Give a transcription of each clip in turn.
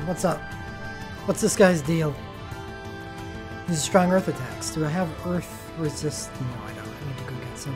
What's up? What's this guy's deal? These are strong earth attacks. Do I have earth resist? No, I don't. I need to go get some.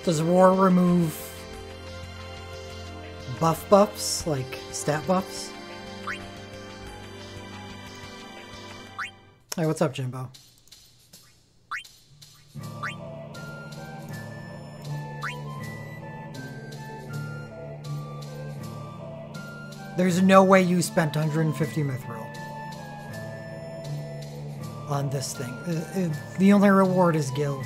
Does war remove buffs, like stat buffs? Hey, what's up, Jimbo? There's no way you spent 150 mithril on this thing. The only reward is gil.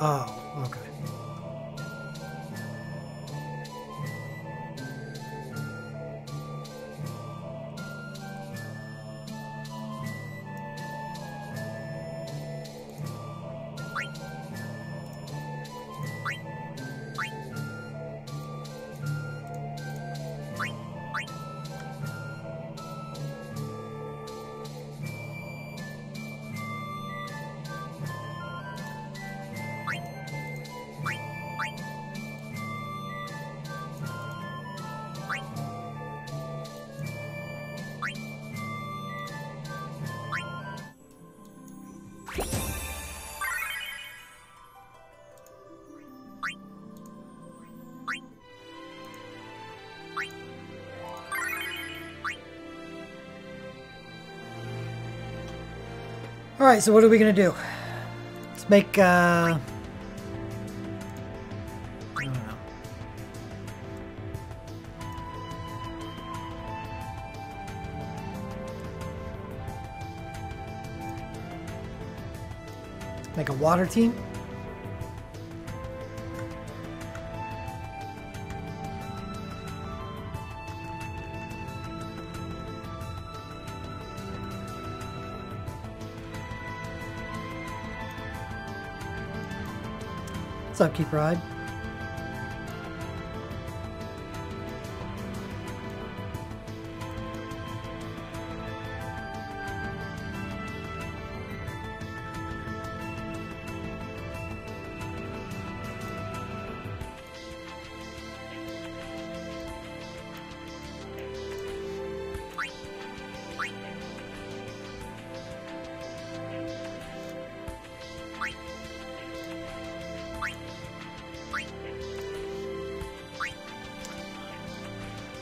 Oh, okay. Alright, so what are we gonna do? Let's make, I don't know. Make a water team? What's up, Keep Ride?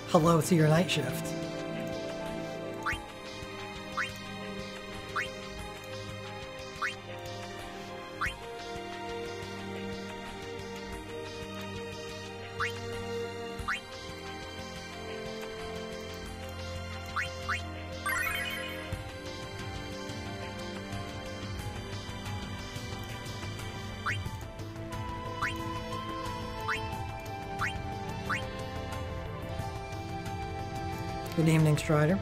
Hello to your night shift. Good evening, Strider.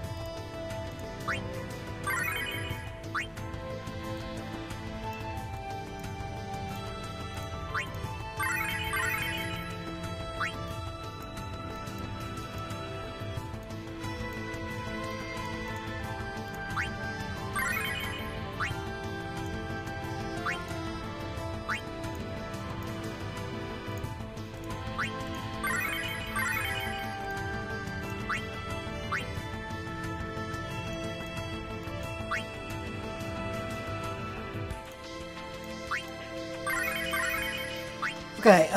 Okay,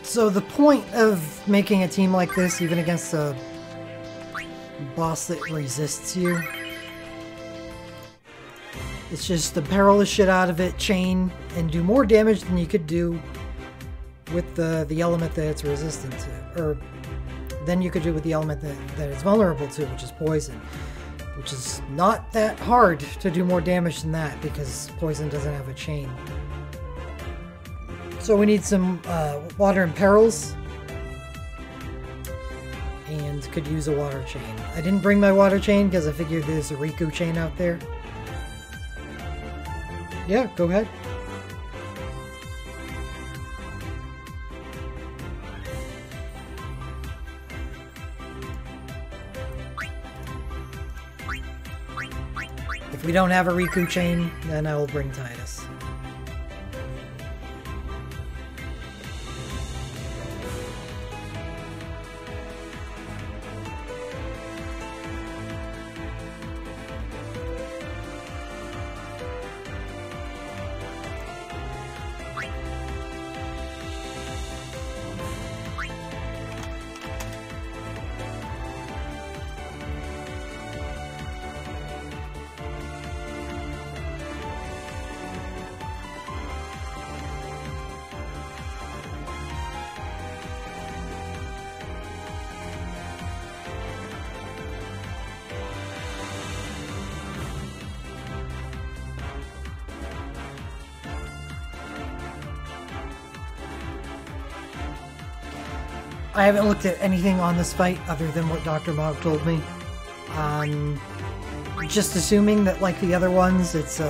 so the point of making a team like this, even against a boss that resists you, it's just to peril the shit out of it, chain, and do more damage than you could do with the element that it's resistant to, or than you could do with the element that it's vulnerable to, which is poison. Which is not that hard to do more damage than that, because poison doesn't have a chain. So we need some water and perils, and could use a water chain. I didn't bring my water chain because I figured there's a Riku chain out there. Yeah, go ahead. If we don't have a Riku chain, then I will bring Titus. I haven't looked at anything on this fight other than what Dr. Mog told me. Just assuming that, like the other ones, it's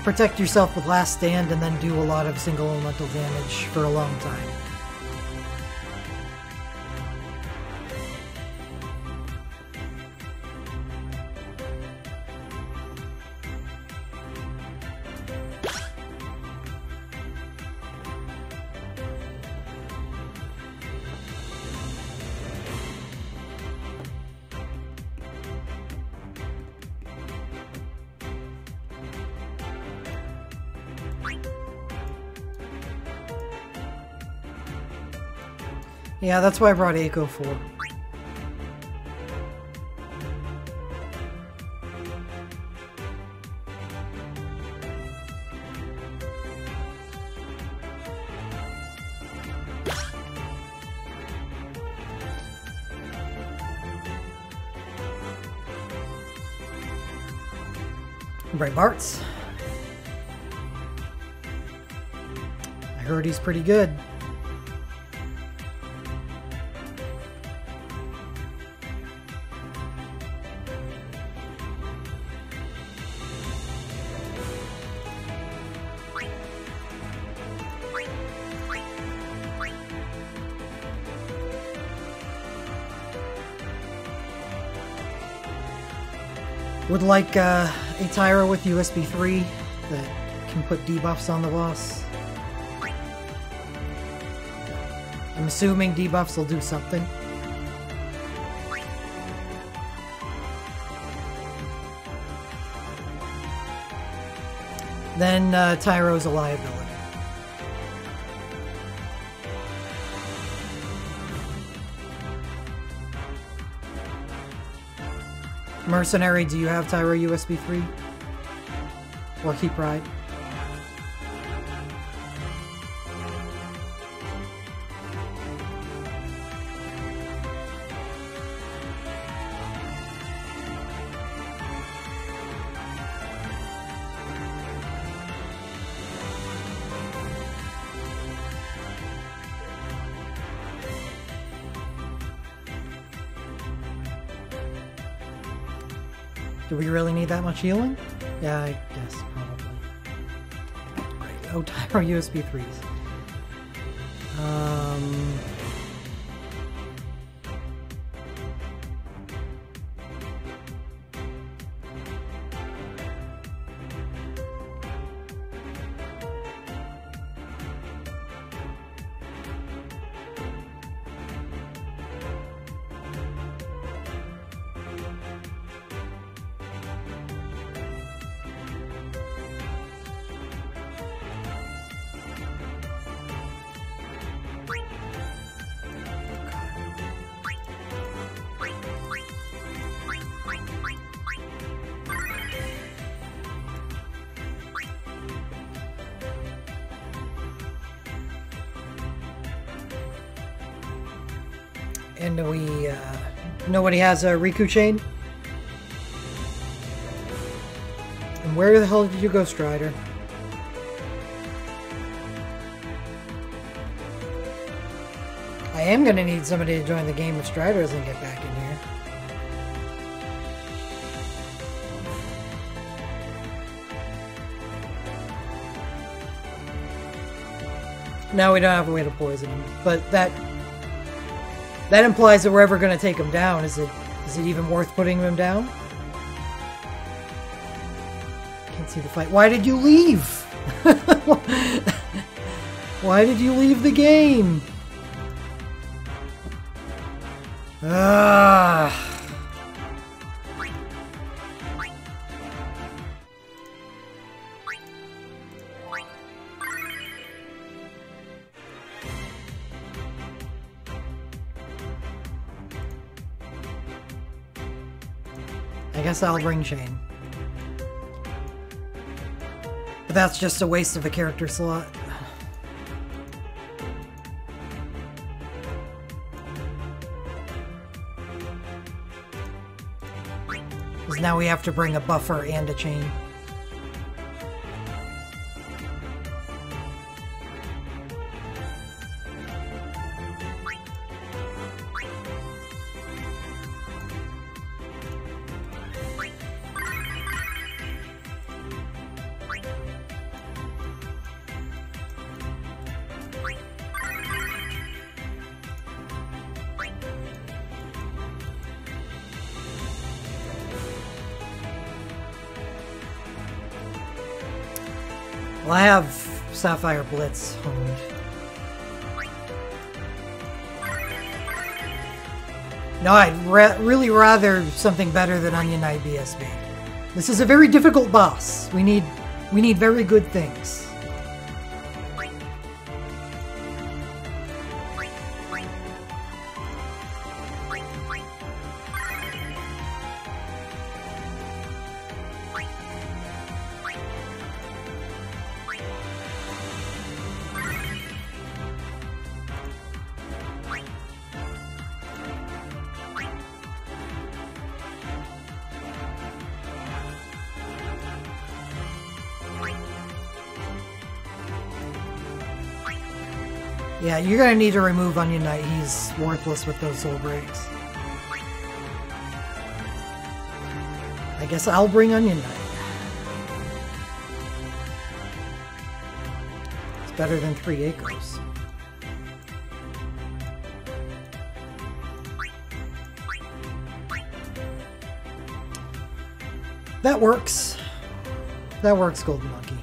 protect yourself with Last Stand and then do a lot of single elemental damage for a long time. Yeah, that's why I brought Echo for. Bart's. I heard he's pretty good. Would like a Tyra with USB 3 that can put debuffs on the boss. I'm assuming debuffs will do something. Then Tyro's a liability. Mercenary, do you have Tyro USB 3? Or Keep Ride? Do we really need that much healing? Yeah, I guess, probably. Right. Oh, Tyro USB 3s. And nobody has a Riku chain? And where the hell did you go, Strider? I am gonna need somebody to join the game if Strider doesn't get back in here. Now we don't have a way to poison him, but that implies that we're ever going to take him down. Is it even worth putting him down? Can't see the fight. Why did you leave? Why did you leave the game? Ah. I guess I'll ring chain. But that's just a waste of a character slot. Because now we have to bring a buffer and a chain. Well, I have Sapphire Blitz honed. No, I'd really rather something better than Onion Knight BSB. This is a very difficult boss. We need very good things. Yeah, you're gonna need to remove Onion Knight. He's worthless with those soul breaks. I guess I'll bring Onion Knight. It's better than 3 Echoes. That works. That works, Golden Monkey.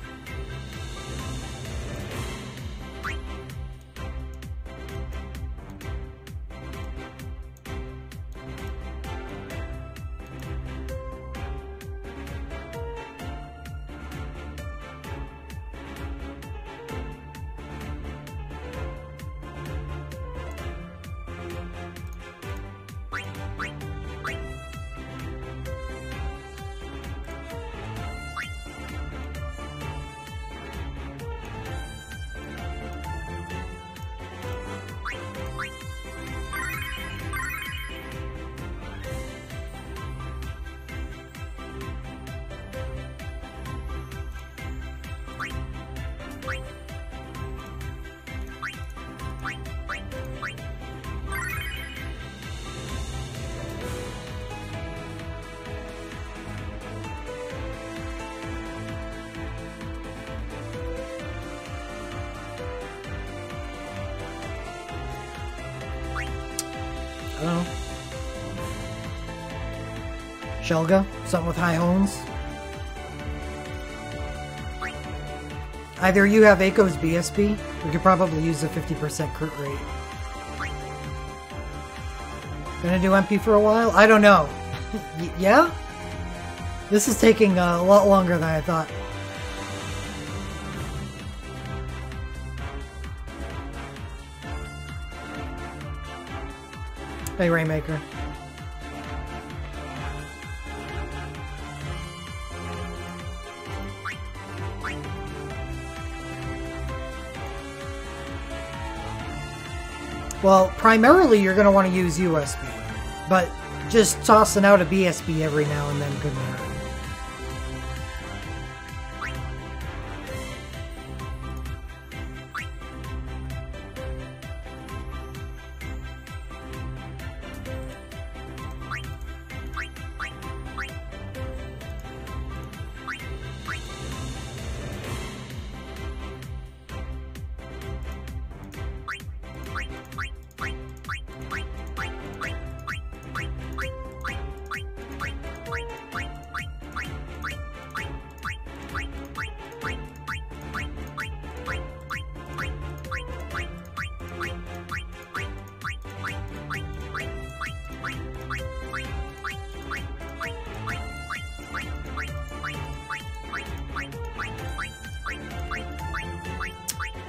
I don't know. Shelga? Something with high hones? Either you have Echo's BSB, we could probably use a 50% crit rate. Gonna do MP for a while? I don't know. Yeah? This is taking a lot longer than I thought. Hey, Rainmaker. Well, primarily you're going to want to use USB, but just tossing out a BSB every now and then couldn't hurt.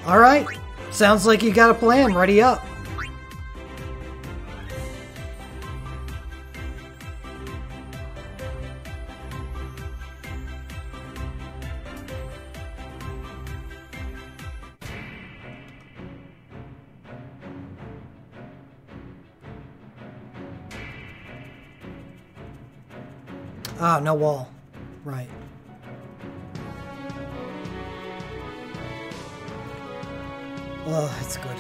Alright, sounds like you got a plan. Ready up. Ah, no wall. Right. Oh, that's good.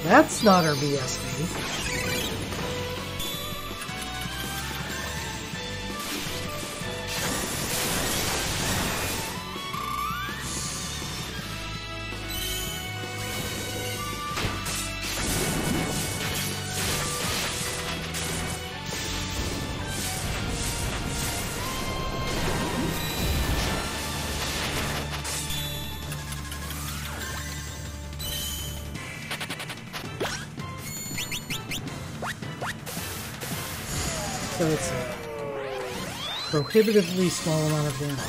That's not our BSB. So it's a prohibitively small amount of damage.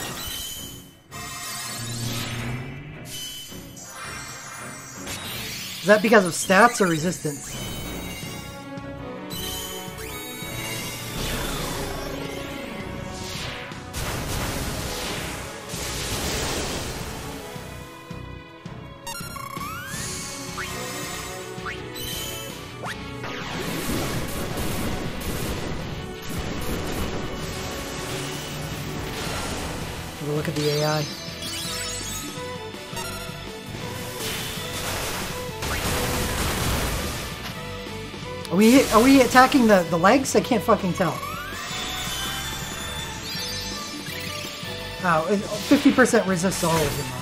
Is that because of stats or resistance? to look at the AI. Are we attacking the legs? I can't fucking tell. Oh, 50% resists all of it much.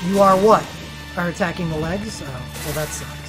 You are what? Are attacking the legs? Oh, well that sucks.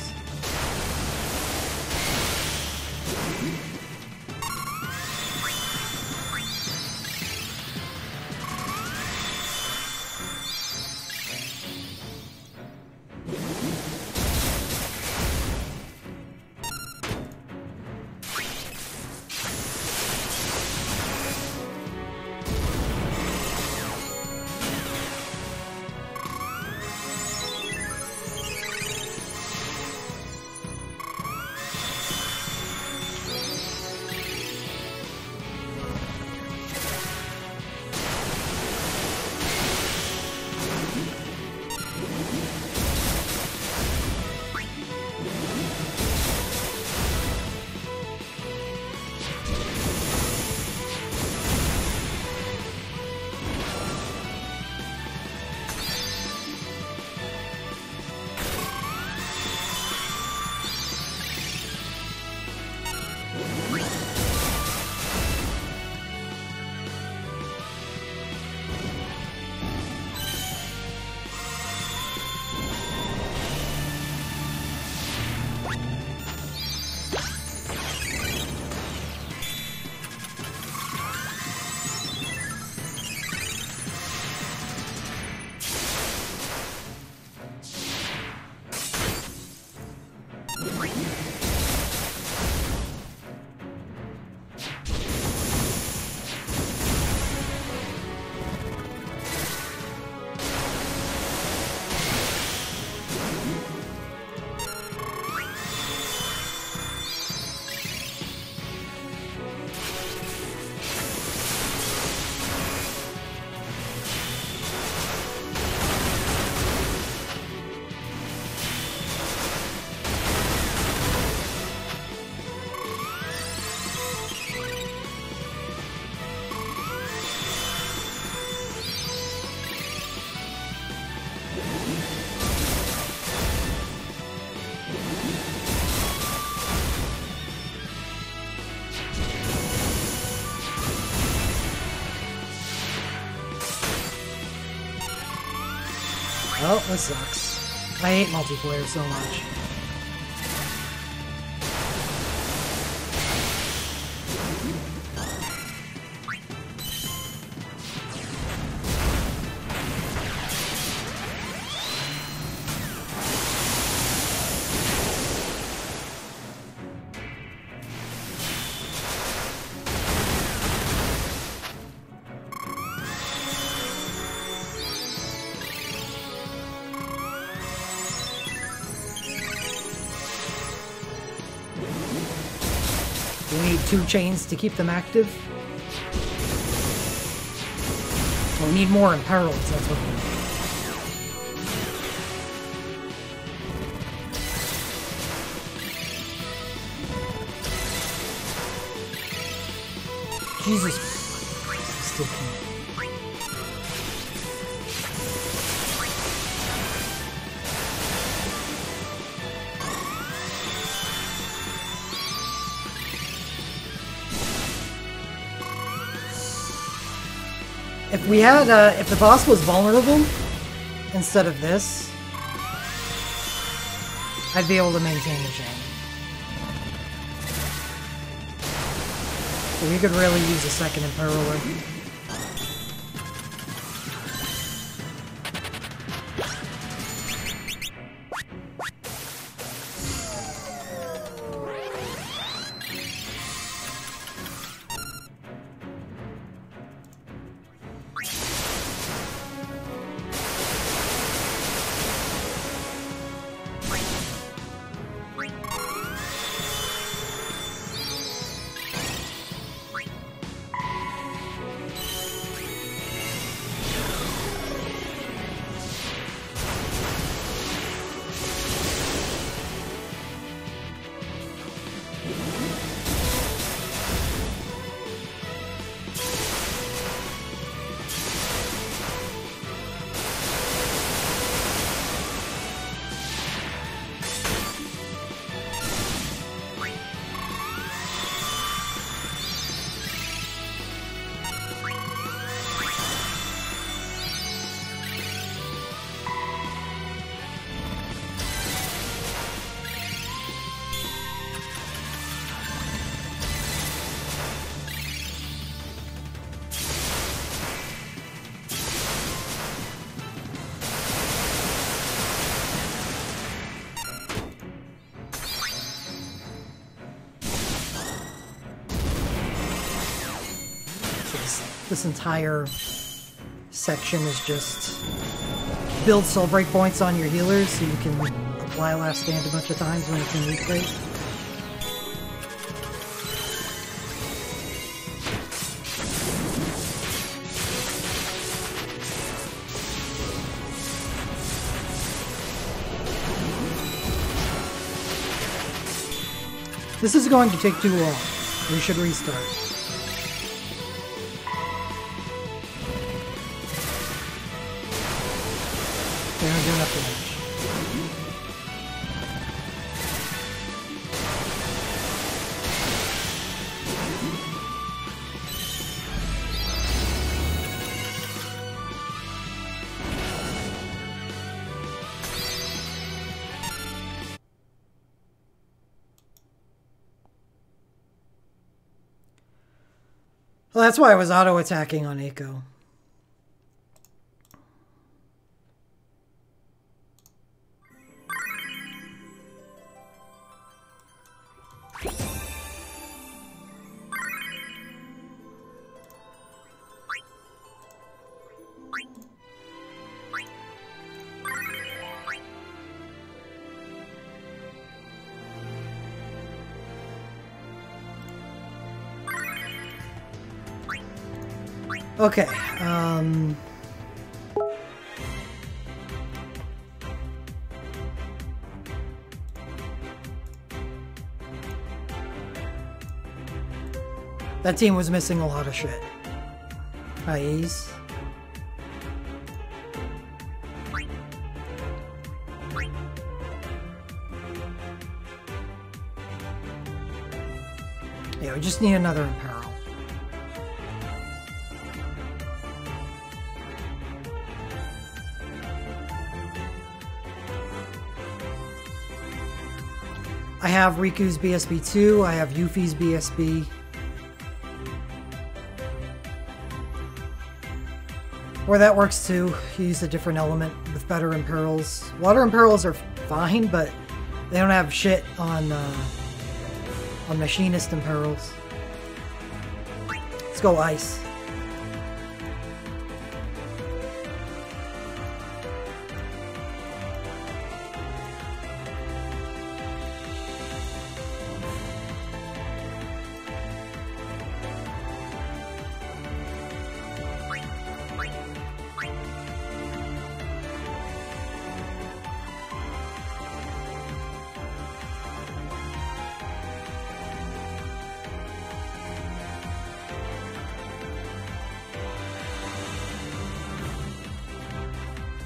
Oh, that sucks. I hate multiplayer so much. We need 2 chains to keep them active. Well, we need more imperileds, that's what we need. Jesus Christ, I still can't. If we had, if the boss was vulnerable instead of this, I'd be able to maintain the chain. So we could really use a second Imperialer. this entire section is just build soul break points on your healers so you can apply last stand a bunch of times when it's in weak rate. This is going to take too long. We should restart. They don't do enough damage. Well, that's why I was auto-attacking on Eiko. Okay, that team was missing a lot of shit. IEs. Yeah, we just need another Imperil. I have Riku's BSB2, I have Yuffie's BSB. Or that works too. You use a different element with better Imperils. Water Imperils are fine, but they don't have shit on Machinist Imperils. Let's go Ice.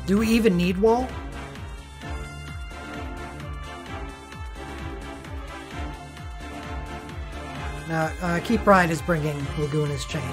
Do we even need wall? Now, Key Pride is bringing Laguna's Chain.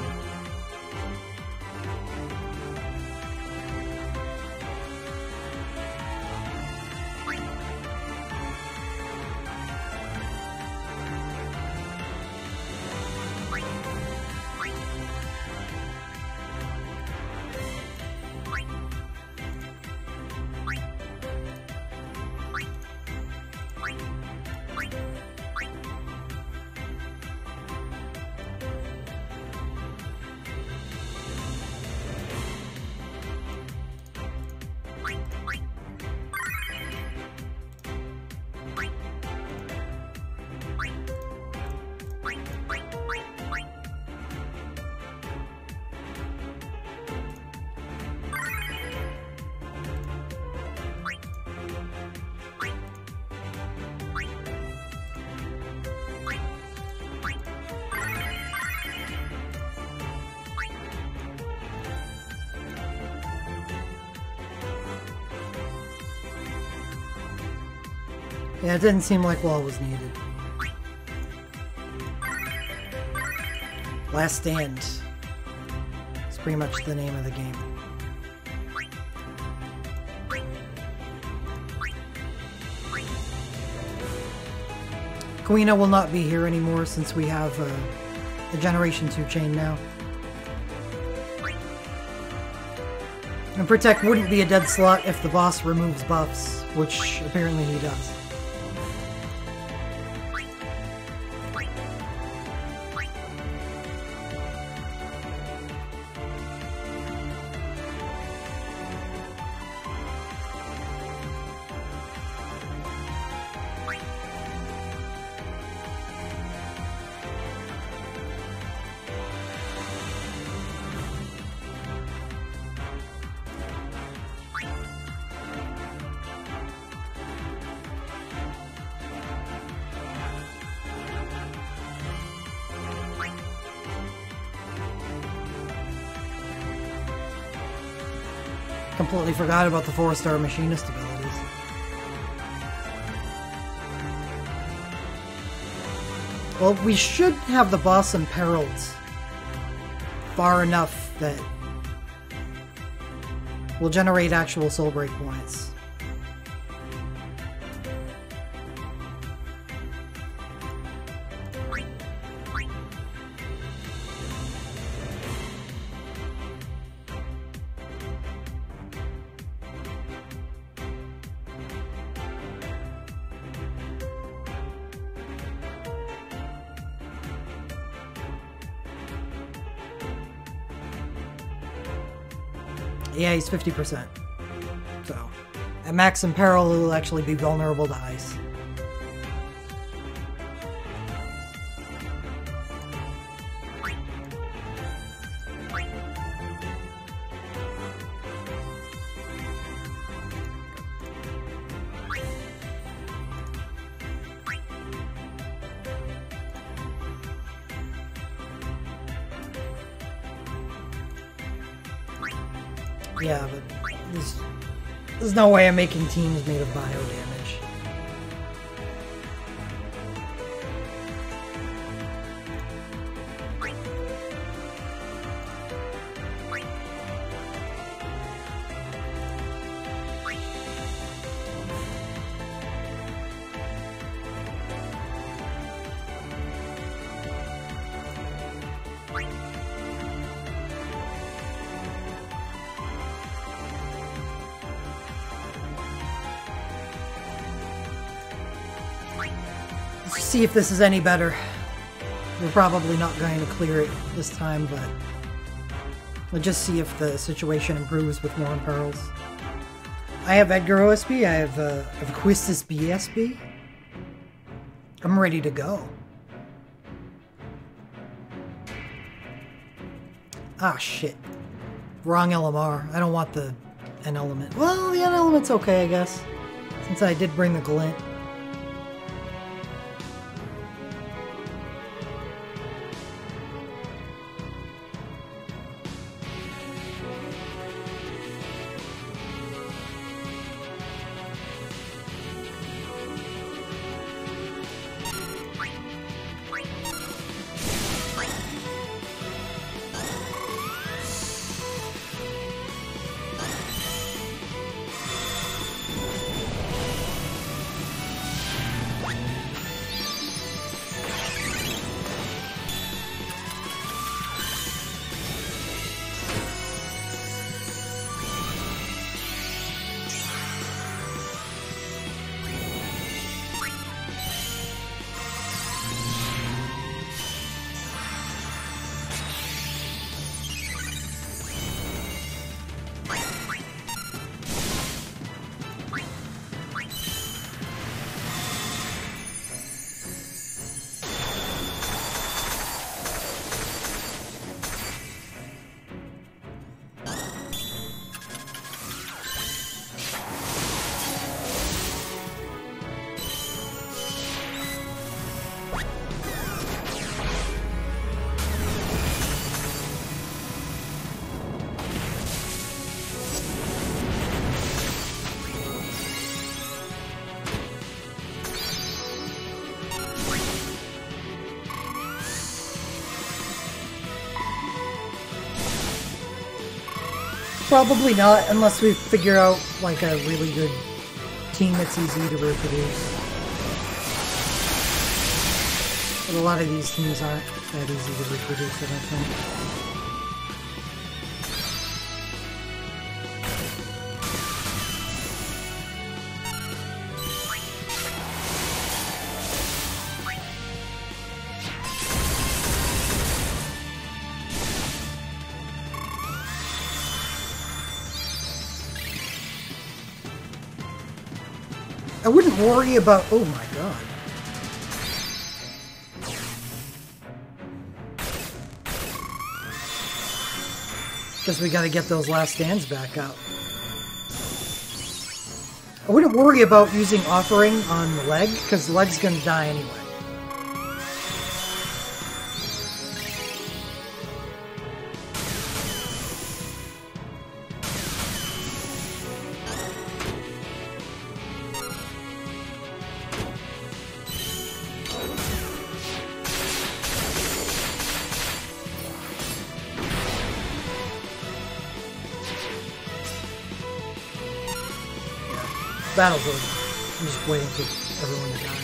Yeah, it didn't seem like wall was needed. Last Stand. It's pretty much the name of the game. Quina will not be here anymore since we have the Generation 2 chain now. And Protect wouldn't be a dead slot if the boss removes buffs, which apparently he does. Completely forgot about the 4-star machinist abilities. Well, we should have the boss imperiled far enough that we'll generate actual soul break points. Yeah, he's 50%. So, at max imperil, he'll actually be vulnerable to ice. Yeah, but there's no way I'm making teams made of bio damage. Let's see if this is any better. We're probably not going to clear it this time, but we'll just see if the situation improves with more imperils. I have Edgar OSB, I have Quistis BSB. I'm ready to go. Ah, shit. Wrong LMR. I don't want the N element. Well, the N element's okay, I guess. Since I did bring the glint. Probably not, unless we figure out, like, a really good team that's easy to reproduce. But a lot of these teams aren't that easy to reproduce, I don't think. I wouldn't worry about... Oh my god. Guess we gotta get those last stands back out. I wouldn't worry about using offering on leg, because leg's gonna die anyway. battle's over. I'm just waiting for everyone to die.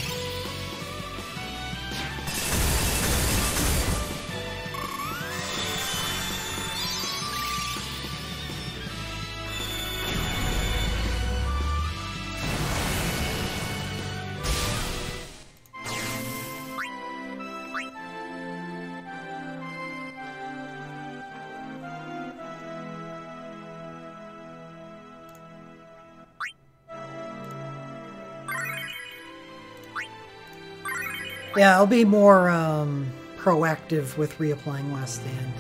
Yeah, I'll be more proactive with reapplying Last Stand.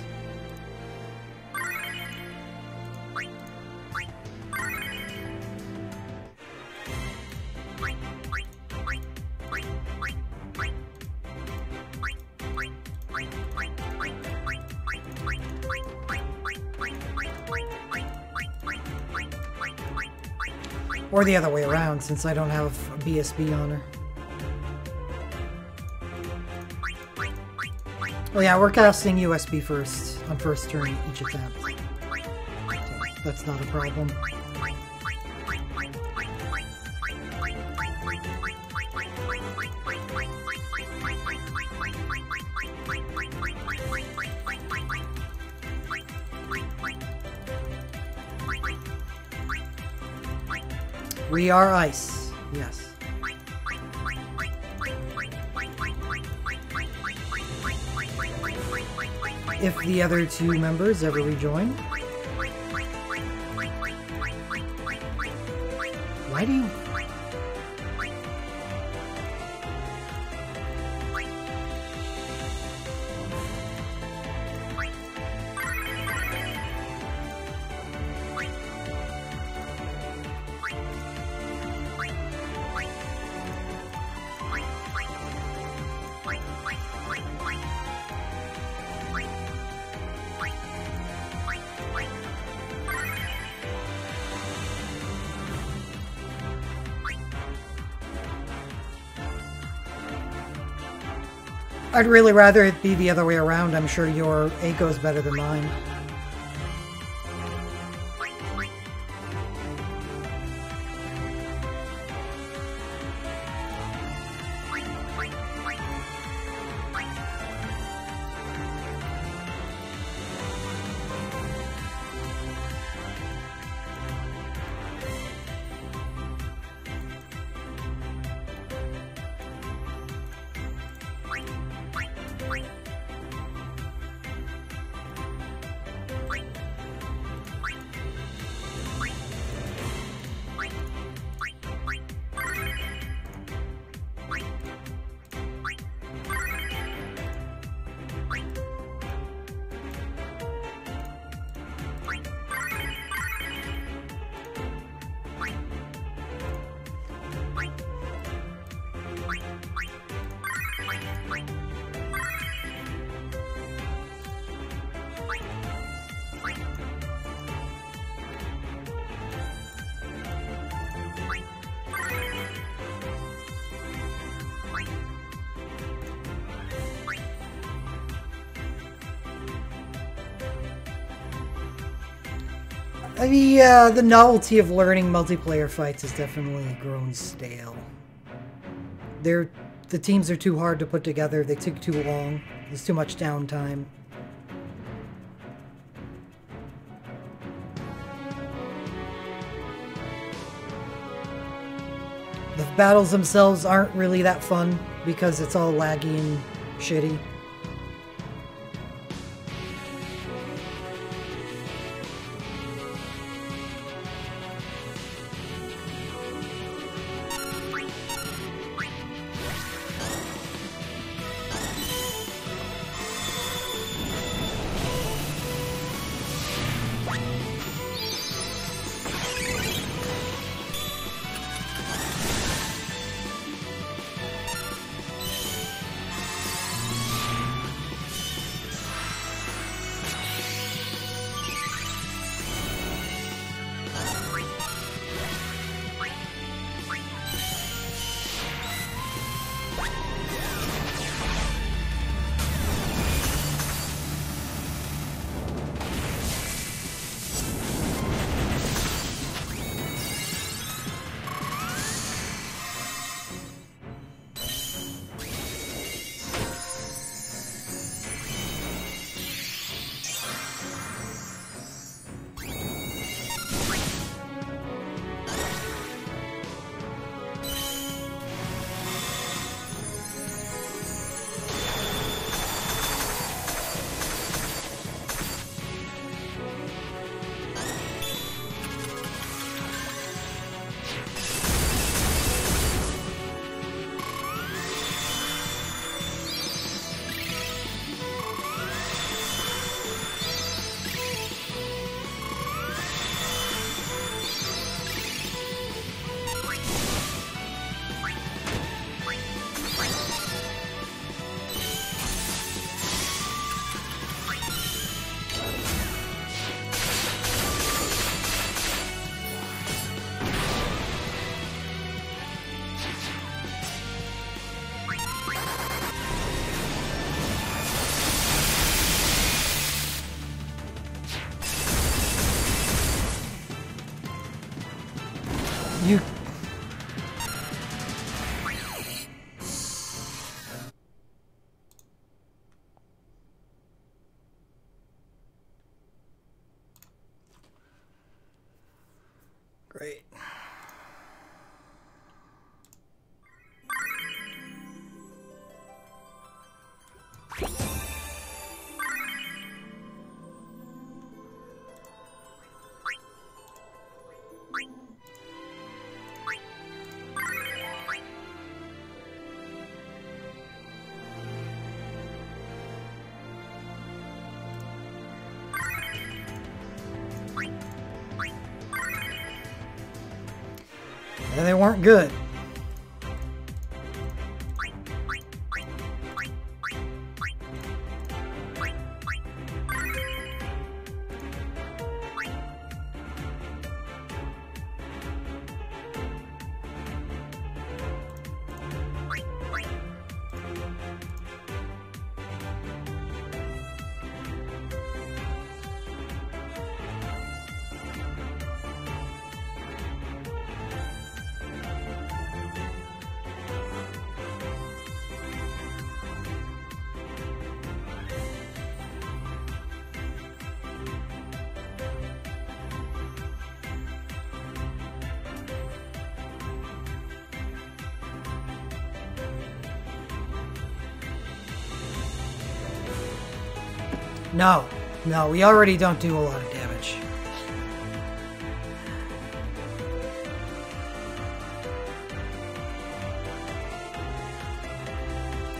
Or the other way around, since I don't have a BSB on her. Oh yeah, we're casting USB first, on first turn each attempt. So that's not a problem. We are ice, yes. If the other two members ever rejoin. Why do you... I'd really rather it be the other way around. I'm sure your Eiko is better than mine. The novelty of learning multiplayer fights has definitely grown stale. The teams are too hard to put together, they take too long, there's too much downtime. The battles themselves aren't really that fun because it's all laggy and shitty. You... Great. And they weren't good. No, no, we already don't do a lot of damage.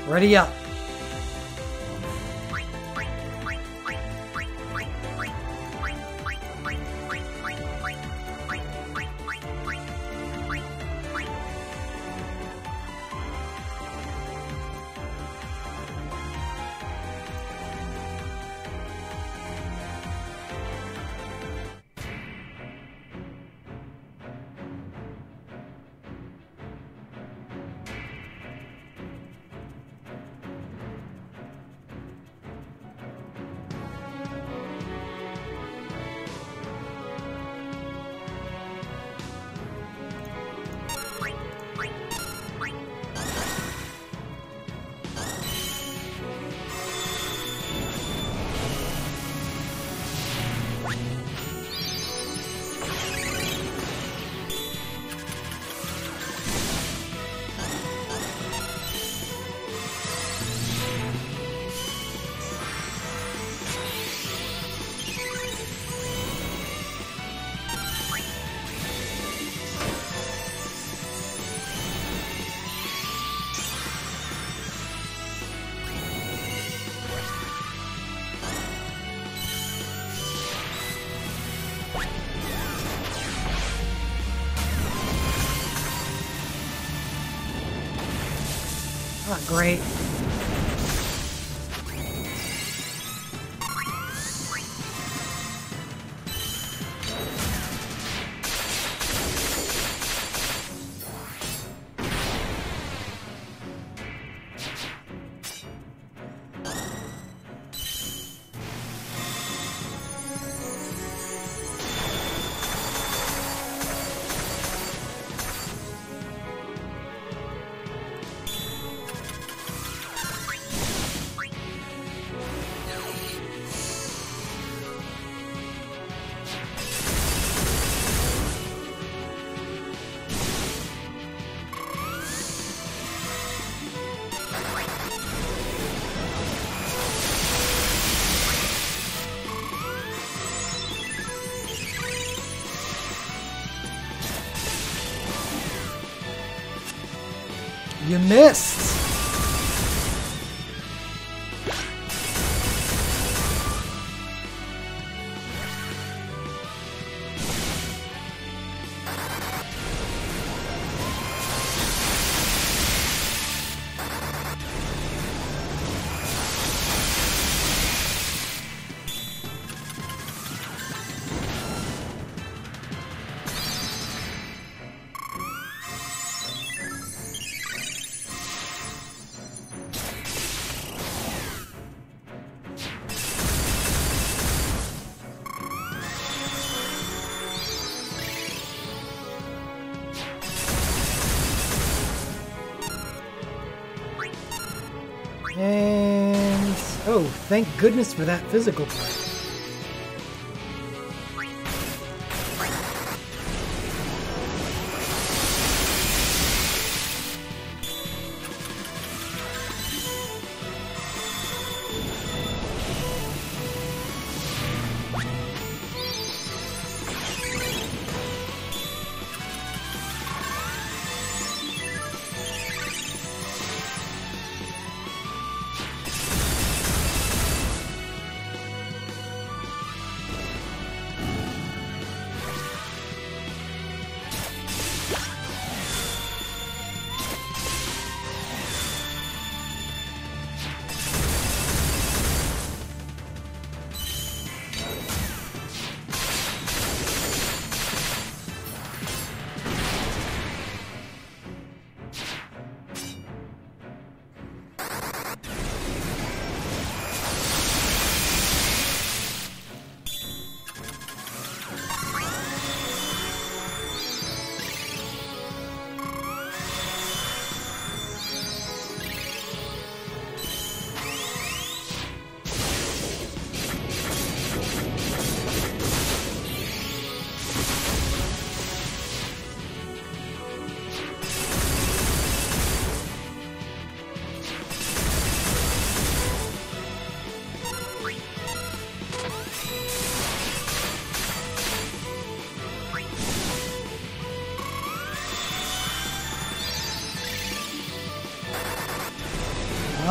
Ready up. Not great. You missed! Oh, thank goodness for that physical part.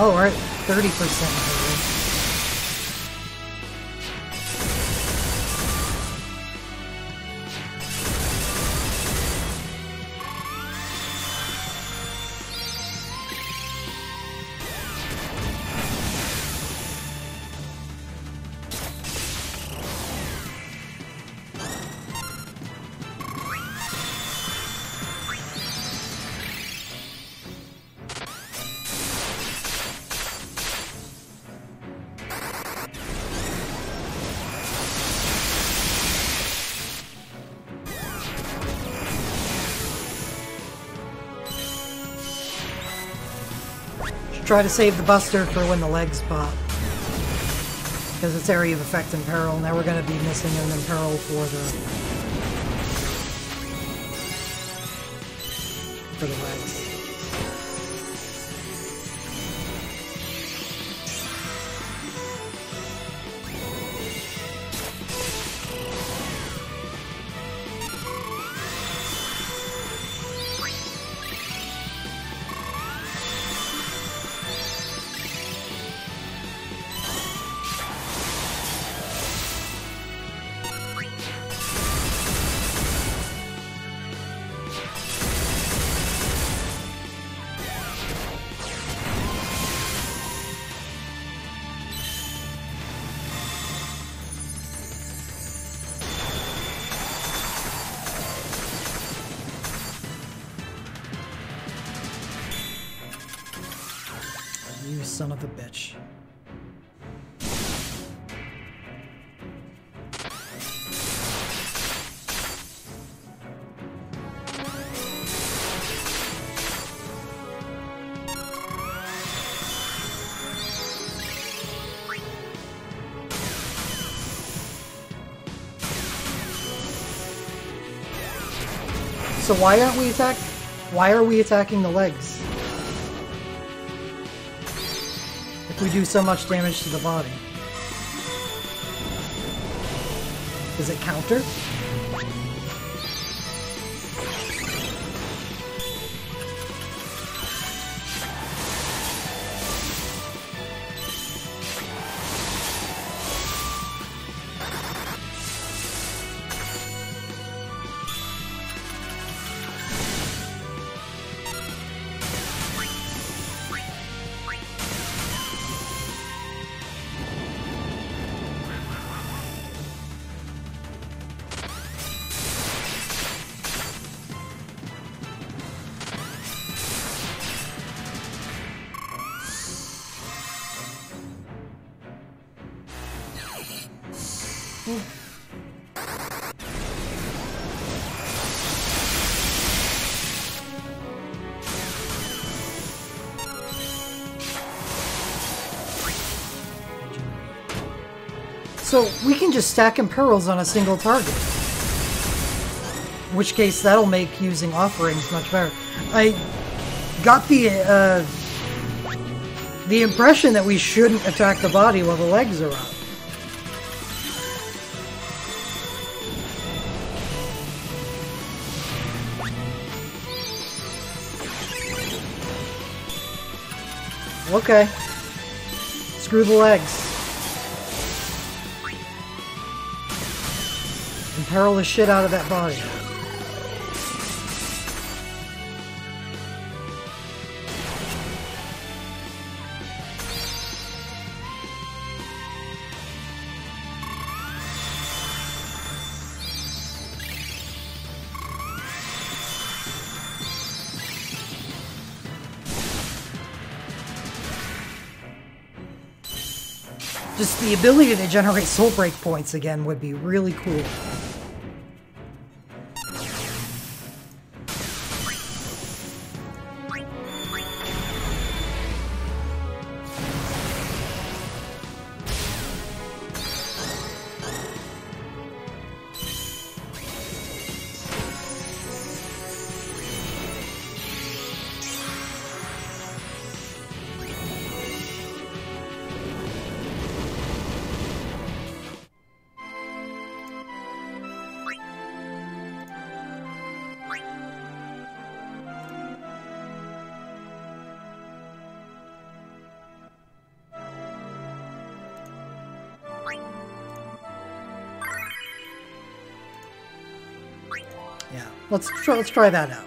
Oh, we're at 30% here. Try to save the Buster for when the legs pop. Because it's area of effect and peril. Now we're going to be missing an imperil for the legs. You son of a bitch. So why are we attacking the legs? We do so much damage to the body. Does it counter? So we can just stack imperils on a single target. In which case, that'll make using offerings much better. I got the impression that we shouldn't attack the body while the legs are up. Okay. Screw the legs. Imperil the shit out of that body. Just the ability to generate soul break points again would be really cool. Yeah, let's try that out.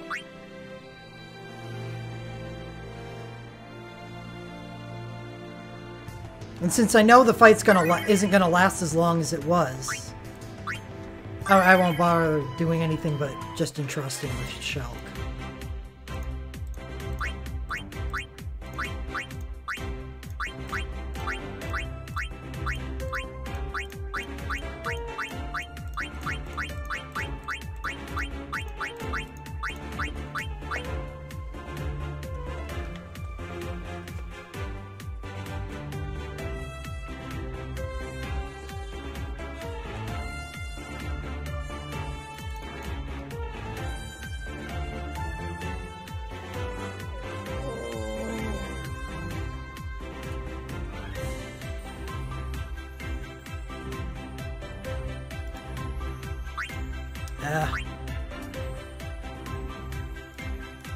And since I know the fight's isn't gonna last as long as it was, I won't bother doing anything but just entrusting with Shulk.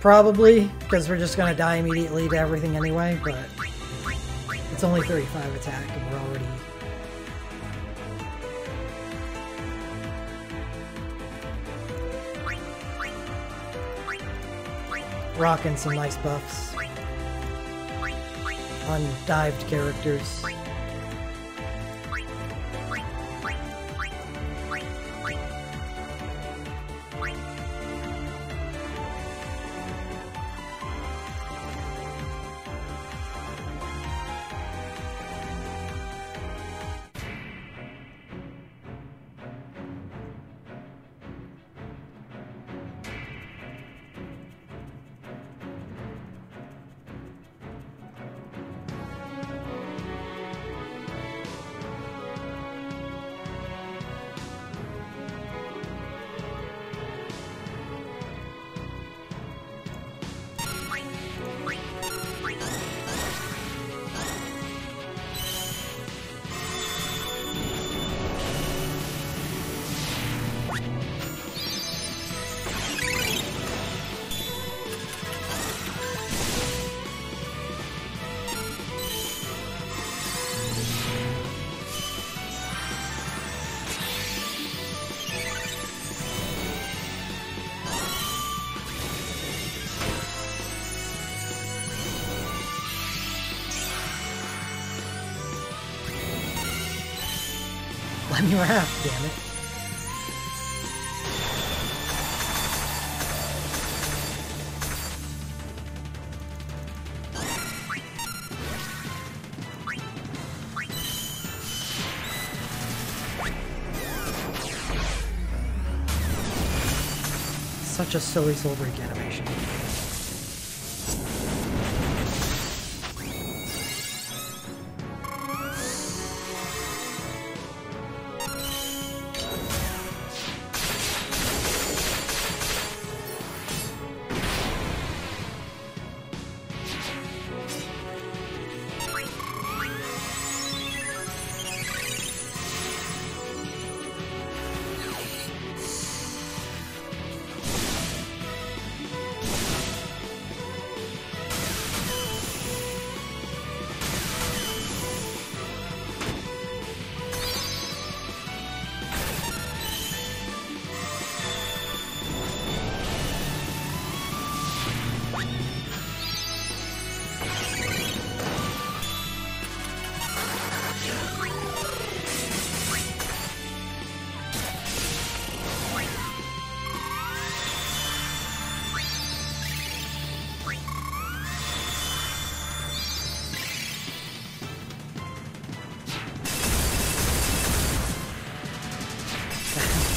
Probably, because we're just going to die immediately to everything anyway, but it's only 35 attack and we're already... rocking some nice buffs on dived characters. Let me wrap, damn it. Such a silly soul break animation.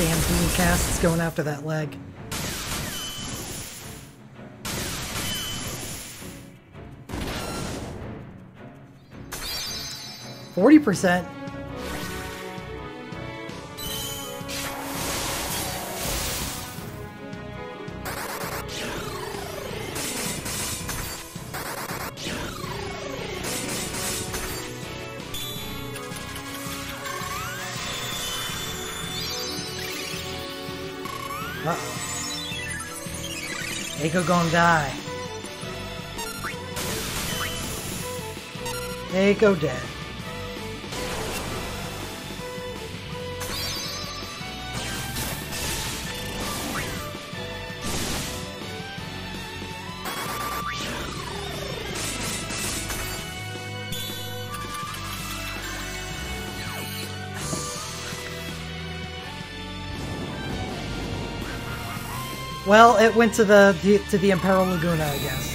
damn dual casts going after that leg. %. Uh-oh. Eiko gonna die. Eiko dead. Well, it went to the Imperial Laguna, I guess.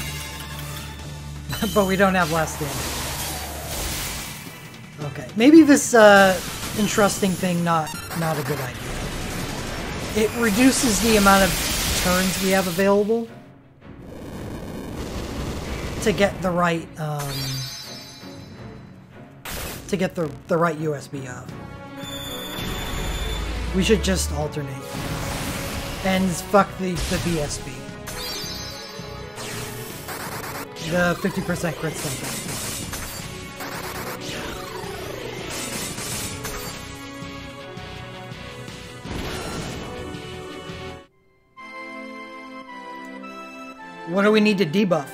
But we don't have last stand. Okay, maybe this entrusting thing not a good idea. It reduces the amount of turns we have available to get the right right USB up. We should just alternate. And fuck the BSB. The 50% crit something. What do we need to debuff?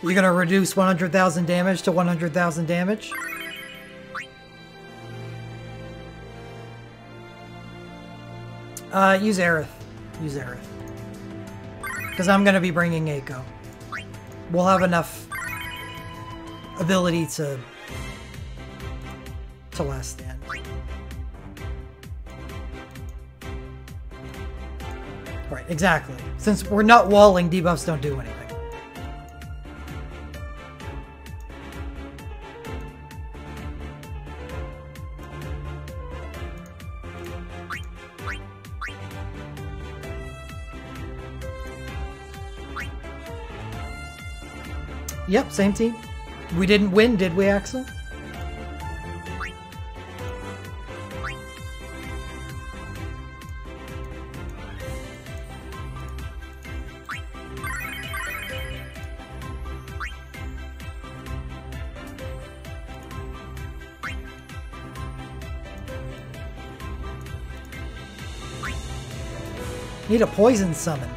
You're gonna reduce 100,000 damage to 100,000 damage? Use Aerith. Use Aerith. Because I'm gonna be bringing Eiko. We'll have enough ability to last stand. Right, exactly. Since we're not walling, debuffs don't do anything. Yep, same team. We didn't win, did we, Axel? Need a poison summon.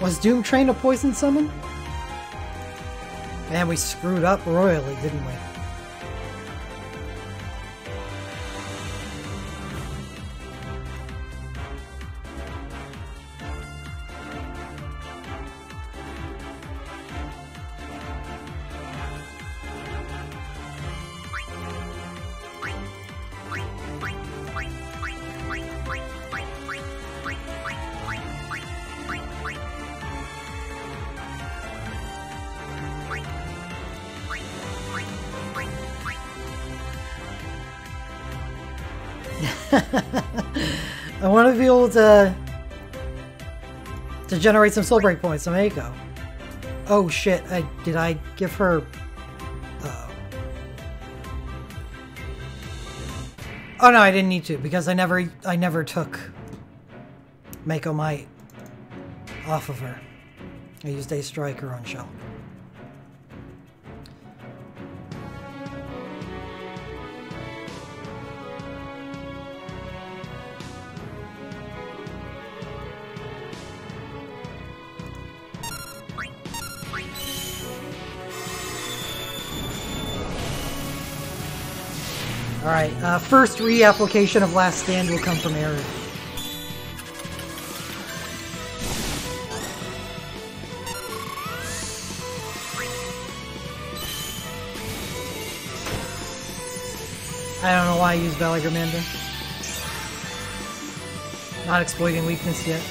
Was Doom Train a poison summon? Man, we screwed up royally, didn't we? I want to be able to generate some soul break points on Eiko. Oh shit! Did I give her? Oh no, I didn't need to because I never took Mako Might off of her. I used Ace Striker on Shell. Alright, first reapplication of Last Stand will come from Aaron. I don't know why I used Valagramanda. Not exploiting weakness yet.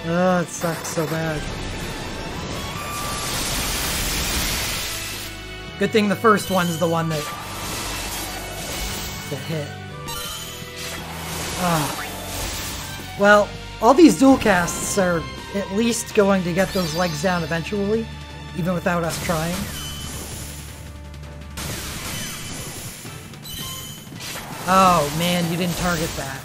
Oh, it sucks so bad. Good thing the first one's the one that hit. Oh. Well, all these dual casts are at least going to get those legs down eventually, even without us trying. Oh man, you didn't target that.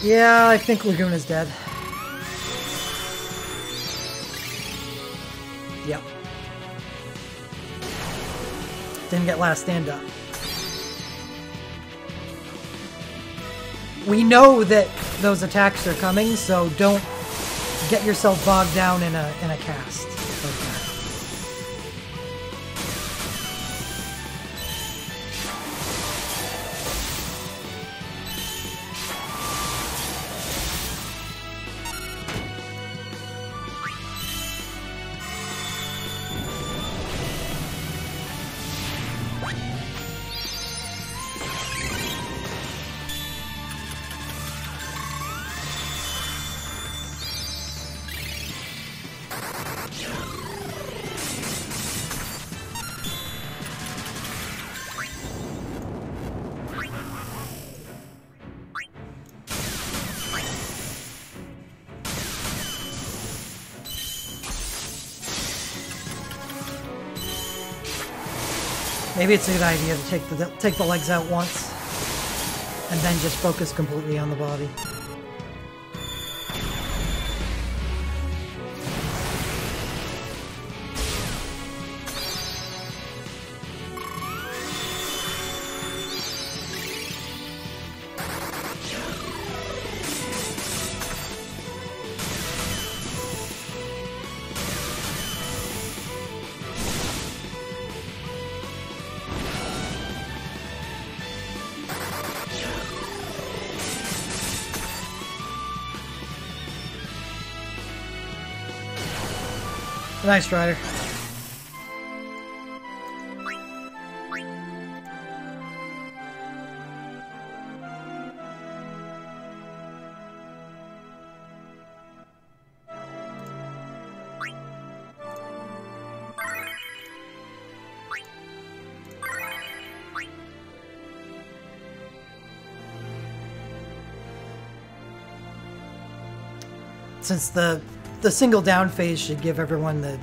Yeah, I think Laguna's dead. Yep. Didn't get Last Stand up. We know that those attacks are coming, so don't get yourself bogged down in a cast like that. Maybe it's a good idea to take the legs out once, and then just focus completely on the body. Nice, Strider. Since the single down phase should give everyone the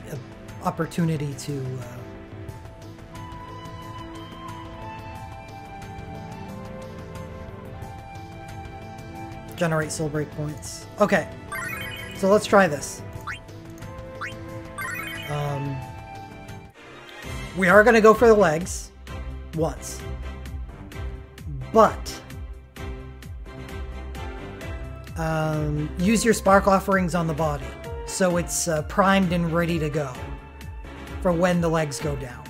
opportunity to generate soul break points. Okay, so let's try this. We are going to go for the legs once, but use your spark offerings on the body so it's primed and ready to go for when the legs go down.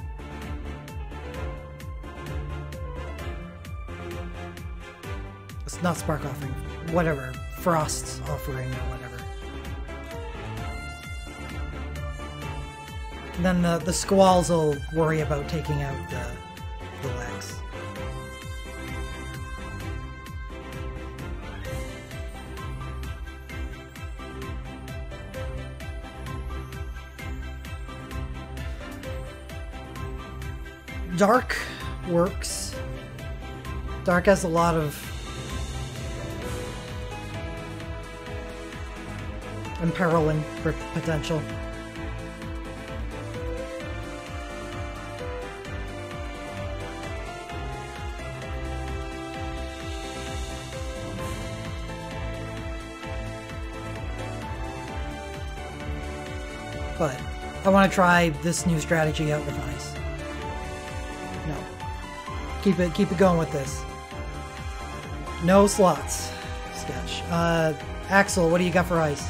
It's not spark offering, whatever, frost offering or whatever. And then the squalls will worry about taking out the legs. Dark works. Dark has a lot of imperiling potential. But I want to try this new strategy out with ice. No. Keep it going with this. No slots. Sketch. Axel, what do you got for ice?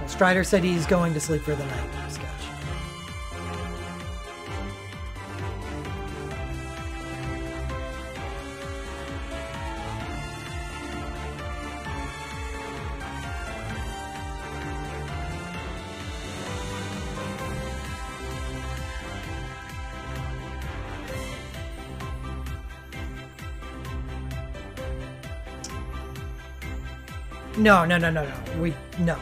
Well, Strider said he's going to sleep for the night. Sketch. No. No.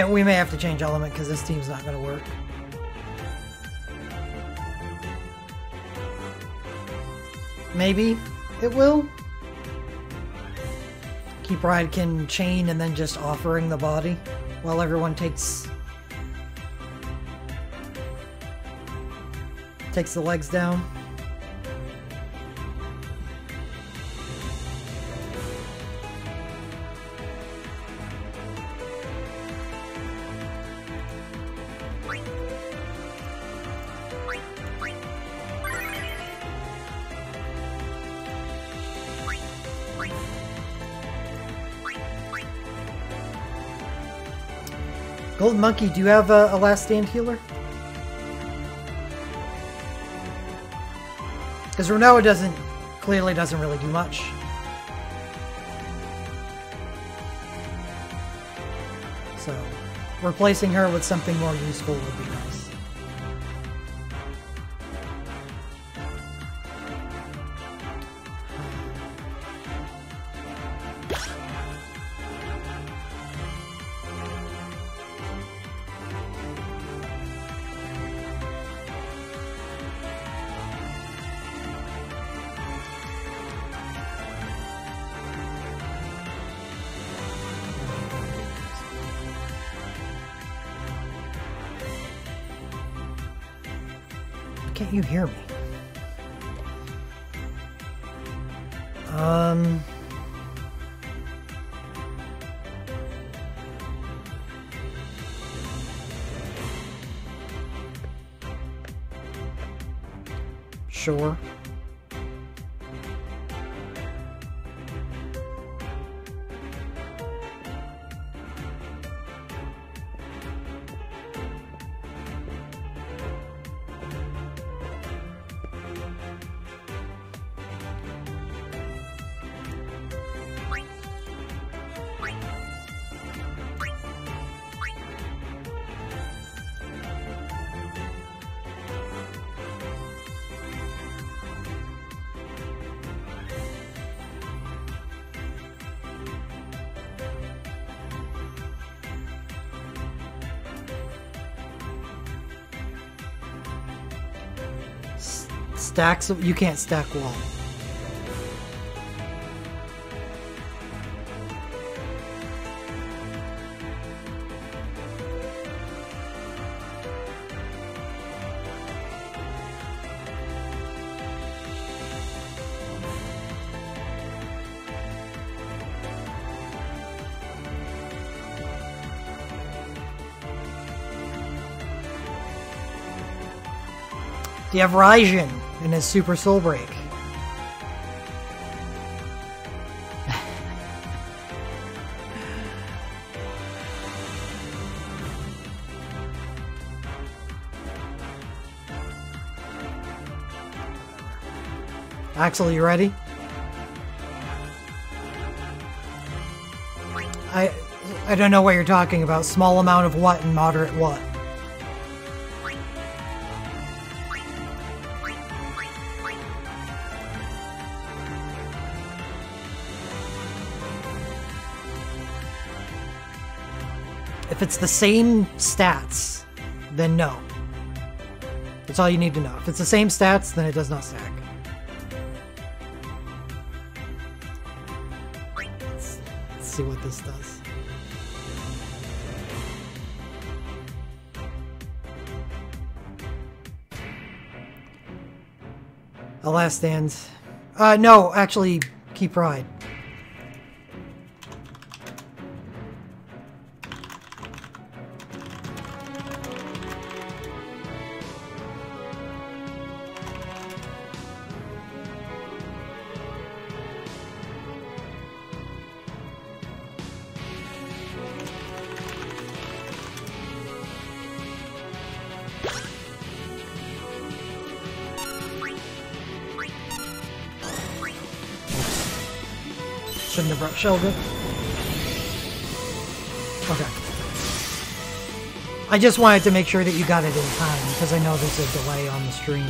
We may have to change element because this team's not going to work. Maybe it will. Keep Ride can chain and then just offering the body while everyone takes the legs down. Gold Monkey, do you have a last stand healer? Because Renoa clearly doesn't really do much. So, replacing her with something more useful would be nice. Can't you hear me? Sure. Stacks of, you can't stack wall. You have Raijin in his Super Soul Break. Axel, you ready? I don't know what you're talking about. Small amount of what and moderate what? If it's the same stats, then no. That's all you need to know. If it's the same stats, then it does not stack. Let's see what this does. A last stand. No, actually, keep Pride. Shouldn't have brought Sheldon. Okay. I just wanted to make sure that you got it in time, because I know there's a delay on the stream.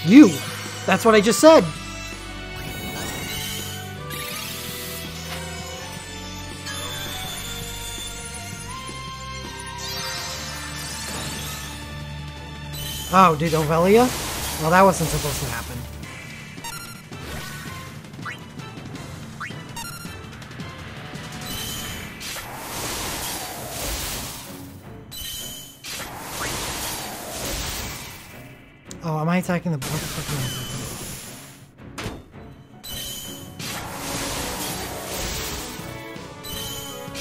You! That's what I just said! Oh, did Ovelia? Well, that wasn't supposed to happen. Oh, am I attacking the... What the fuck am I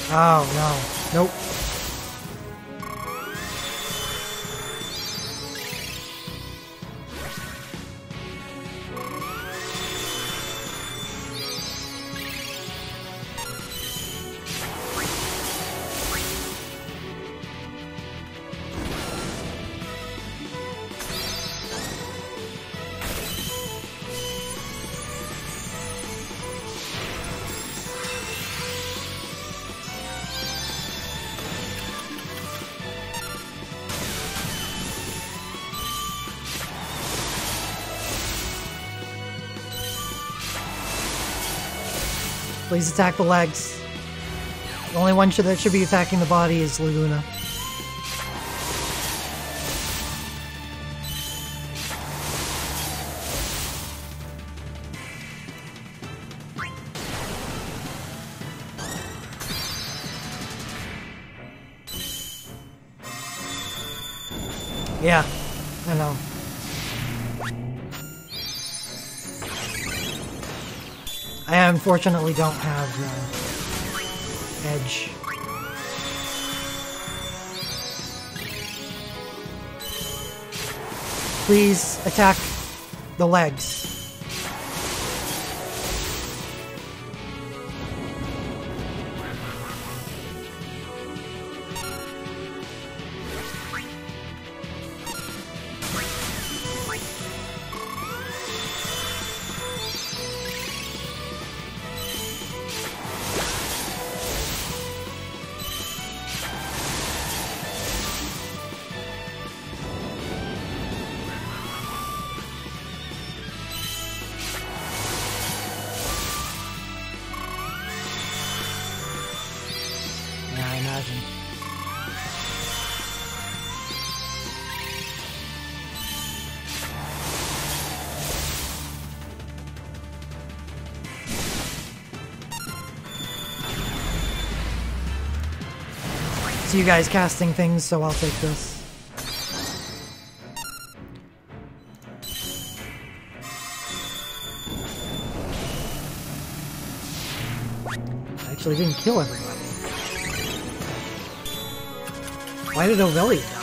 attacking? Oh, no. Nope. Please attack the legs. The only one that should be attacking the body is Laguna. Yeah, I know. I unfortunately don't have edge. Please attack the legs. to you guys casting things, so I'll take this. I actually didn't kill everybody. Why did Ovelia die?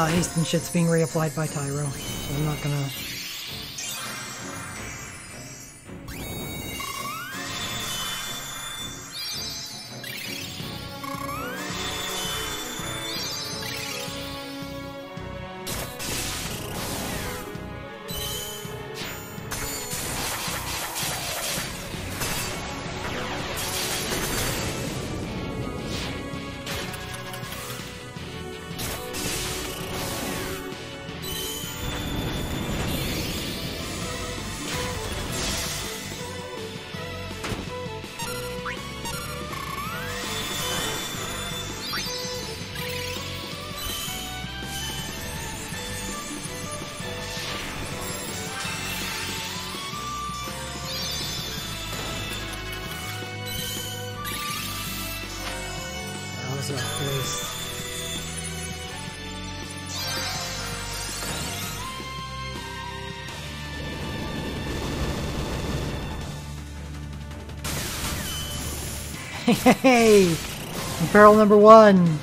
Haste and shit's being reapplied by Tyro, so I'm not gonna... Hey! Barrel number 1!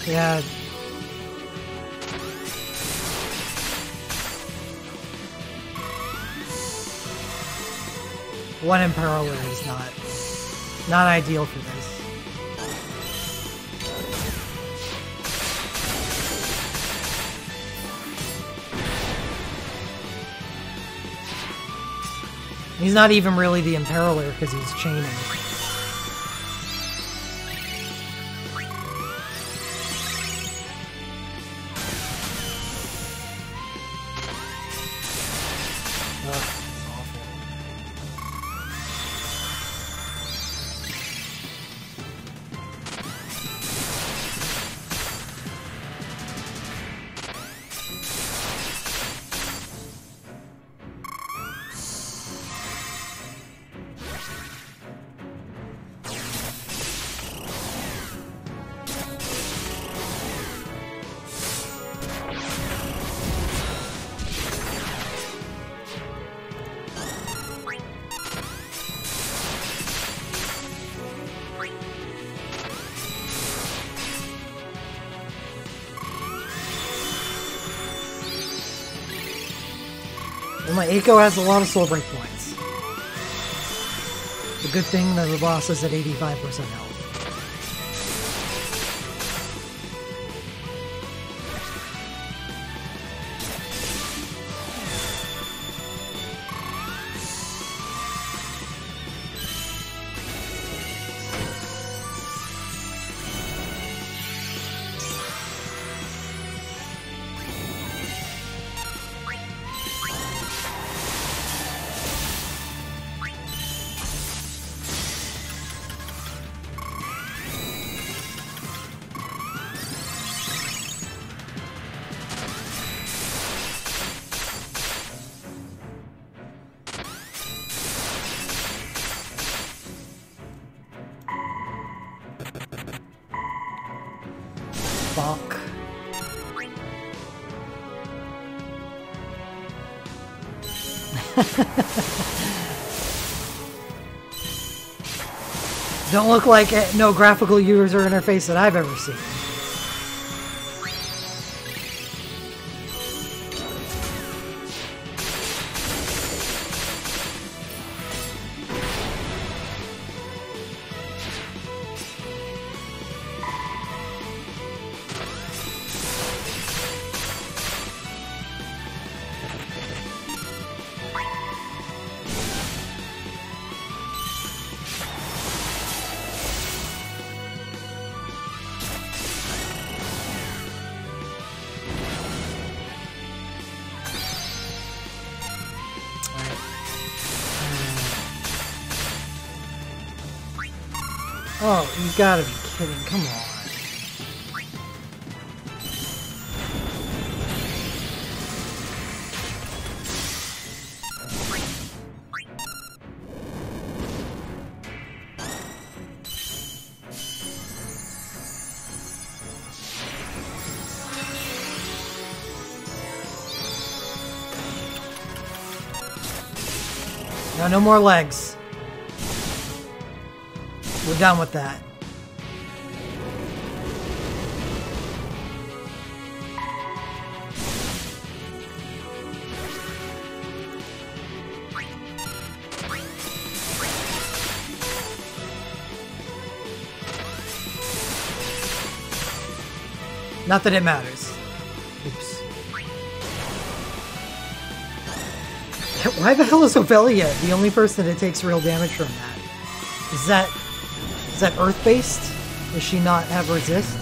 Yeah. One Impaler is not ideal for this. He's not even really the Impaler because he's chaining. Well, my Eiko has a lot of soul break points. The good thing that the boss is at 85% health. Don't look like no graphical user interface that I've ever seen. Oh, you gotta be kidding. Come on. Now, no more legs. We're done with that. Not that it matters. Oops. Why the hell is Ovelia the only person that takes real damage from that? Is that Earth-based? Does she not have resist?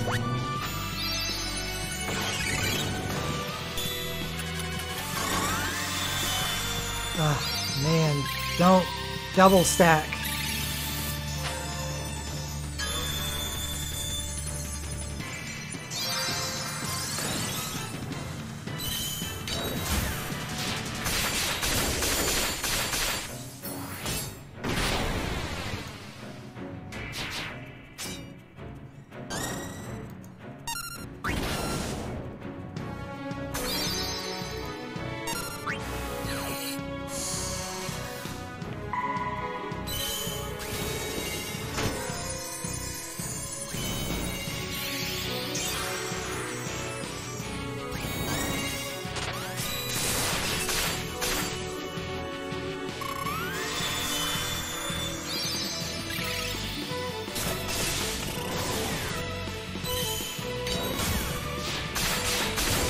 Oh, man. Don't double stack.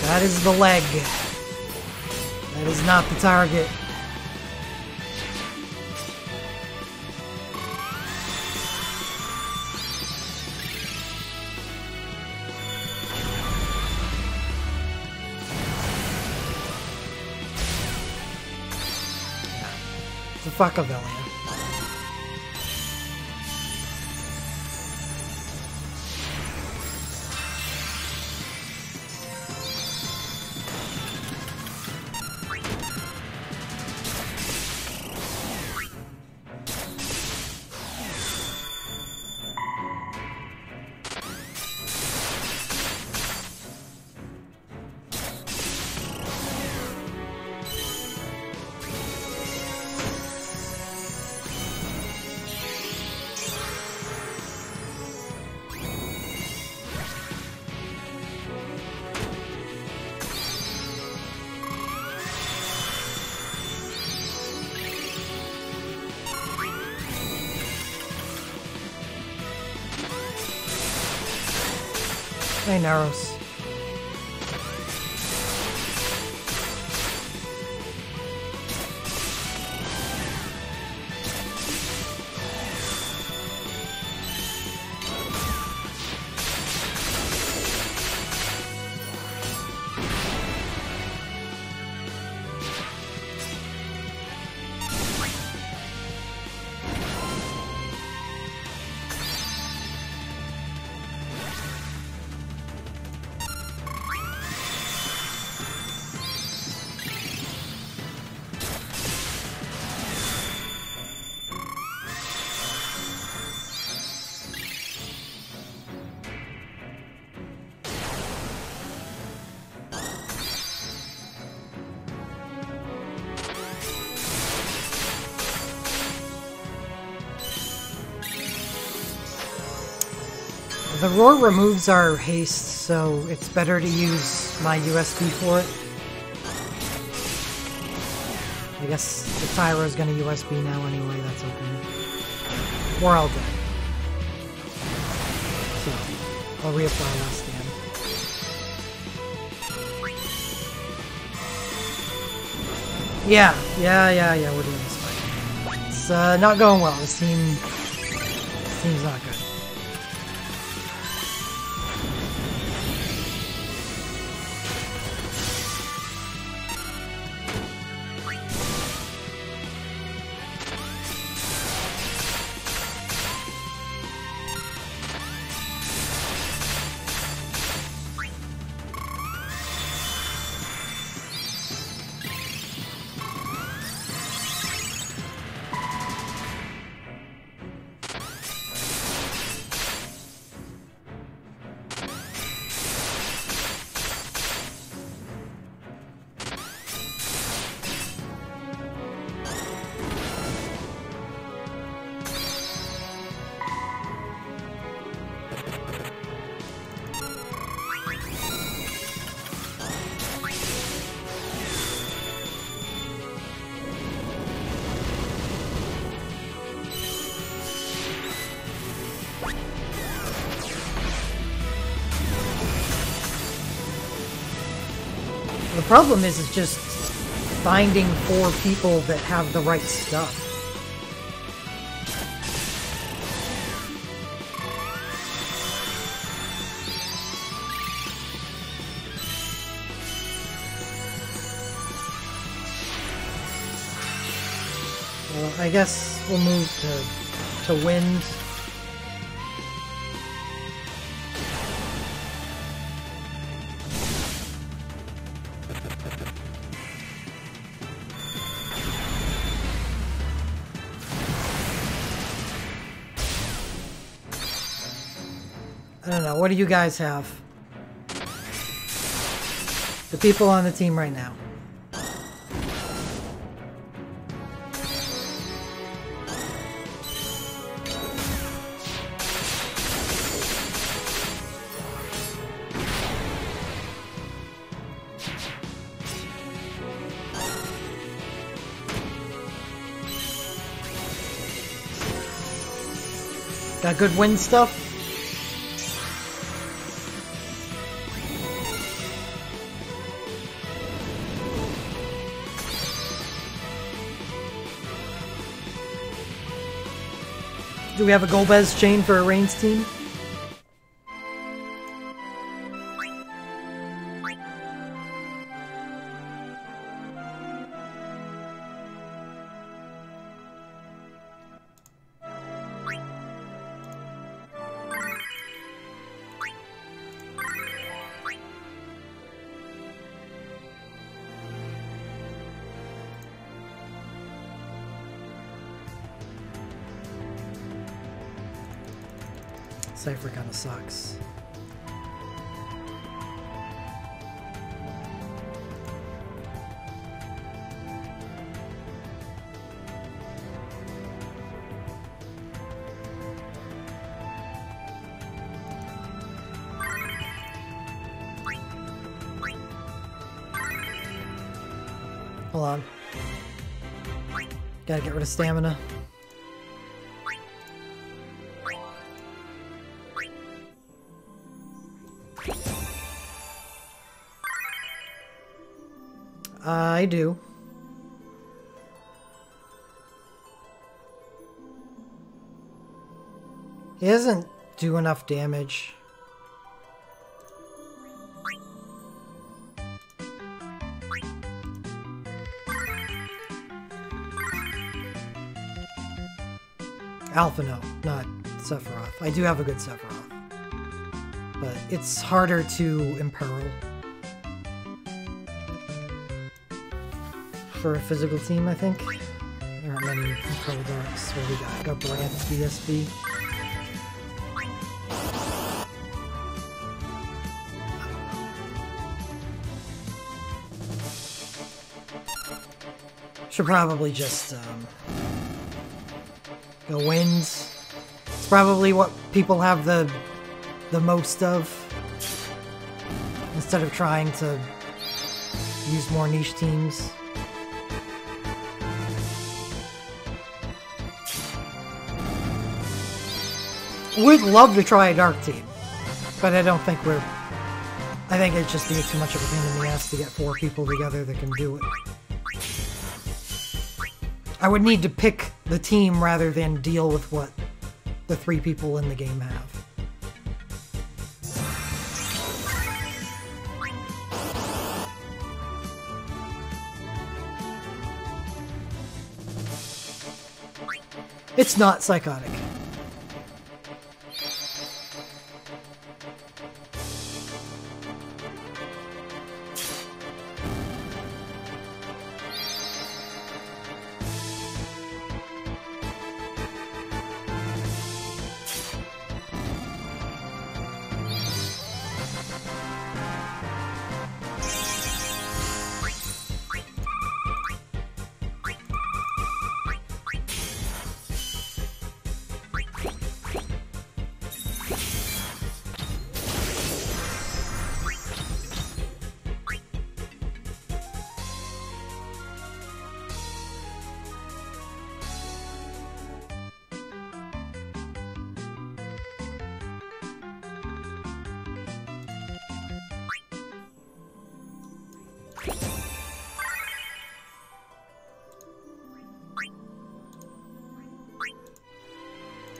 That is the leg. That is not the target. The fuck Avelia. Hey, Naros. The roar removes our haste, so it's better to use my USB for it. I guess the Tyro's gonna USB now anyway, that's okay. We're all dead. So, I'll reapply last stand. Yeah, we're doing this fight. It's not going well. This team's not good. The problem is just finding 4 people that have the right stuff. Well, I guess we'll move to wind. I don't know, what do you guys have? The people on the team right now. Got good wind stuff? Do we have a Golbez chain for a Reigns team? Cypher kind of sucks. Hold on. Gotta get rid of stamina. I do. He doesn't do enough damage. Alpha, no, not Sephiroth. I do have a good Sephiroth. But it's harder to imperil. For a physical team, I think. There aren't many Imperil Darks. What do we got? Got Brant, BSB. Should probably just go winds. It's probably what people have the the most of, instead of trying to use more niche teams. Would love to try a dark team, but I don't think we're... I think it'd just be too much of a pain in the ass to get 4 people together that can do it. I would need to pick the team rather than deal with what the 3 people in the game have. It's not psychotic.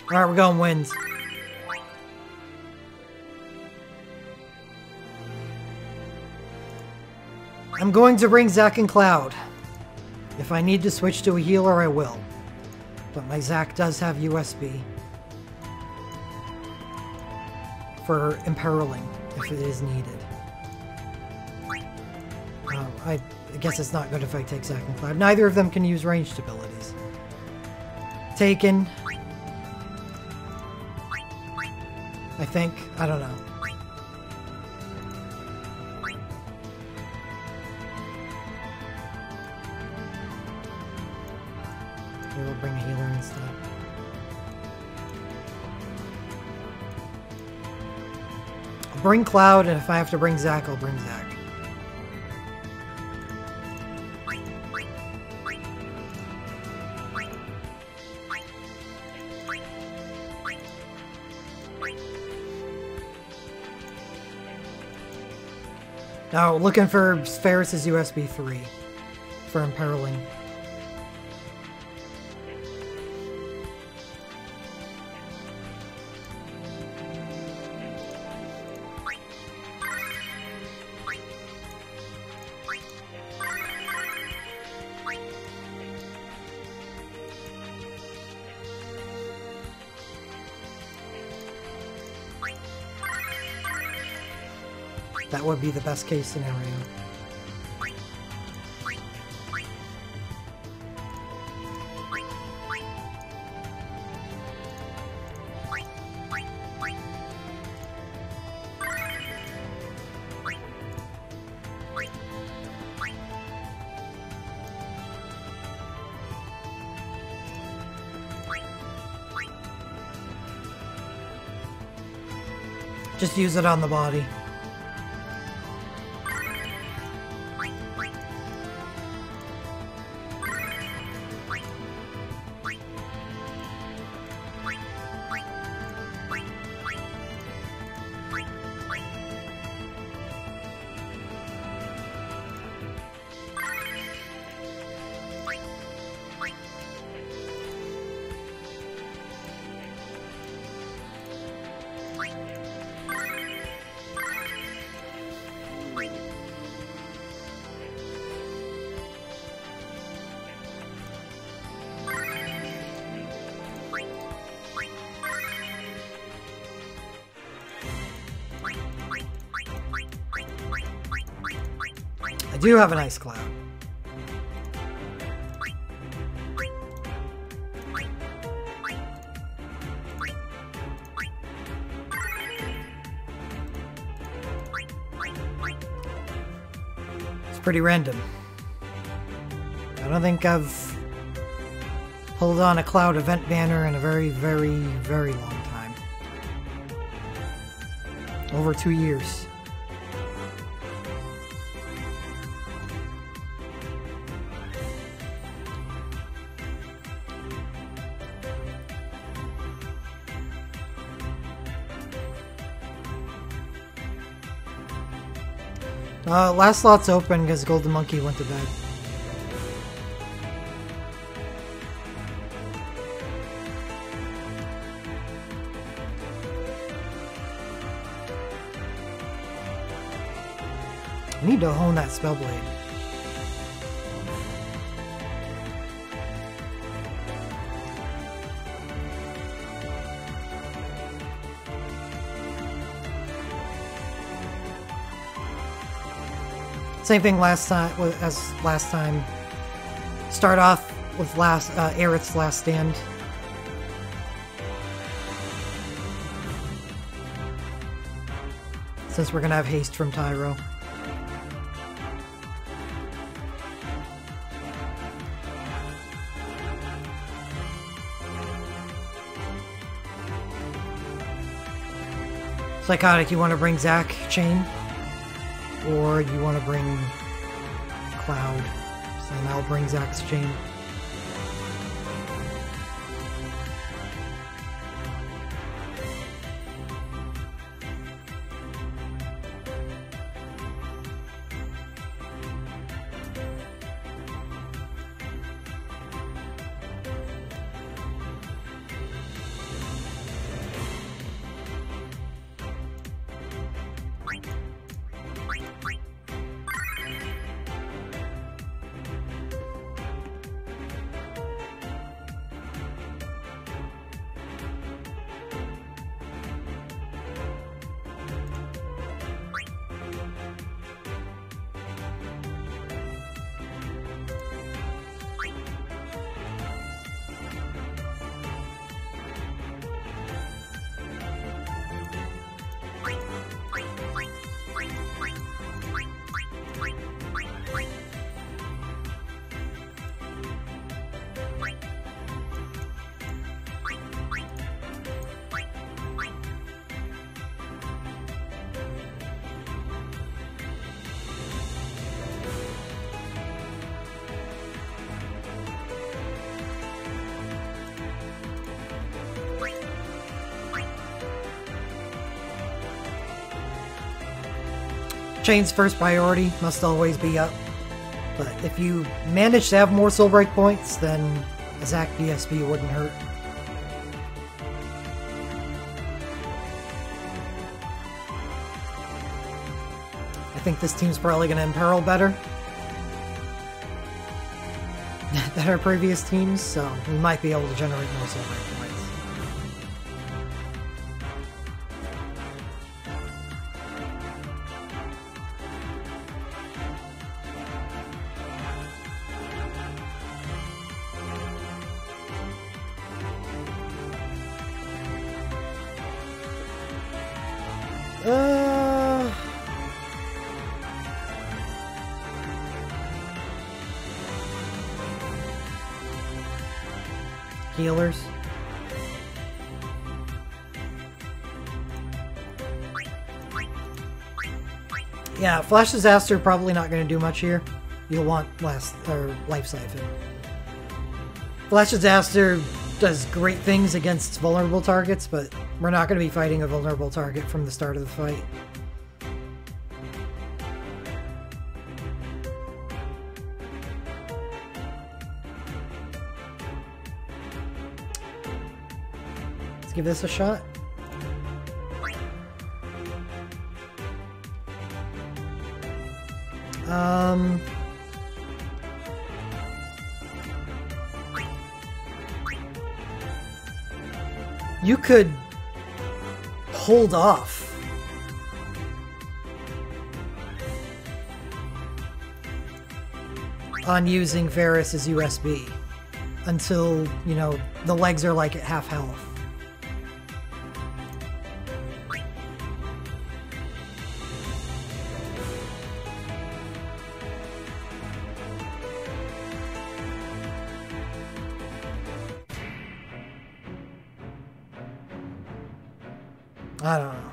Alright, we're going winds. I'm going to bring Zac and Cloud. If I need to switch to a healer, I will. But my Zac does have USB for imperiling if it is needed. I guess it's not good if I take Zac and Cloud. Neither of them can use ranged abilities. Taken. I think. I don't know. Maybe we'll bring a healer instead. I'll bring Cloud, and if I have to bring Zac, I'll bring Zac. Now, looking for Ferris's USB 3 for imperiling. That would be the best case scenario. Just use it on the body. I do have an Ice Cloud. It's pretty random. I don't think I've pulled on a Cloud event banner in a very, very, very long time. Over 2 years. Last slot's open because Golden Monkey went to bed. I need to hone that Spellblade. Same thing last time as last time. Start off with Aerith's Last Stand. Since we're gonna have haste from Tyro. Psychotic, you want to bring Zac Chain? Or you want to bring Cloud? So then I'll bring Zac's Chain. Chain's first priority must always be up, but if you manage to have more Soul Break points, then a Zac BSB wouldn't hurt. I think this team's probably going to imperil better than our previous teams, so we might be able to generate more Soul Break points. Healers. Yeah, Flash Disaster probably not going to do much here. You'll want Life Siphon. Flash Disaster does great things against vulnerable targets, but we're not going to be fighting a vulnerable target from the start of the fight. Give this a shot. You could hold off on using Varus' USB until, you know, the legs are like at half health. I don't know.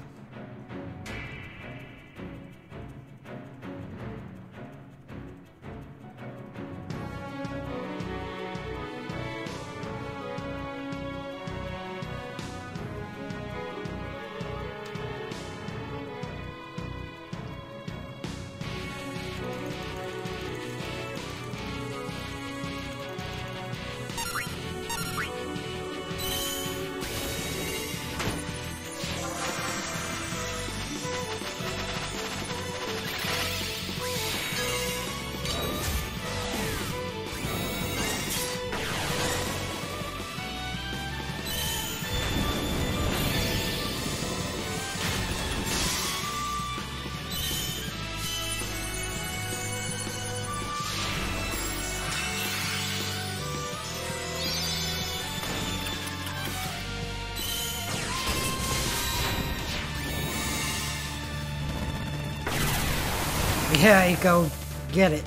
Yeah, Eiko, get it.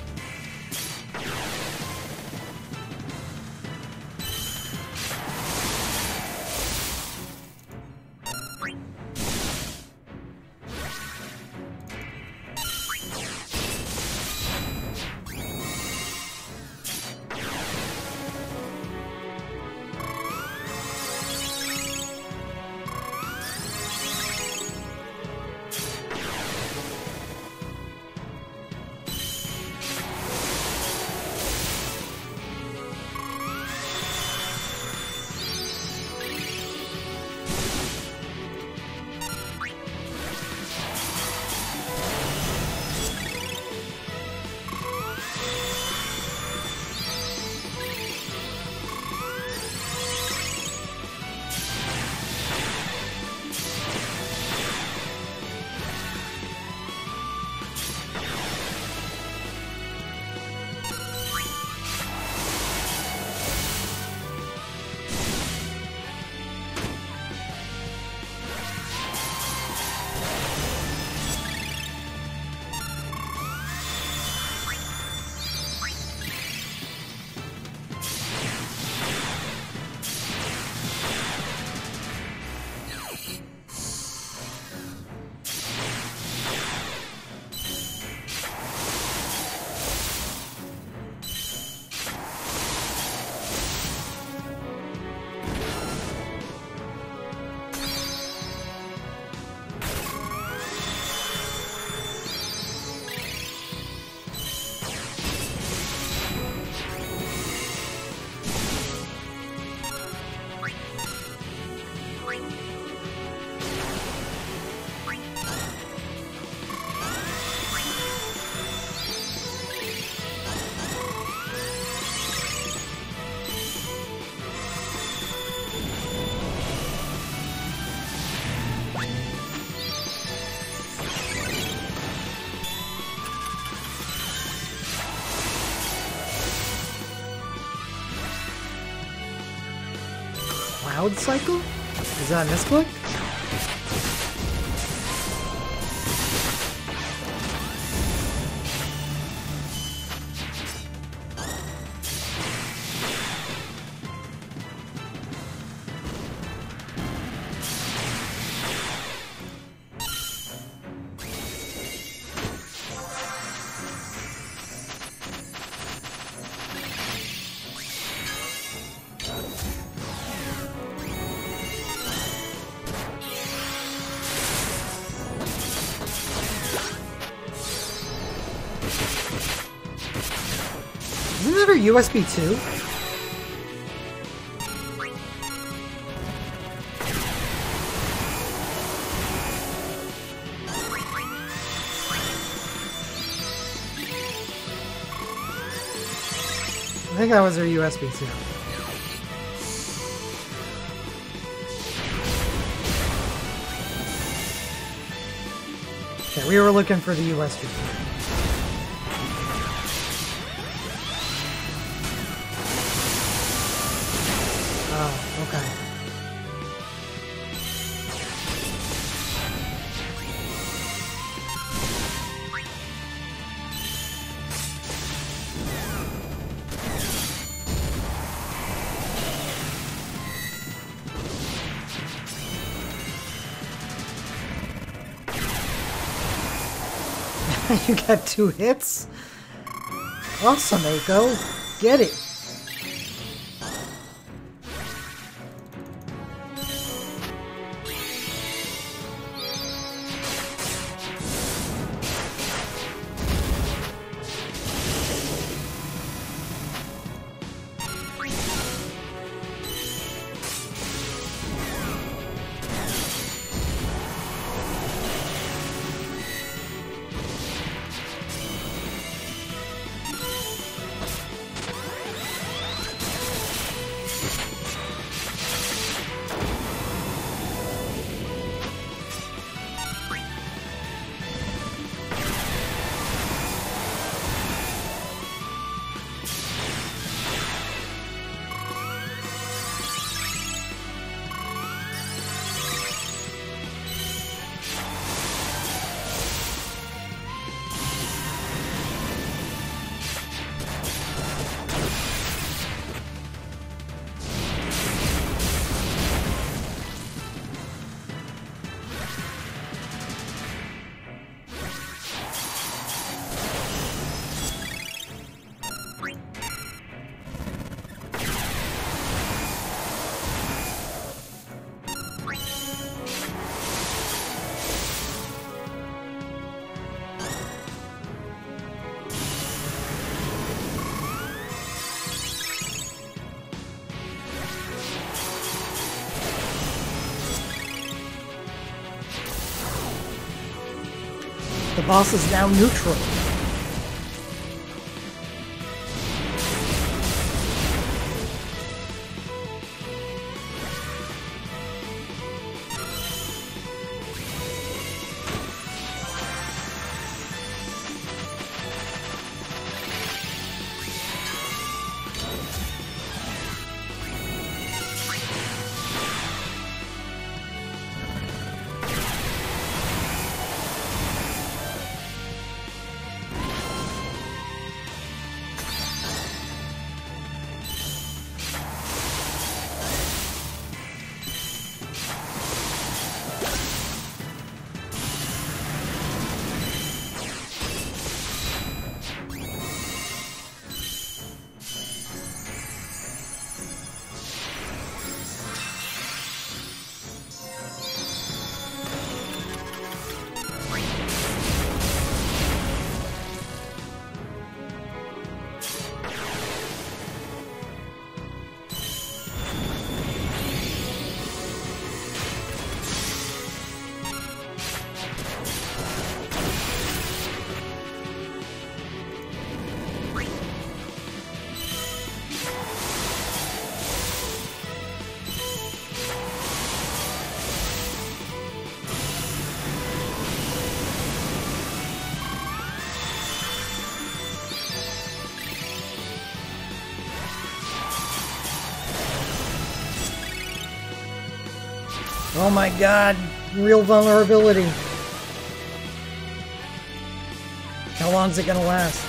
Cloud Cycle? Is that in this book? Isn't there a USB 2? I think that was their USB 2. Okay, we were looking for the USB. Oh, okay. You got 2 hits? Awesome, Eiko. Get it. boss is now neutral. Oh my god, real vulnerability. How long is it gonna last?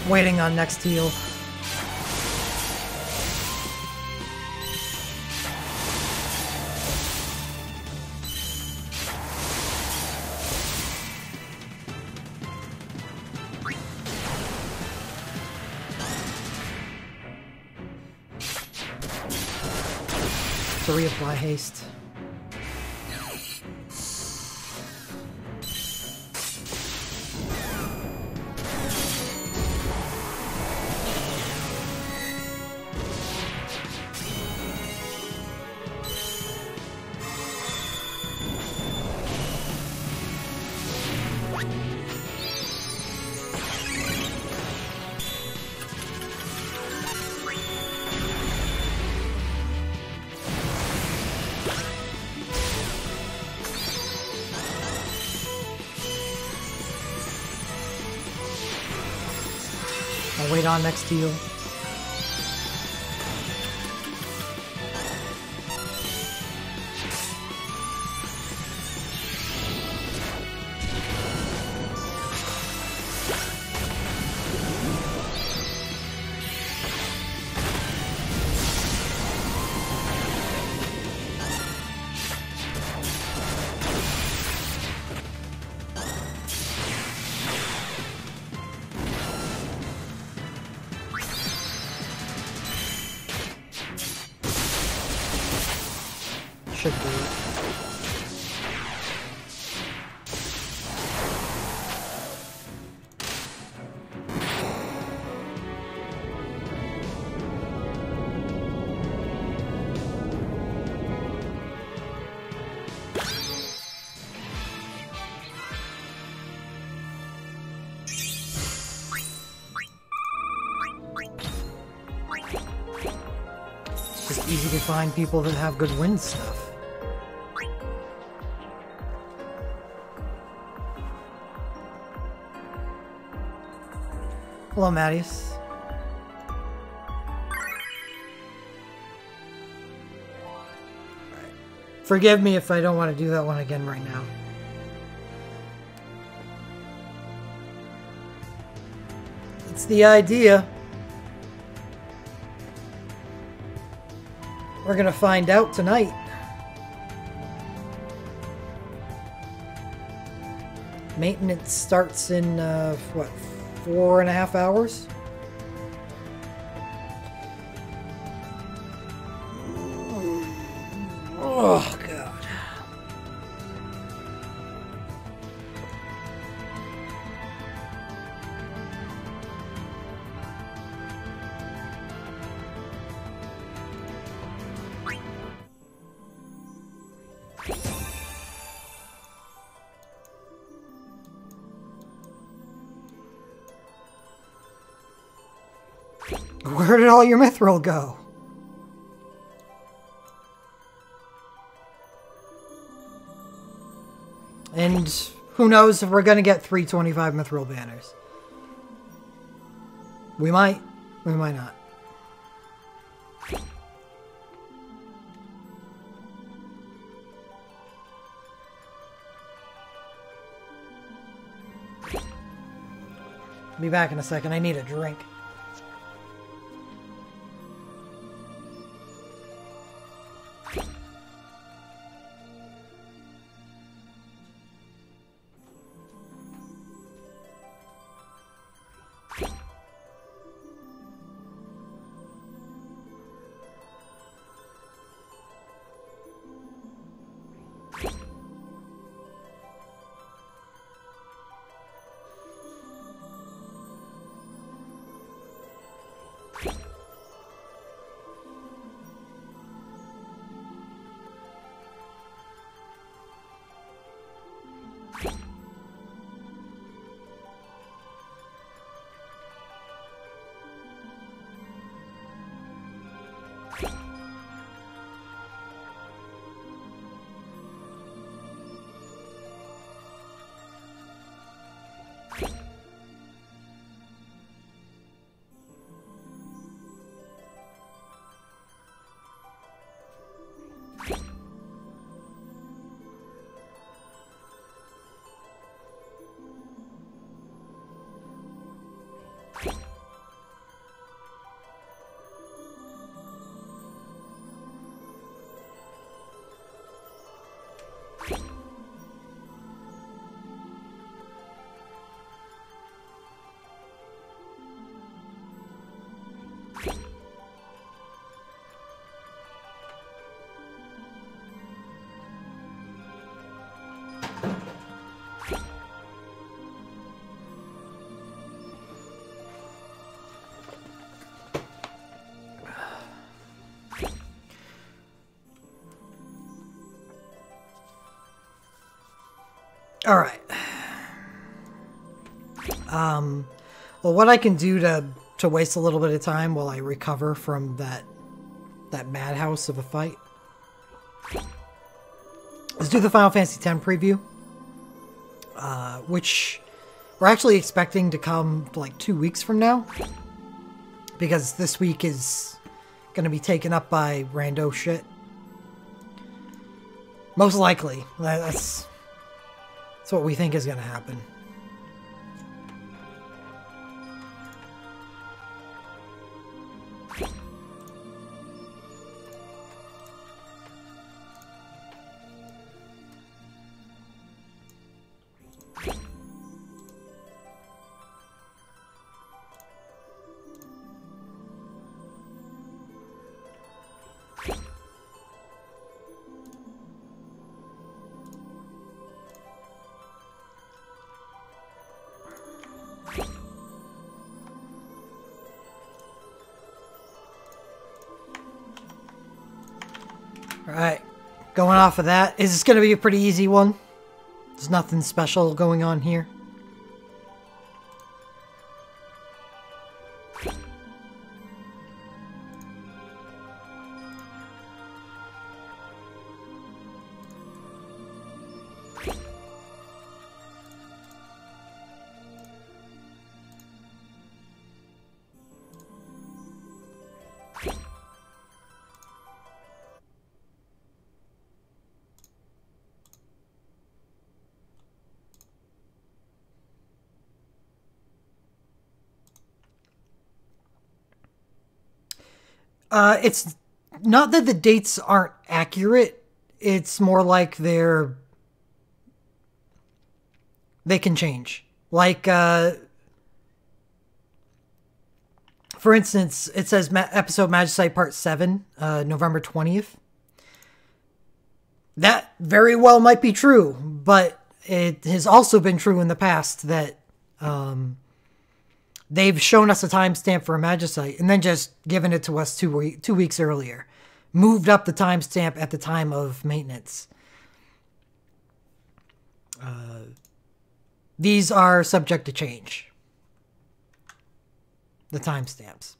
Waiting on next heal. To reapply haste. I'll wait on next heal. Should be. just easy to find people that have good wind stuff. Hello, Mattias. Forgive me if I don't want to do that one again right now. It's the idea. We're gonna find out tonight. Maintenance starts in, what, 4.5 hours? Oh, God. Where did all your mithril go? And who knows if we're going to get 325 mithril banners. We might. We might not. Be back in a second. I need a drink. All right. Well, what I can do to waste a little bit of time while I recover from that madhouse of a fight is do the Final Fantasy X preview, which we're actually expecting to come like 2 weeks from now, because this week is going to be taken up by rando shit. Most likely. That's what we think is going to happen. Alright, going off of that, is this going to be a pretty easy one? There's nothing special going on here. It's not that the dates aren't accurate. It's more like they can change. Like, for instance, it says episode Magicite Part 7, November 20th. That very well might be true, but it has also been true in the past that they've shown us a timestamp for a Magicite and then just given it to us 2 weeks earlier. Moved up the timestamp at the time of maintenance. These are subject to change. The timestamps.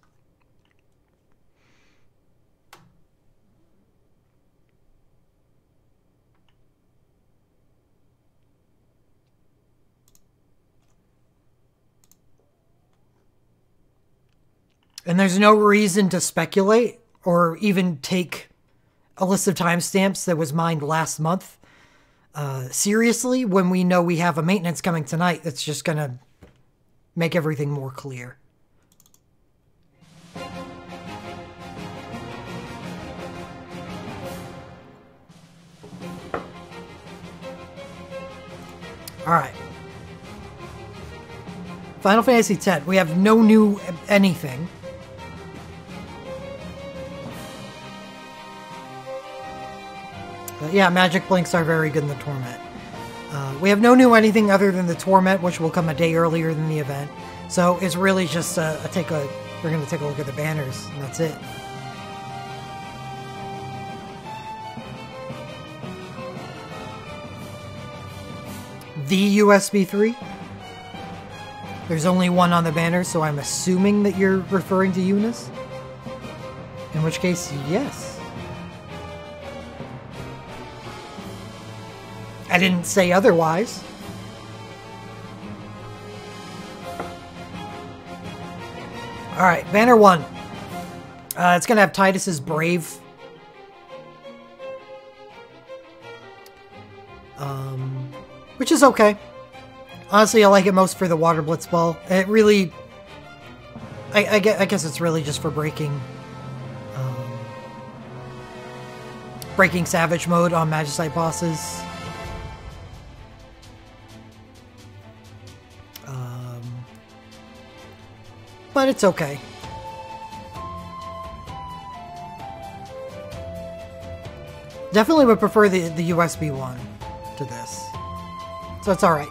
And there's no reason to speculate or even take a list of timestamps that was mined last month seriously when we know we have a maintenance coming tonight that's just going to make everything more clear. Alright. Final Fantasy X. We have no new anything. But yeah, magic blinks are very good in the Torment. We have no new anything other than the Torment, which will come a day earlier than the event. So it's really just we're going to take a look at the banners, and that's it. The USB 3. There's only one on the banner, so I'm assuming that you're referring to Eunice. In which case, yes. I didn't say otherwise. Alright, banner 1. It's going to have Titus's Brave. Which is okay. Honestly, I like it most for the Water Blitz Ball. It really... I guess it's really just for breaking... breaking Savage Mode on Magicite bosses. But it's okay. Definitely would prefer the USB one to this. So it's alright.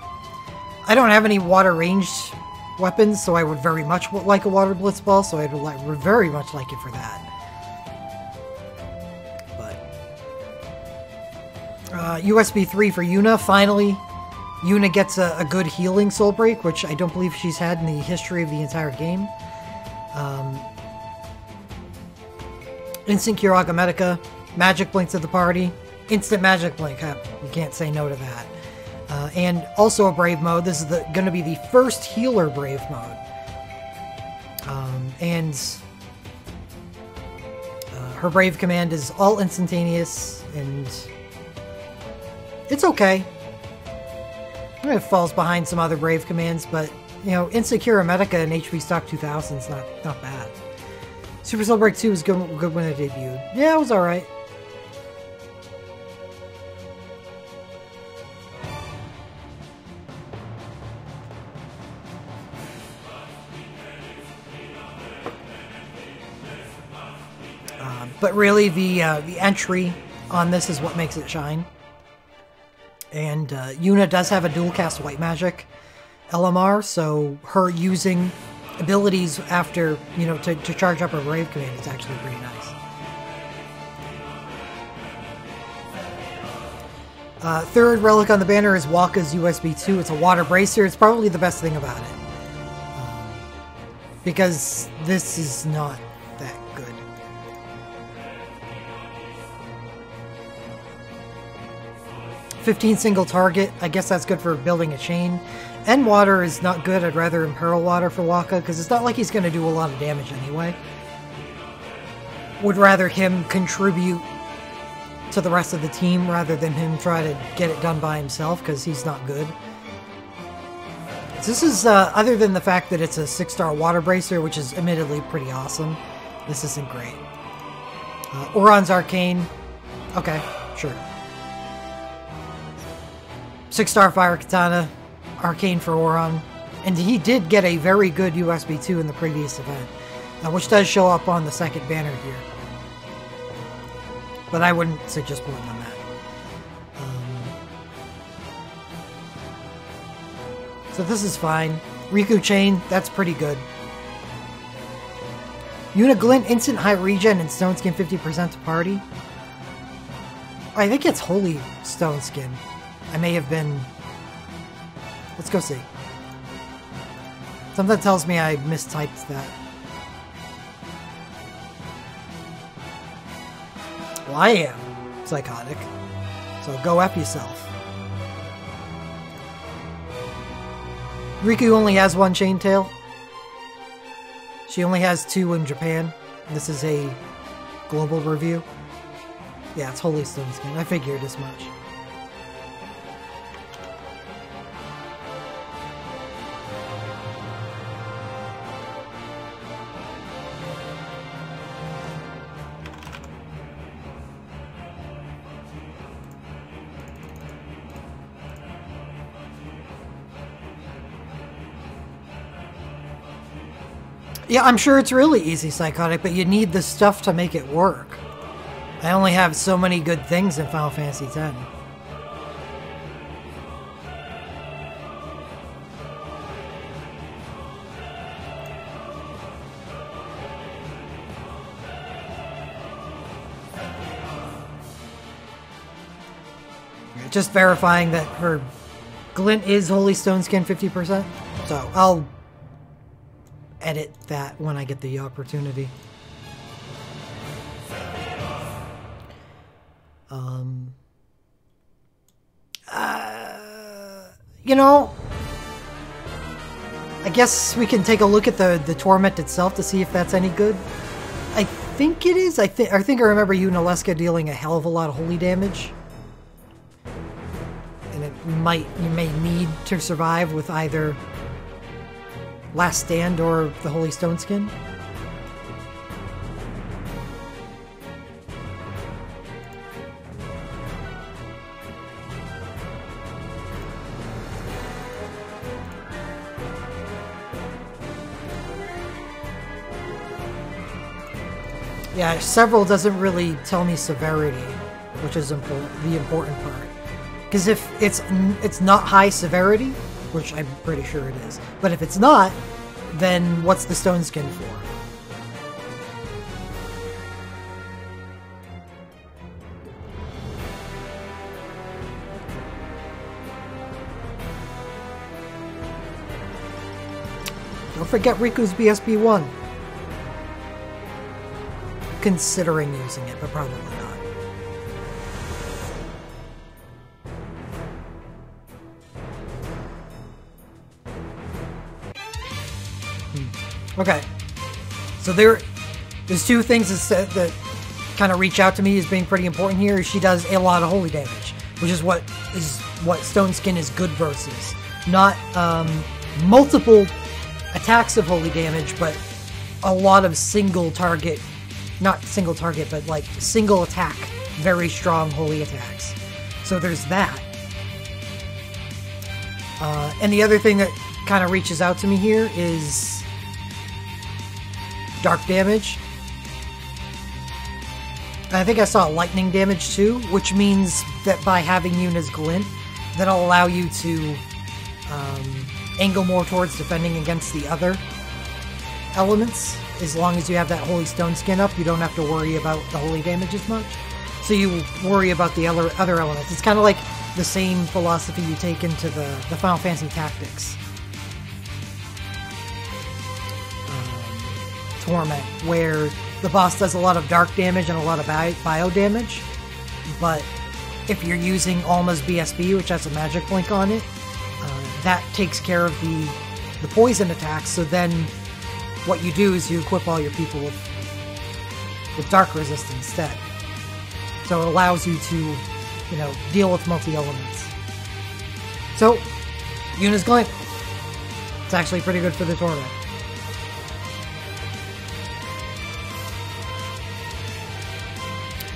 I don't have any water ranged weapons, so I would very much like a Water Blitz Ball, so I would very much like it for that. But USB 3 for Yuna, finally. Yuna gets a good healing Soul Break, which I don't believe she's had in the history of the entire game. Instant Cure Augmedica, Magic Blink to the party, Instant Magic Blink, you can't say no to that. And also a Brave Mode. This is going to be the first healer Brave Mode. And her Brave command is all instantaneous, and it's okay. It falls behind some other Brave commands, but, you know, Insecure Medica and HP Stock 2000 is not bad. Super Soul Break 2 was good when it debuted. Yeah, it was alright. But really, the entry on this is what makes it shine. And Yuna does have a dual cast White Magic LMR, so her using abilities after, you know, to charge up her Brave command is actually pretty nice. Third relic on the banner is Waka's USB 2. It's a water bracer. It's probably the best thing about it. Because this is not that good. "15 single target." I guess that's good for building a chain. End water is not good. I'd rather Imperil water for Waka, because it's not like he's going to do a lot of damage anyway. Would rather him contribute to the rest of the team rather than him try to get it done by himself, because he's not good. So this is, other than the fact that it's a 6-star water bracer, which is admittedly pretty awesome, this isn't great. Oron's Arcane. Okay, sure. 6-star Fire Katana. Arcane for Oron. And he did get a very good USB 2 in the previous event, which does show up on the second banner here. But I wouldn't suggest pulling on that. So this is fine. Riku Chain, that's pretty good. Uniglint, instant high regen and Stone Skin 50% to party. I think it's Holy Stone Skin. I may have been... Let's go see. Something tells me I mistyped that. Well, I am psychotic. So go F yourself. Riku only has one chain tail. She only has 2 in Japan. This is a global review. Yeah, it's Holy Stone Skin. I figured as much. Yeah, I'm sure it's really easy, Psychotic, but you need the stuff to make it work. I only have so many good things in Final Fantasy X. Just verifying that her glint is Holy Stone Skin 50%. So I'll edit that when I get the opportunity. You know, I guess we can take a look at the Torment itself to see if that's any good. I think it is. I think I remember you, Naleska, dealing a hell of a lot of holy damage. And you may need to survive with either Last Stand or the Holy Stone Skin. Yeah, several doesn't really tell me severity, which is the important part. Because if it's not high severity, which I'm pretty sure it is, but if it's not, then what's the Stone Skin for? Don't forget Riku's BSB 1. Considering using it, but probably not. Okay, so there's 2 things that kind of reach out to me as being pretty important here. She does a lot of holy damage, which is what Stone Skin is good versus. Not multiple attacks of holy damage, but a lot of single target. Not single target, but like single attack, very strong holy attacks. So there's that. And the other thing that kind of reaches out to me here is dark damage. And I think I saw lightning damage too, which means that by having Yuna's glint, that'll allow you to angle more towards defending against the other elements. As long as you have that Holy Stone Skin up, you don't have to worry about the holy damage as much. So you worry about the other elements. It's kind of like the same philosophy you take into the Final Fantasy Tactics Torment, where the boss does a lot of dark damage and a lot of bio damage. But if you're using Alma's BSB, which has a magic blink on it, that takes care of the poison attacks. So then what you do is you equip all your people with dark resist instead. So it allows you to, deal with multi-elements. So, Yuna's glint. It's actually pretty good for the Torment.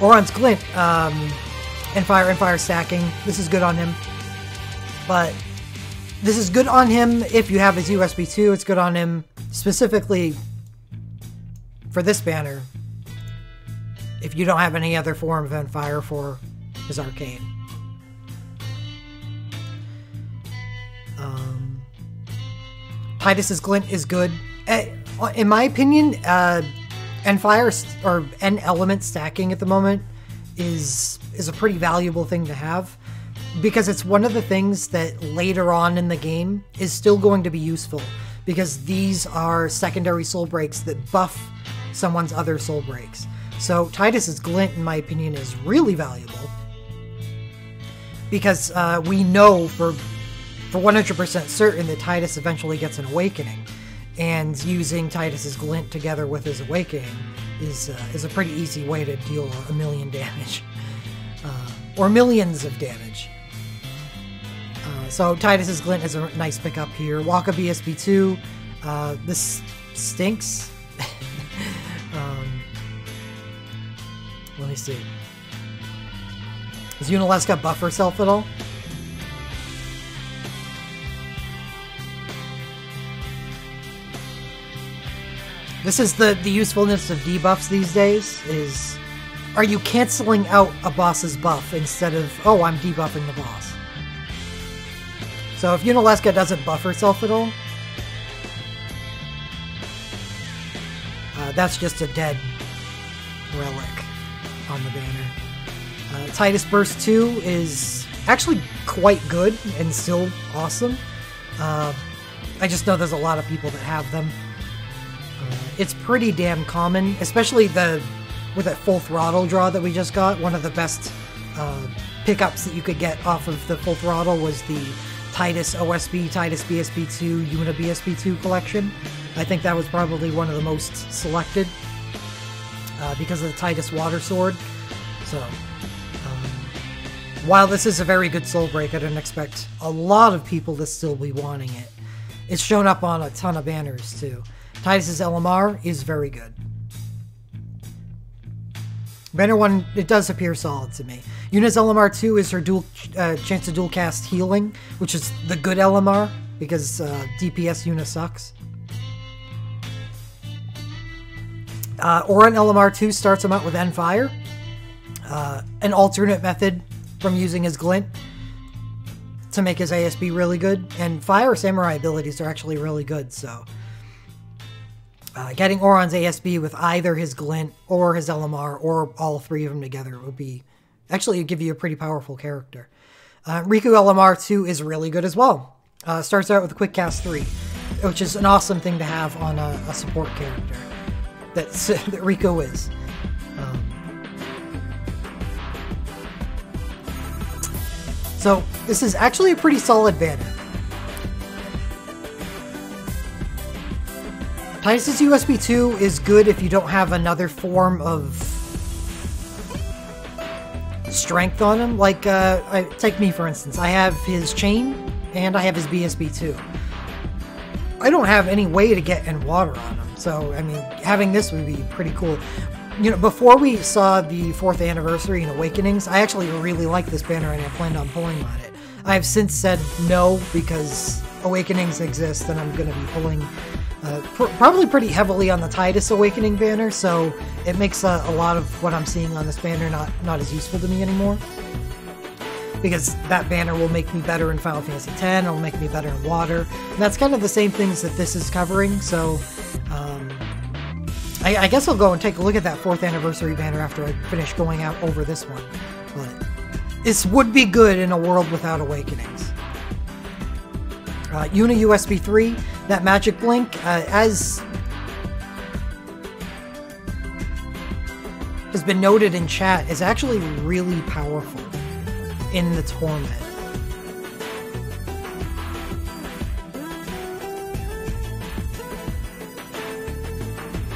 Oron's Glint, and Fire stacking. This is good on him. But this is good on him if you have his USB 2. It's good on him specifically for this banner if you don't have any other form of Endfire for his Arcane. Tidus's Glint is good. In my opinion, Endfire or End Element stacking at the moment is a pretty valuable thing to have, because it's one of the things that later on in the game is still going to be useful, because these are secondary soul breaks that buff someone's other soul breaks. So Tidus's Glint, in my opinion, is really valuable, because we know for 100% certain that Tidus eventually gets an Awakening, and using Tidus's Glint together with his Awakening is a pretty easy way to deal 1 million damage, or millions of damage. So Tidus's Glint is a nice pickup here. Waka BSB2, this stinks. Let me see. Does Unalaska buff herself at all? This is the usefulness of debuffs these days, is, are you canceling out a boss's buff instead of, oh, I'm debuffing the boss? So if Unalaska doesn't buff herself at all, that's just a dead relic on the banner. Tidus Burst 2 is actually quite good and still awesome. I just know there's a lot of people that have them. It's pretty damn common, especially with that full throttle draw that we just got. One of the best pickups that you could get off of the full throttle was the Tidus OSB, Tidus BSB2, Una BSB2 collection. I think that was probably one of the most selected because of the Tidus Water Sword. So, while this is a very good soul break, I don't expect a lot of people to still be wanting it. It's shown up on a ton of banners too. Tidus's LMR is very good. Banner 1, it does appear solid to me. Yuna's LMR 2 is her chance to dual cast healing, which is the good LMR, because DPS Yuna sucks. Oron LMR 2 starts him out with Endfire, an alternate method from using his Glint to make his ASB really good, and Fire Samurai abilities are actually really good, so getting Oron's ASB with either his Glint or his LMR or all three of them together would be actually give you a pretty powerful character. Riku LMR 2 is really good as well. Starts out with a Quick Cast 3, which is an awesome thing to have on a support character that Riku is. So this is actually a pretty solid banner. Tidus's USB 2 is good if you don't have another form of strength on him. Like, take me for instance. I have his chain and I have his BSB 2. I don't have any way to get in water on him, so I mean, having this would be pretty cool. You know, before we saw the 4th anniversary and Awakenings, I actually really liked this banner and I planned on pulling on it. I have since said no because Awakenings exist and I'm going to be pulling probably pretty heavily on the Tidus Awakening banner, so it makes a lot of what I'm seeing on this banner not as useful to me anymore. Because that banner will make me better in Final Fantasy X, it'll make me better in water. And that's kind of the same things that this is covering, so I guess I'll go and take a look at that 4th anniversary banner after I finish going out over this one. But this would be good in a world without Awakenings. Una USB 3, that Magic Blink, as has been noted in chat, is actually really powerful in the tournament.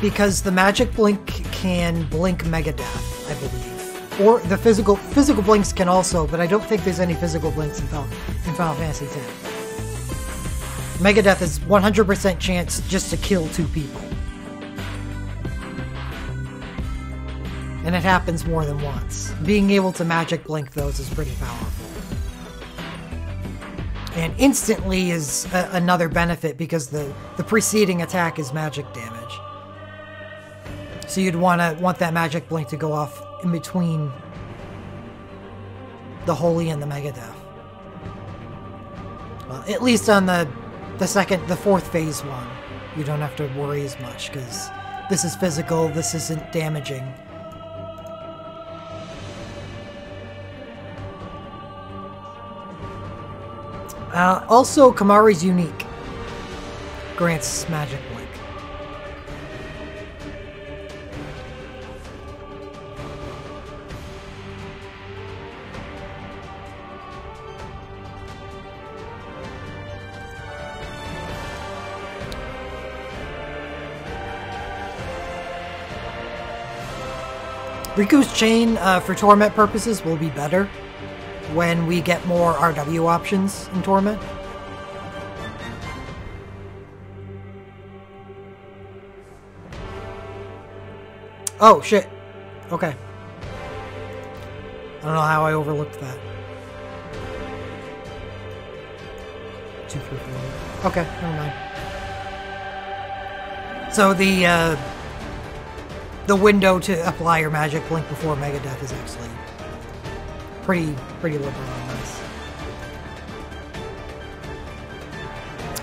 Because the Magic Blink can blink Megadeth, I believe. Or the physical blinks can also, but I don't think there's any physical blinks in Final Fantasy X. Megadeth is 100% chance just to kill 2 people. And it happens more than once. Being able to magic blink those is pretty powerful. And instantly is another benefit because the preceding attack is magic damage. So you'd want that magic blink to go off in between the Holy and the Megadeth. Well, at least on the fourth phase one, you don't have to worry as much because this is physical, this isn't damaging. Also, Kamari's unique grants magic blink. Riku's Chain, for Torment purposes, will be better when we get more RW options in Torment. Oh, shit. Okay. I don't know how I overlooked that. 2, 3, 4. Okay, never mind. So the window to apply your magic blink before Megadeth is actually pretty liberal and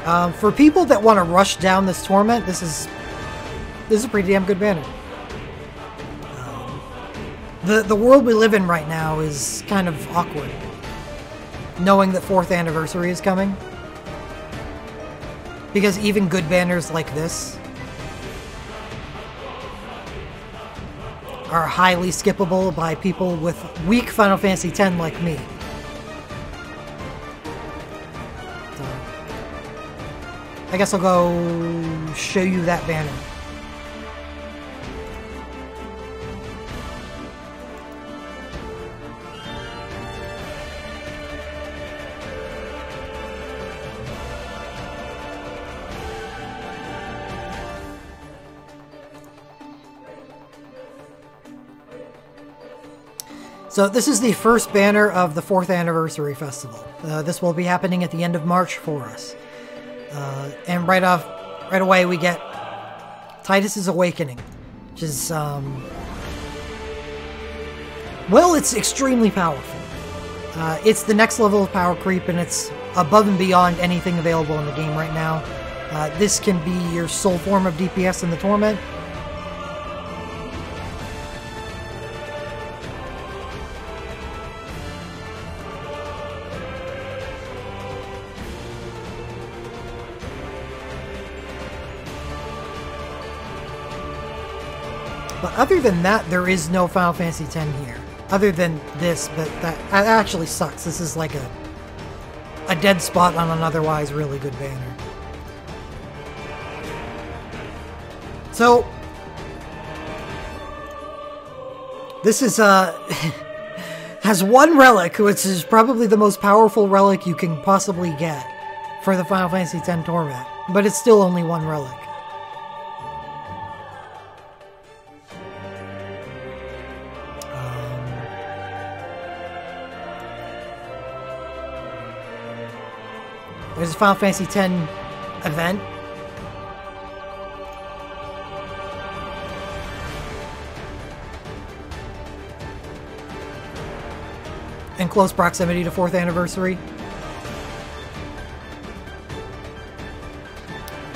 nice. For people that want to rush down this Torment, this is a pretty damn good banner. The world we live in right now is kind of awkward, knowing that 4th anniversary is coming. Because even good banners like this are highly skippable by people with weak Final Fantasy X like me. So, I guess I'll go show you that banner. So this is the first banner of the 4th Anniversary Festival. This will be happening at the end of March for us. And right away we get Tidus's Awakening, which is, well, it's extremely powerful. It's the next level of power creep, and it's above and beyond anything available in the game right now. This can be your sole form of DPS in the Torment. But other than that, there is no Final Fantasy X here. Other than this, but that actually sucks. This is like a dead spot on an otherwise really good banner. So, this is, has one relic, which is probably the most powerful relic you can possibly get for the Final Fantasy X Torment. But it's still only one relic. There's a Final Fantasy X event. In close proximity to 4th Anniversary.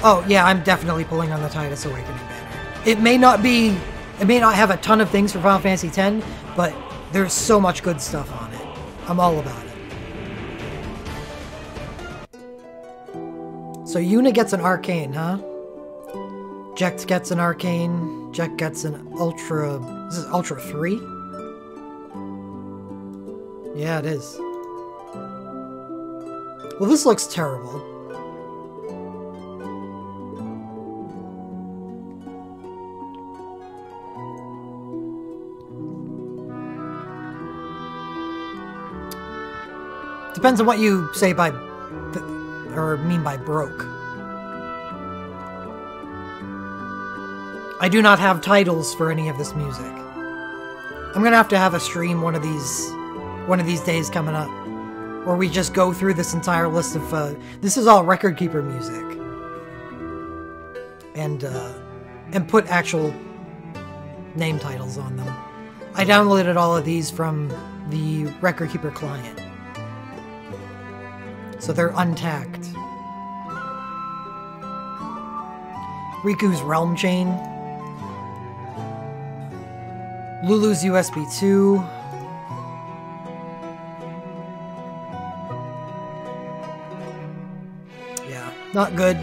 Oh, yeah, I'm definitely pulling on the Tidus Awakening banner. It may not have a ton of things for Final Fantasy X, but there's so much good stuff on it. I'm all about it. So Yuna gets an Arcane, huh? Jecht gets an Arcane. Jecht gets an Ultra... This is Ultra 3? Yeah, it is. Well, this looks terrible. Depends on what you say by... or mean by broke. I do not have titles for any of this music. I'm gonna have a stream one of these days coming up, where we just go through this entire list of this is all Record Keeper music, and put actual name titles on them. I downloaded all of these from the Record Keeper client, so they're untagged. Riku's Realm Chain, Lulu's USB 2, yeah, not good.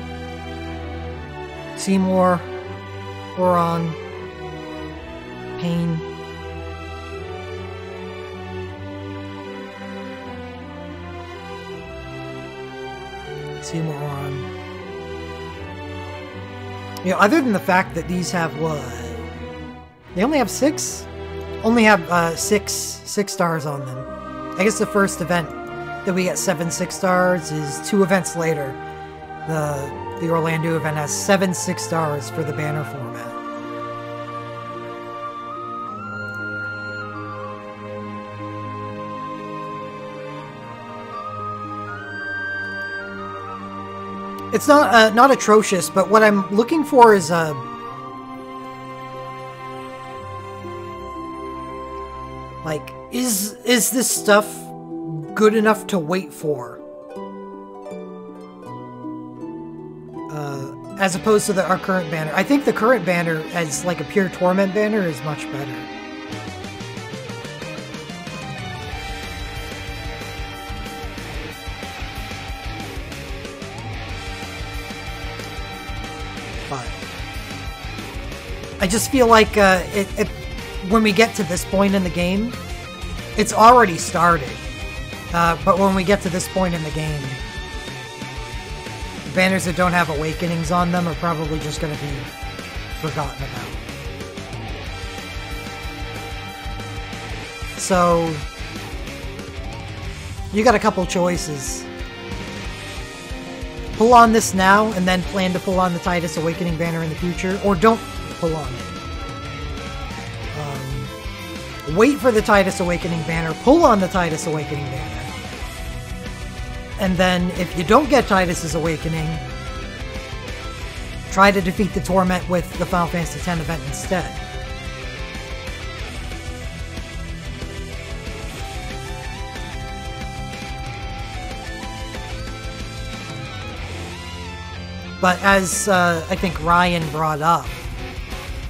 Seymour, Oron, Pain. Seymour, Oron. You know, other than the fact that these have what? They only have 6? Only have 6 stars on them. I guess the first event that we get 7 6 stars is 2 events later. The Orlando event has 7 6 stars for the banner format. It's not atrocious, but what I'm looking for is like, is this stuff good enough to wait for? As opposed to our current banner. I think the current banner, as like a pure Torment banner, is much better. But I just feel like when we get to this point in the game, it's already started. But when we get to this point in the game, banners that don't have awakenings on them are probably just going to be forgotten about. So, you got a couple choices. Pull on this now, and then plan to pull on the Tidus Awakening banner in the future, or don't pull on it. Wait for the Tidus Awakening banner, pull on the Tidus Awakening banner. And then, if you don't get Tidus's Awakening, try to defeat the Torment with the Final Fantasy X event instead. But as I think Ryan brought up,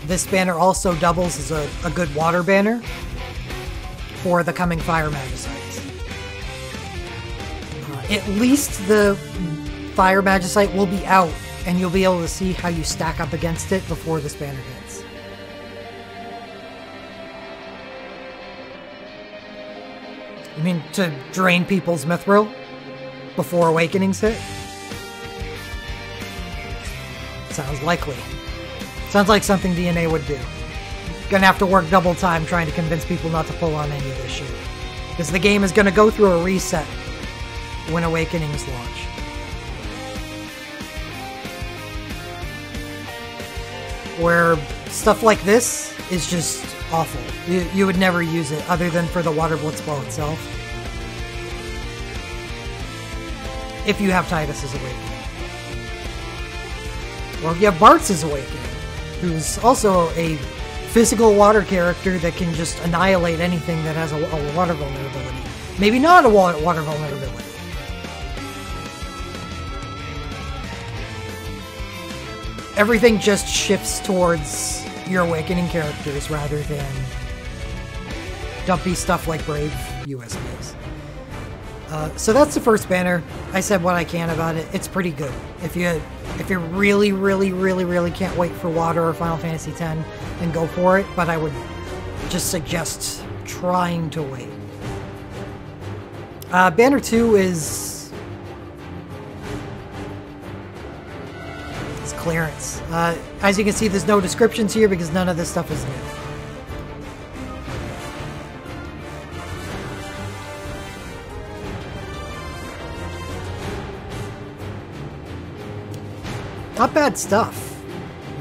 this banner also doubles as a good water banner for the coming Fire Magicites. At least the Fire Magicite will be out, and you'll be able to see how you stack up against it before this banner hits. I mean, to drain people's Mithril before Awakenings hit? Sounds likely. Sounds like something DNA would do. Gonna have to work double time trying to convince people not to pull on any of this shit. Because the game is gonna go through a reset when Awakenings launch. Where stuff like this is just awful. You would never use it other than for the Water Blitzball itself. If you have Tidus's Awakening. Well, if you have Bartz's Awakening, who's also a physical water character that can just annihilate anything that has a water vulnerability. Maybe not a water vulnerability. Everything just shifts towards your Awakening characters rather than dumpy stuff like Brave USBs. So that's the first banner. I said what I can about it. It's pretty good. If you really can't wait for Water or Final Fantasy X, then go for it. But I would just suggest trying to wait. Banner 2 is clearance. As you can see, there's no descriptions here because none of this stuff is new. Not bad stuff.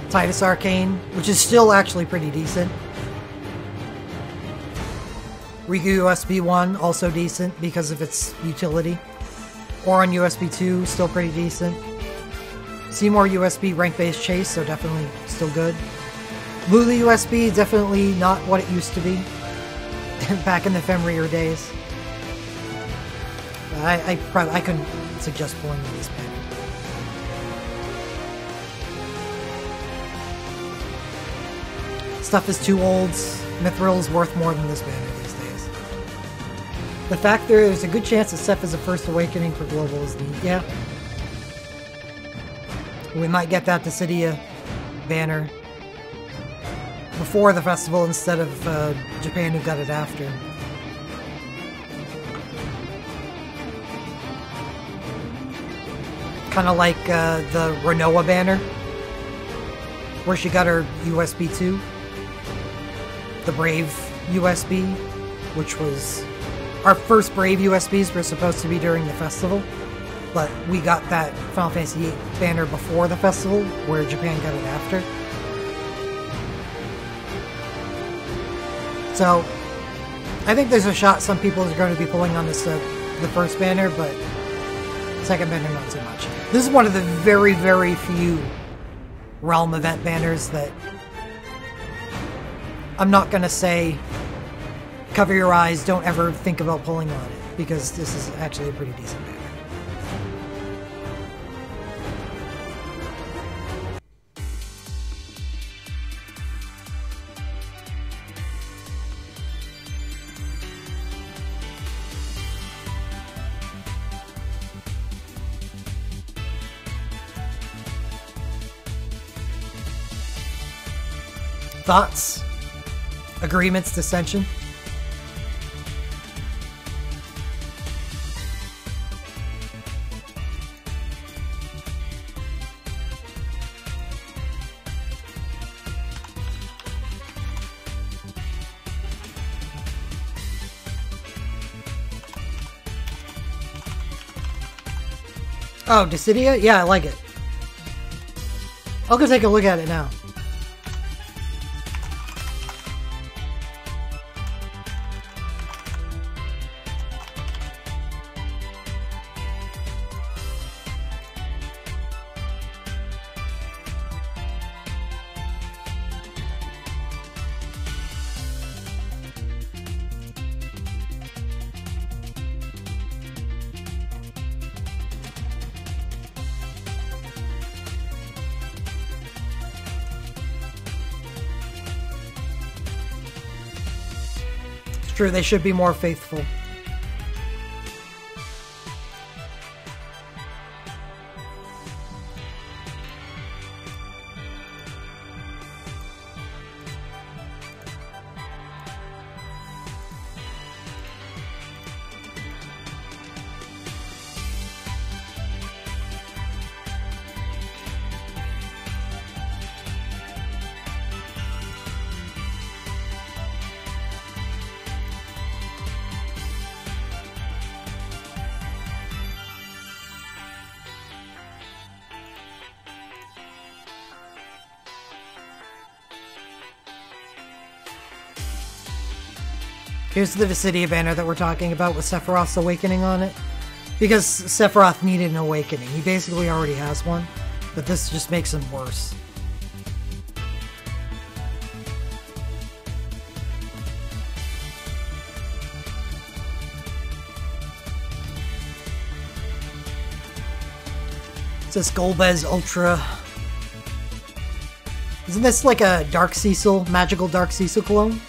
Tidus Arcane, which is still actually pretty decent. Riku USB 1, also decent because of its utility. Oron USB 2, still pretty decent. Seymour USB, rank-based chase, so definitely still good. Lulu USB, definitely not what it used to be. Back in the Fenrir days. I couldn't suggest pulling this banner. Stuff is too old. Mithril is worth more than this banner these days. The fact there's a good chance that Seth is a first awakening for global is neat. Yeah. We might get that Dissidia banner before the festival instead of Japan, who got it after. Kind of like the Renoa banner, where she got her USB 2. The Brave USB, which was our first Brave USBs were supposed to be during the festival, but we got that Final Fantasy VIII banner before the festival, where Japan got it after. So, I think there's a shot some people are going to be pulling on this the first banner, but second banner not so much. This is one of the very, very few Realm event banners that I'm not going to say cover your eyes, don't ever think about pulling on it, because this is actually a pretty decent banner. Thoughts? Agreements? Dissension? Oh, Dissidia? Yeah, I like it. I'll go take a look at it now. True, they should be more faithful. Here's the Dissidia banner that we're talking about with Sephiroth's awakening on it. Because Sephiroth needed an awakening. He basically already has one, but this just makes him worse. It says Golbez Ultra. Isn't this like a Dark Cecil, magical Dark Cecil clone?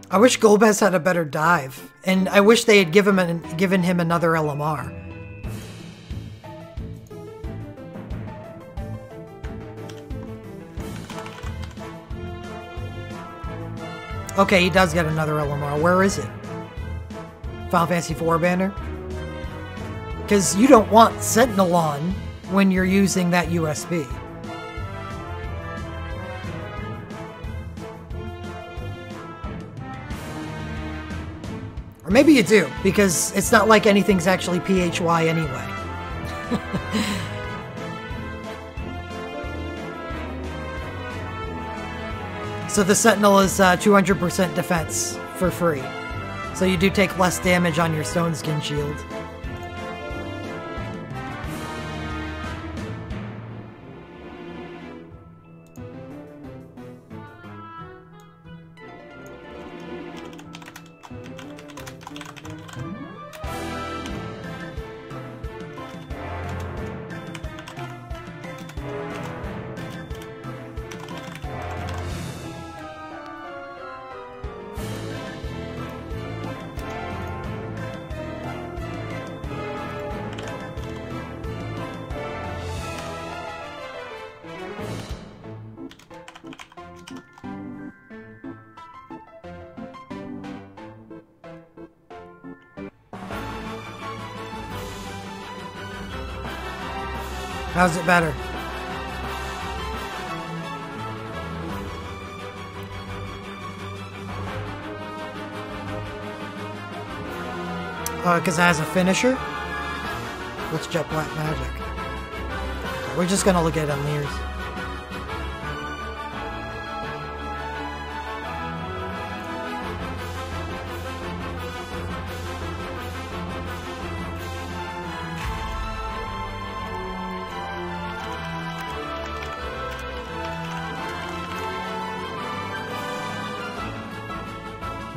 I wish Golbez had a better dive, and I wish they had given him another LMR. Okay, he does get another LMR. Where is it? Final Fantasy IV banner? Because you don't want Sentinel on when you're using that USB. Or maybe you do, because it's not like anything's actually PHY anyway. So the Sentinel is 200% defense for free. So you do take less damage on your Stone Skin Shield. How's it better? Because it has a finisher? What's Jet Black Magic? We're just gonna look at Enliers.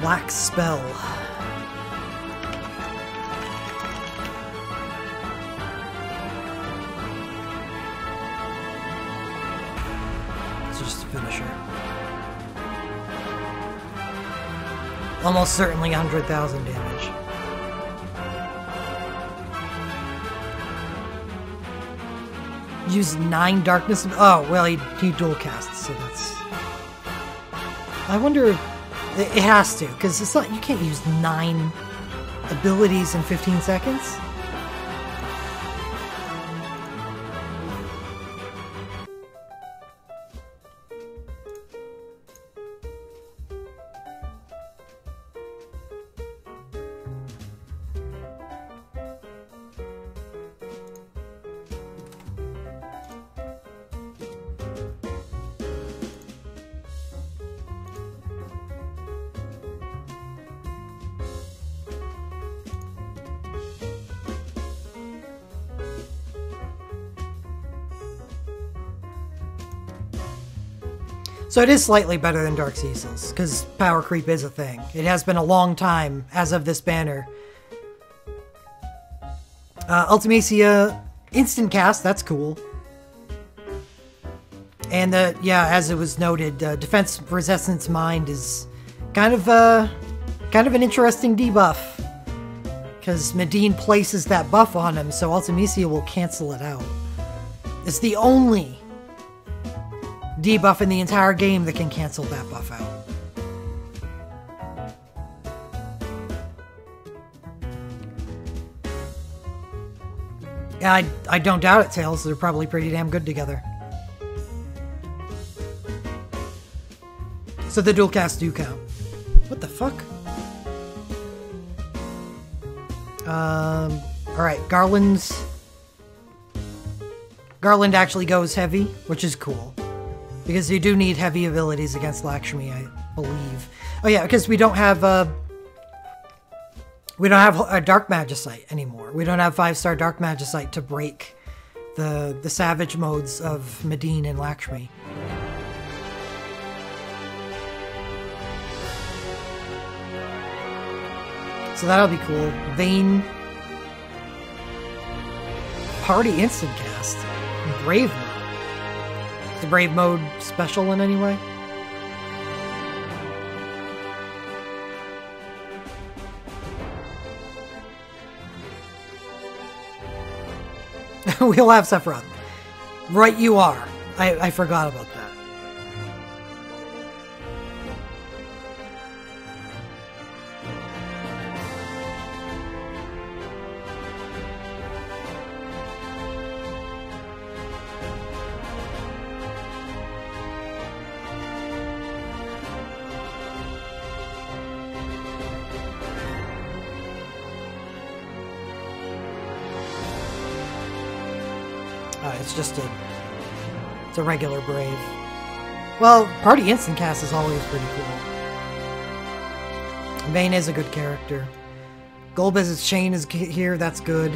Black Spell. It's just a finisher. Almost certainly 100,000 damage. Use 9 darkness. Oh, well, he dual casts, so that's... I wonder... It has to, because it's not, you can't use 9 abilities in 15 seconds. So it is slightly better than Dark Cecil's, because power creep is a thing. It has been a long time as of this banner. Ultimacia instant cast, that's cool. And yeah, as it was noted, Defense Resistance Mind is kind of an interesting debuff, because Medine places that buff on him, so Ultimacia will cancel it out. It's the only debuff in the entire game that can cancel that buff out. Yeah, I don't doubt it, Tails. They're probably pretty damn good together. So the dual casts do count. What the fuck? Alright, Garland actually goes heavy, which is cool. Because you do need heavy abilities against Lakshmi, I believe. Oh yeah, because we don't have a Dark Magicite anymore. We don't have 5-star Dark Magicite to break the savage modes of Medine and Lakshmi. So that'll be cool. Vayne. Party instant cast. Brave mode. Is the Brave mode special in any way? We'll have Sephiroth. Right you are. I forgot about that. It's just it's a regular Brave. Well, Party Instant Cast is always pretty cool. Vayne is a good character. Golbez's Chain is here, that's good.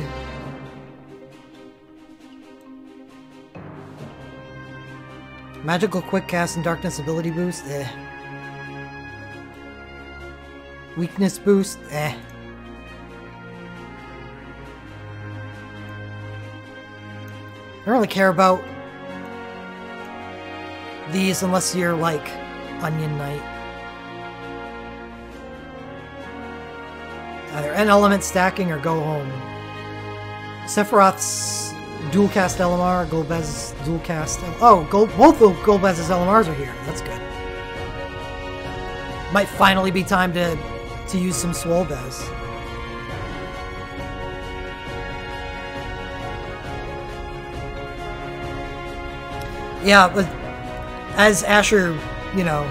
Magical Quick Cast and Darkness ability boost, eh. Weakness boost, eh. I don't really care about these unless you're like Onion Knight. Either end element stacking or go home. Sephiroth's dual cast LMR, Golbez's dual cast. Oh, both of Golbez's LMRs are here. That's good. Might finally be time to use some Swolbez. Yeah, but as Asher, you know,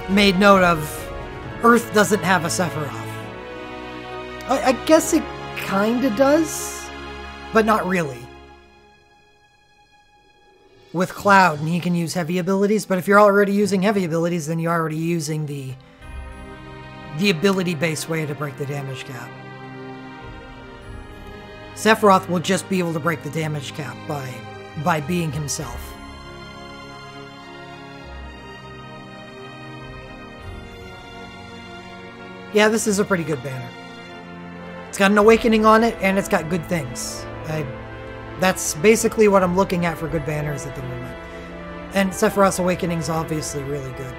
made note of, Earth doesn't have a Sephiroth. I guess it kinda does, but not really. With Cloud, and he can use heavy abilities, but if you're already using heavy abilities, then you're already using the ability-based way to break the damage cap. Sephiroth will just be able to break the damage cap by being himself. Yeah, this is a pretty good banner. It's got an awakening on it, and it's got good things. That's basically what I'm looking at for good banners at the moment. And Sephiroth's awakening is obviously really good.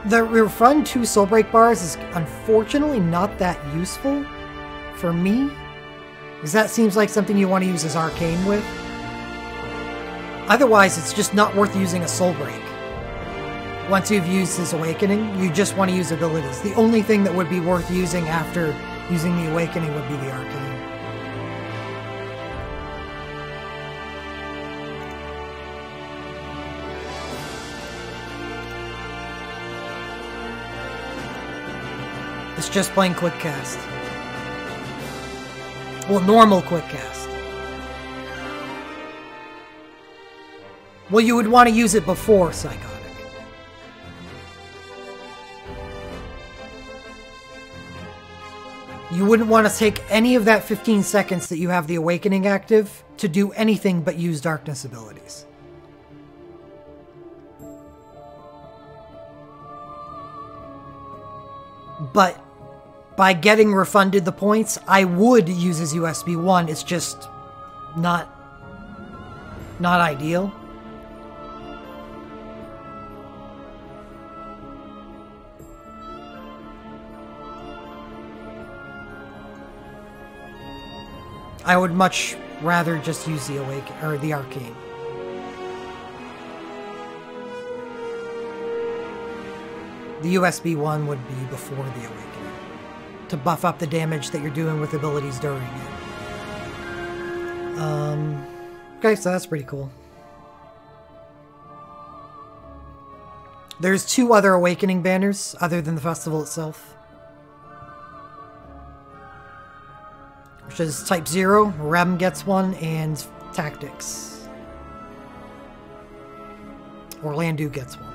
The Refund 2 Soulbreak bars is unfortunately not that useful for me, because that seems like something you want to use as Arcane with. Otherwise, it's just not worth using a Soul Break. Once you've used his Awakening, you just want to use abilities. The only thing that would be worth using after using the Awakening would be the Arcane. It's just plain Quick Cast. Well, normal Quick Cast. Well, you would want to use it before Psychotic. You wouldn't want to take any of that 15 seconds that you have the Awakening active to do anything but use Darkness abilities. But by getting refunded the points, I would use his USB 1. It's just not ideal. I would much rather just use the the Arcane. The USB 1 would be before the Awakening, to buff up the damage that you're doing with abilities during it. Okay, so that's pretty cool. There's 2 other Awakening banners other than the festival itself, which is Type 0, Rem gets one, and Tactics. Orlandu gets one.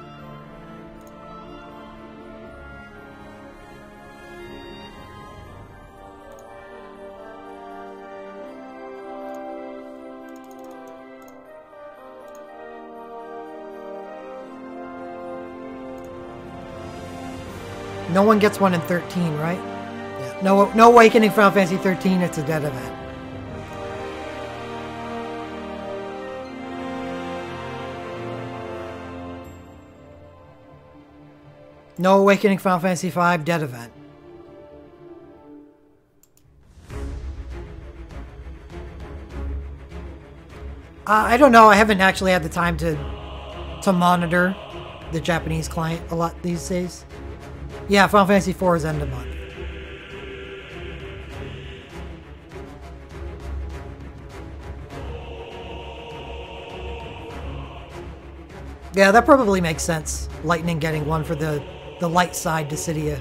No one gets one in 13, right? Yeah. No Awakening Final Fantasy 13, it's a dead event. No Awakening Final Fantasy 5, dead event. I don't know, I haven't actually had the time to monitor the Japanese client a lot these days. Yeah, Final Fantasy 4 is end of month. Yeah, that probably makes sense. Lightning getting one for the light side Dissidia.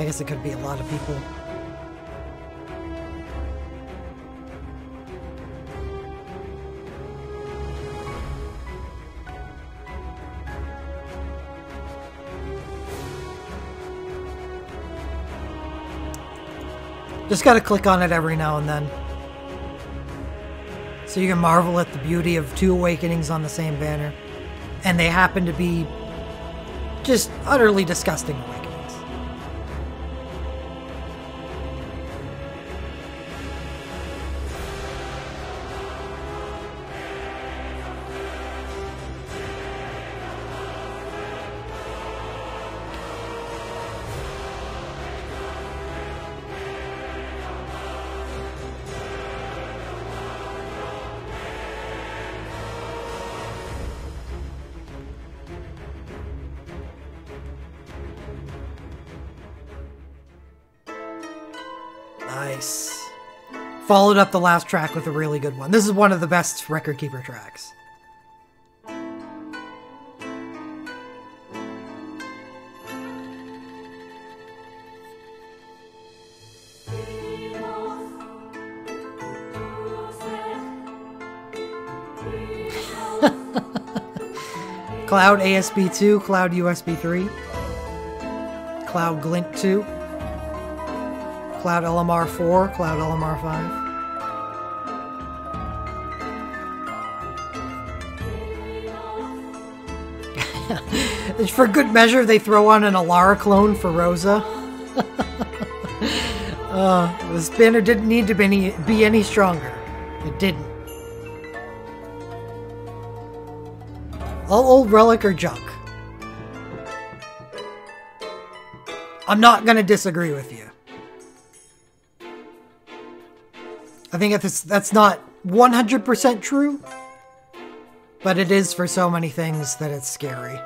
guess it could be a lot of people. Just gotta click on it every now and then. So you can marvel at the beauty of two awakenings on the same banner. And they happen to be just utterly disgusting awakenings. Nice. Followed up the last track with a really good one. This is one of the best Record Keeper tracks. Cloud ASB 2, Cloud USB 3, Cloud Glint 2, Cloud LMR 4, Cloud LMR 5. For good measure, they throw on an Alara clone for Rosa. This banner didn't need to be any stronger. It didn't. All old relic or junk. I'm not gonna disagree with you. I think that's not 100% true, but it is for so many things that it's scary.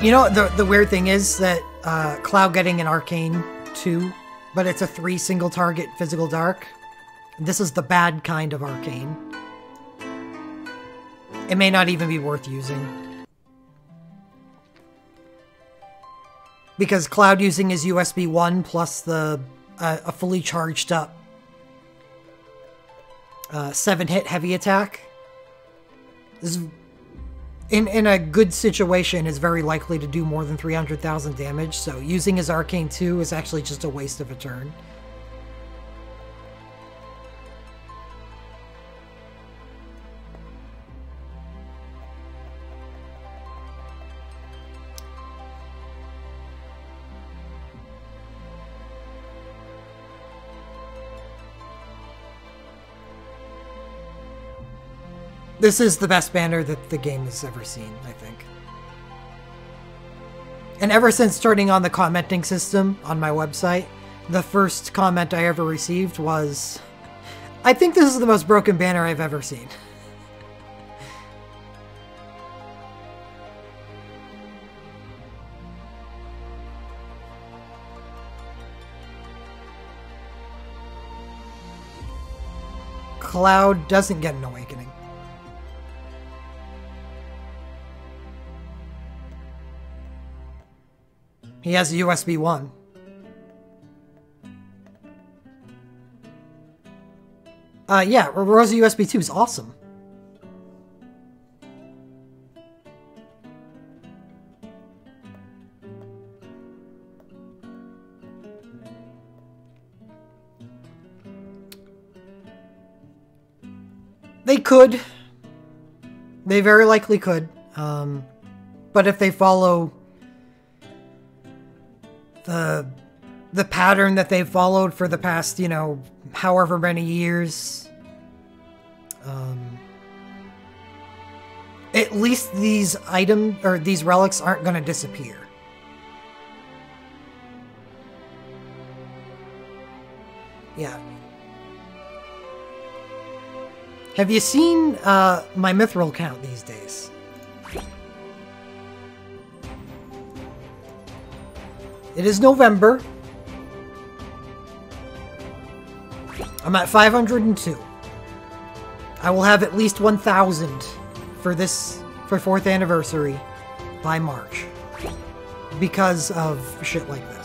You know, the weird thing is that Cloud getting an Arcane 2, but it's a 3 single target physical dark. This is the bad kind of Arcane. It may not even be worth using. Because Cloud using his USB 1 plus the a fully charged up 7-hit heavy attack is, in a good situation, is very likely to do more than 300,000 damage, so using his Arcane 2 is actually just a waste of a turn. This is the best banner that the game has ever seen, I think. And ever since starting on the commenting system on my website, the first comment I ever received was, "I think this is the most broken banner I've ever seen." Cloud doesn't get an awakening. He has a USB 1. Yeah, Rosa USB 2 is awesome. They could. They very likely could. But if they follow the pattern that they've followed for the past, you know, however many years, at least these these relics aren't going to disappear. Yeah. Have you seen my mithril count these days? It is November. I'm at 502. I will have at least 1,000 for 4th anniversary by March because of shit like this.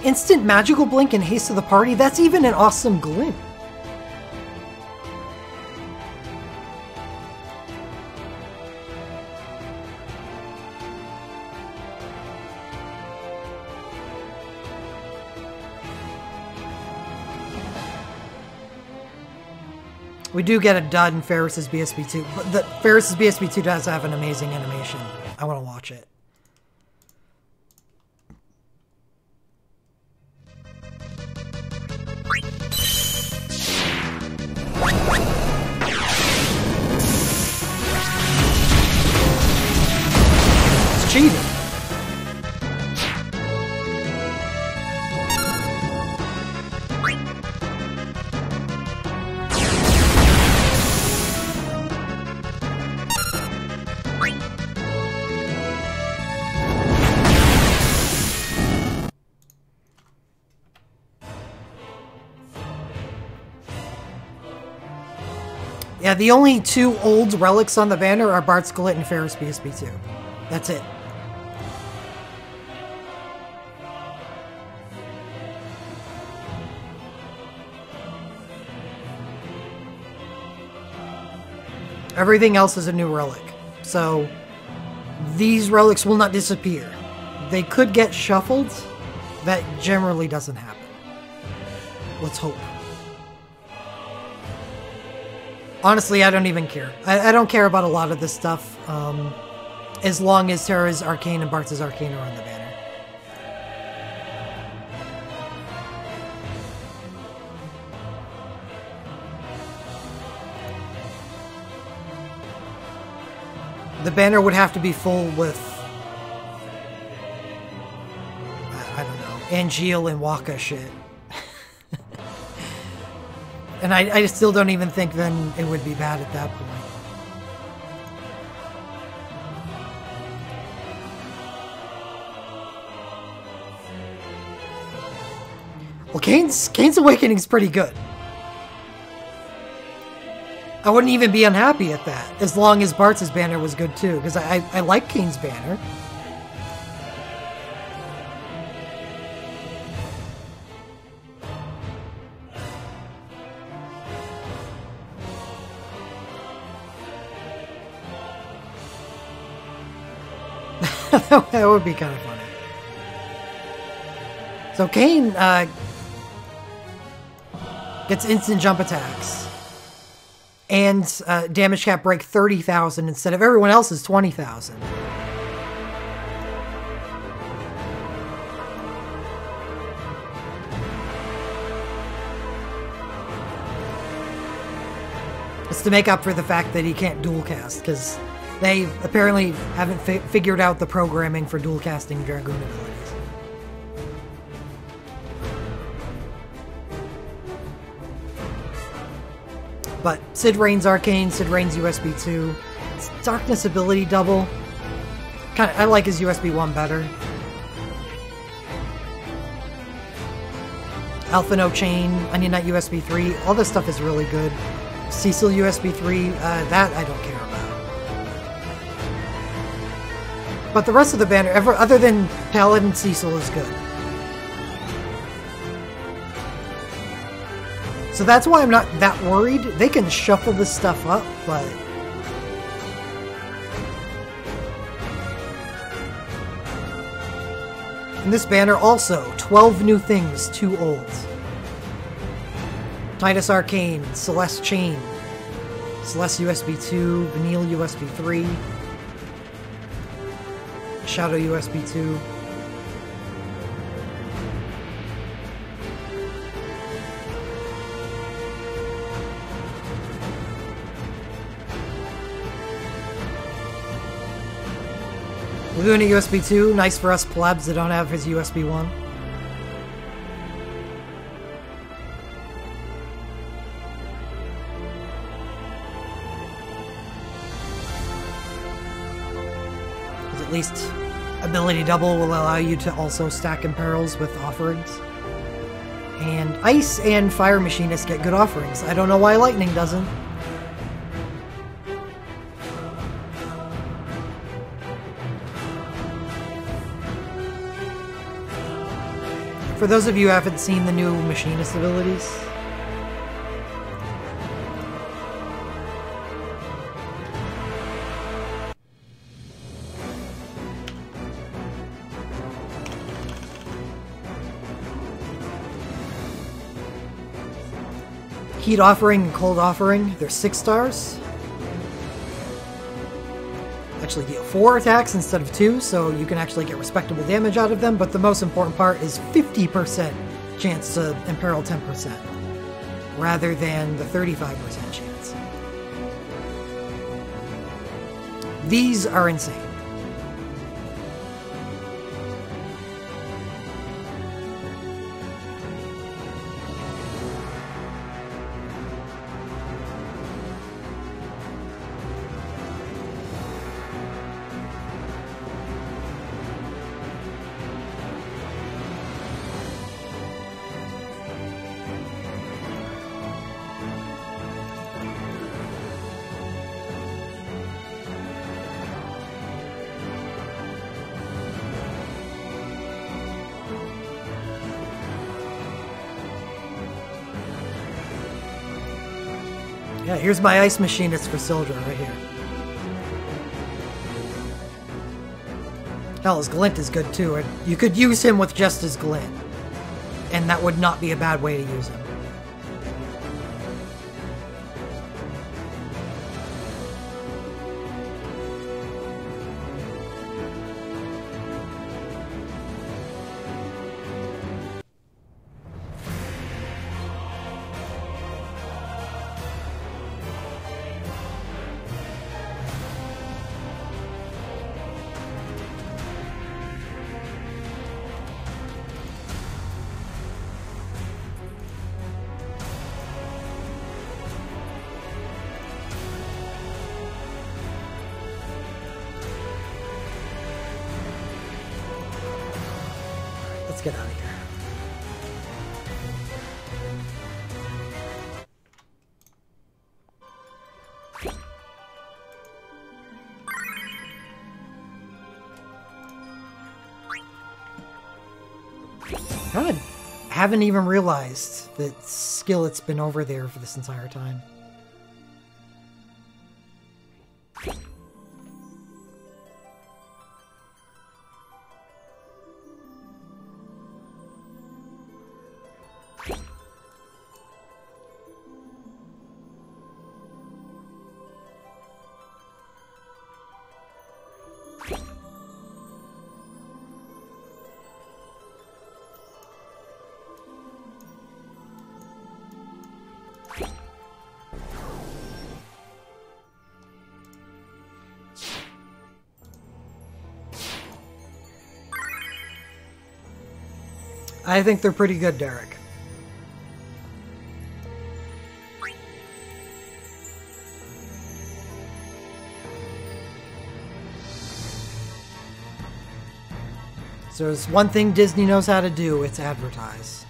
Instant magical blink and haste to the party, that's even an awesome glint. We do get a dud in Ferris's BSB2, but the Ferris's BSB2 does have an amazing animation. I want to watch it. It's cheating. Yeah, the only two old relics on the banner are Bart Skillet and Ferris BSB2. That's it. Everything else is a new relic. So, these relics will not disappear. They could get shuffled. That generally doesn't happen. Let's hope. Honestly, I don't even care. I don't care about a lot of this stuff, as long as Terra's Arcane and Bart's Arcane are on the banner. The banner would have to be full with, I don't know, Angeal and Waka shit. And I still don't even think then it would be bad at that point. Well, Kane's Awakening's pretty good. I wouldn't even be unhappy at that, as long as Bart's banner was good too, because I like Kane's banner. That would be kind of funny. So Kane gets instant jump attacks and damage cap break 30,000 instead of everyone else's 20,000. It's to make up for the fact that he can't dual cast, because they apparently haven't figured out the programming for dual casting Dragoon abilities. But Sid Rain's Arcane, Sid Rain's USB 2, it's Darkness ability double. I like his USB 1 better. Alpha No Chain, Onion Knight USB 3, all this stuff is really good. Cecil USB 3, that I don't care about. But the rest of the banner, other than Paladin, Cecil is good. So that's why I'm not that worried. They can shuffle this stuff up, but... And this banner also, 12 new things, 2 old. Titus Arcane, Celeste Chain, Celeste USB 2, Vanille USB 3, Shadow USB 2. doing a USB 2. Nice for us plebs that don't have his USB 1. At least ability double will allow you to also stack imperils with offerings. And Ice and Fire Machinist get good offerings. I don't know why Lightning doesn't. For those of you who haven't seen the new Machinist abilities, Heat Offering and Cold Offering, they're 6 stars. Actually deal 4 attacks instead of 2, so you can actually get respectable damage out of them, but the most important part is 50% chance to imperil 10%, rather than the 35% chance. These are insane. Yeah, here's my Ice Machinist for Sildra right here. Hell, his Glint is good too, and you could use him with just his Glint. And that would not be a bad way to use him. Let's get out of here. I haven't even realized that Skillet's been over there for this entire time. I think they're pretty good, Derek. So there's one thing Disney knows how to do, it's advertise.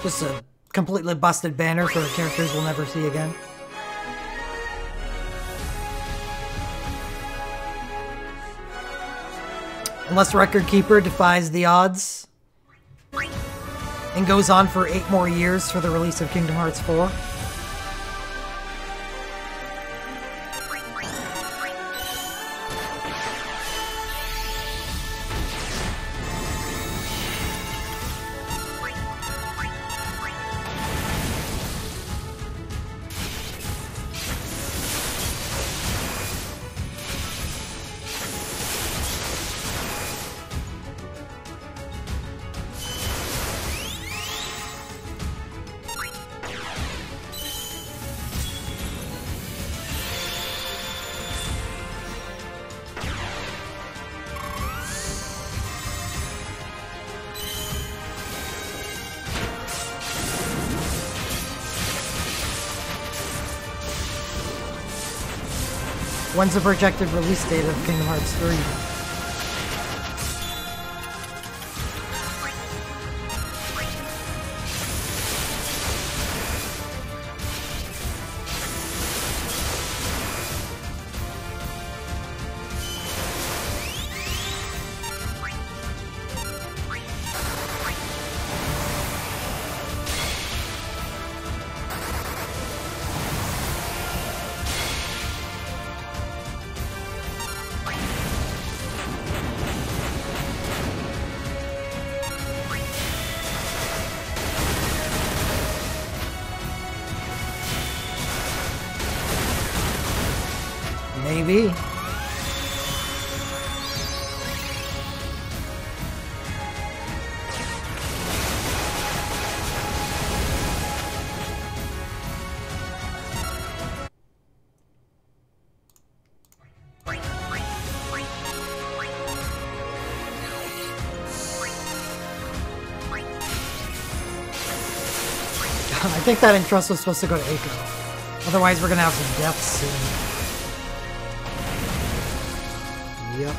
Just a completely busted banner for characters we'll never see again. Unless Record Keeper defies the odds and goes on for 8 more years for the release of Kingdom Hearts 4. When's the projected release date of Kingdom Hearts 3? Maybe. I think that Entrust was supposed to go to Eiko. Otherwise, we're gonna have some deaths soon. Yep.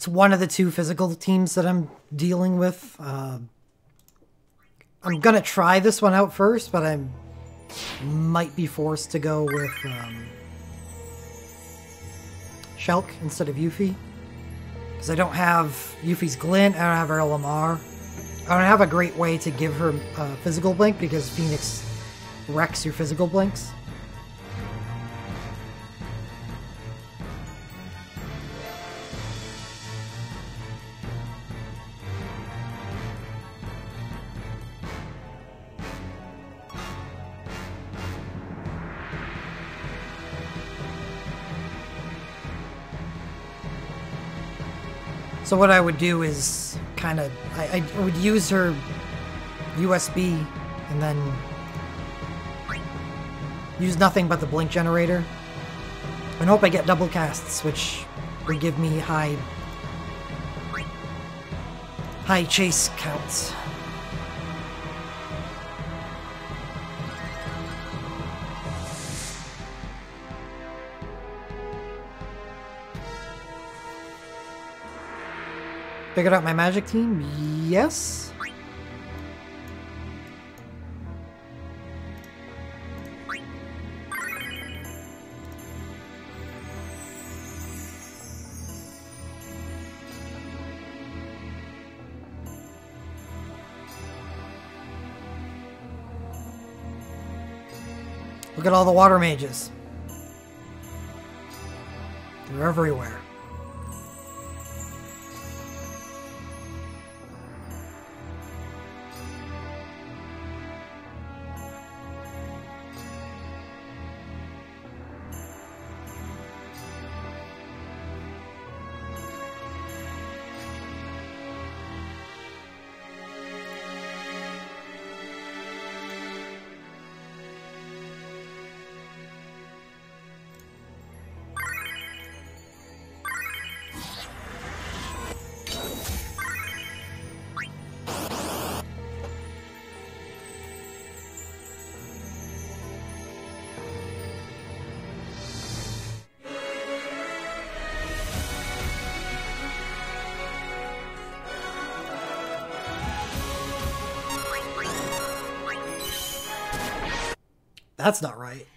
It's one of the 2 physical teams that I'm dealing with. I'm gonna try this one out first, but I might be forced to go with Shulk instead of Yuffie. Because I don't have Yuffie's Glint, I don't have her Lamar. I don't have a great way to give her physical blink because Phoenix wrecks your physical blinks. So what I would do is kind of, I would use her USB and then use nothing but the blink generator and hope I get double casts, which would give me high chase counts. Figured out my magic team? Yes. Look at all the water mages. They're everywhere. That's not right.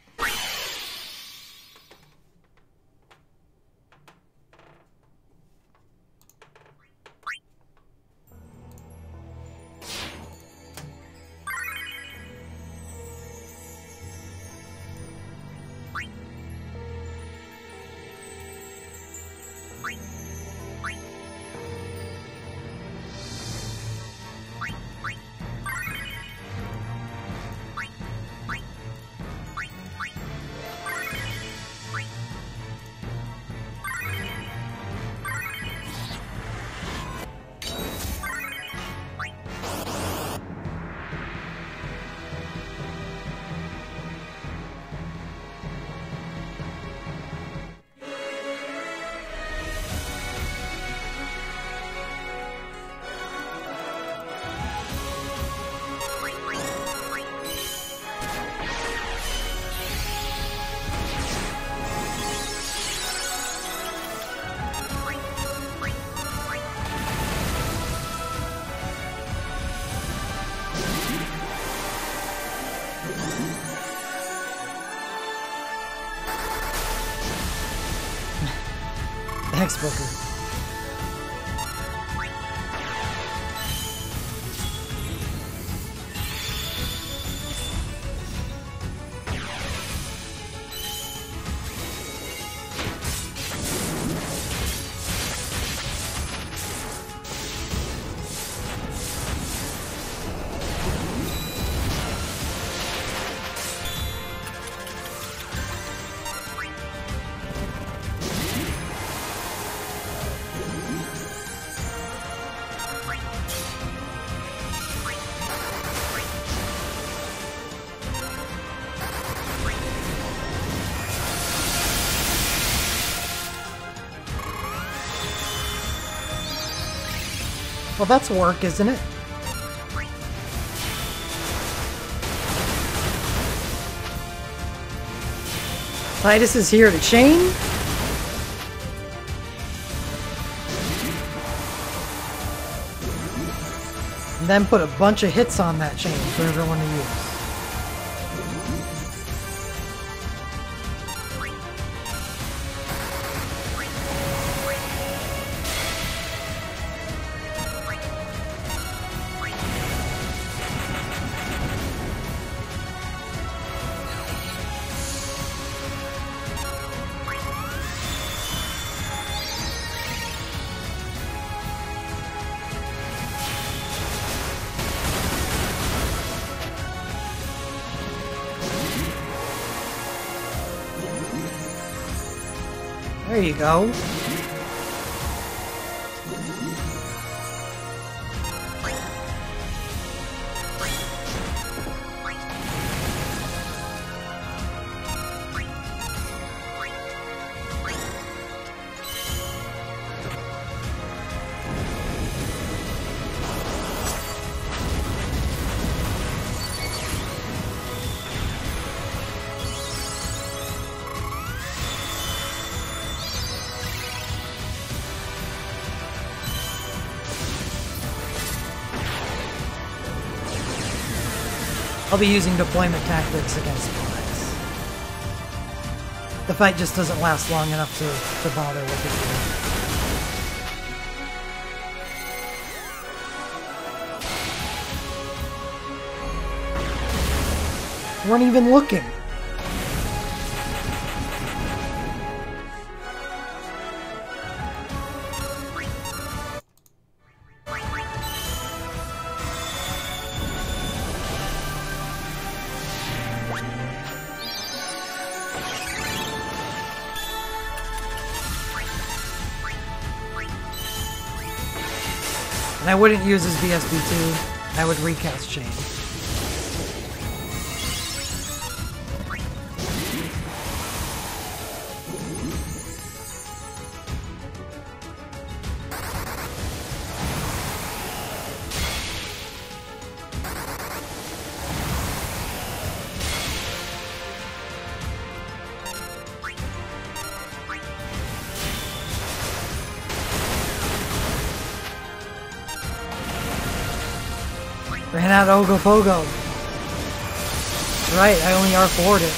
Thanks, Booker. Well, that's work, isn't it? Titus is here to chain. And then put a bunch of hits on that chain for everyone to use. There you go. I'll be using deployment tactics against Blacks. The fight just doesn't last long enough to bother with it here. Weren't even looking. And I wouldn't use his VSB2. I would recast Chain. Ran out of Ogopogo. That's right, I only R4'd it.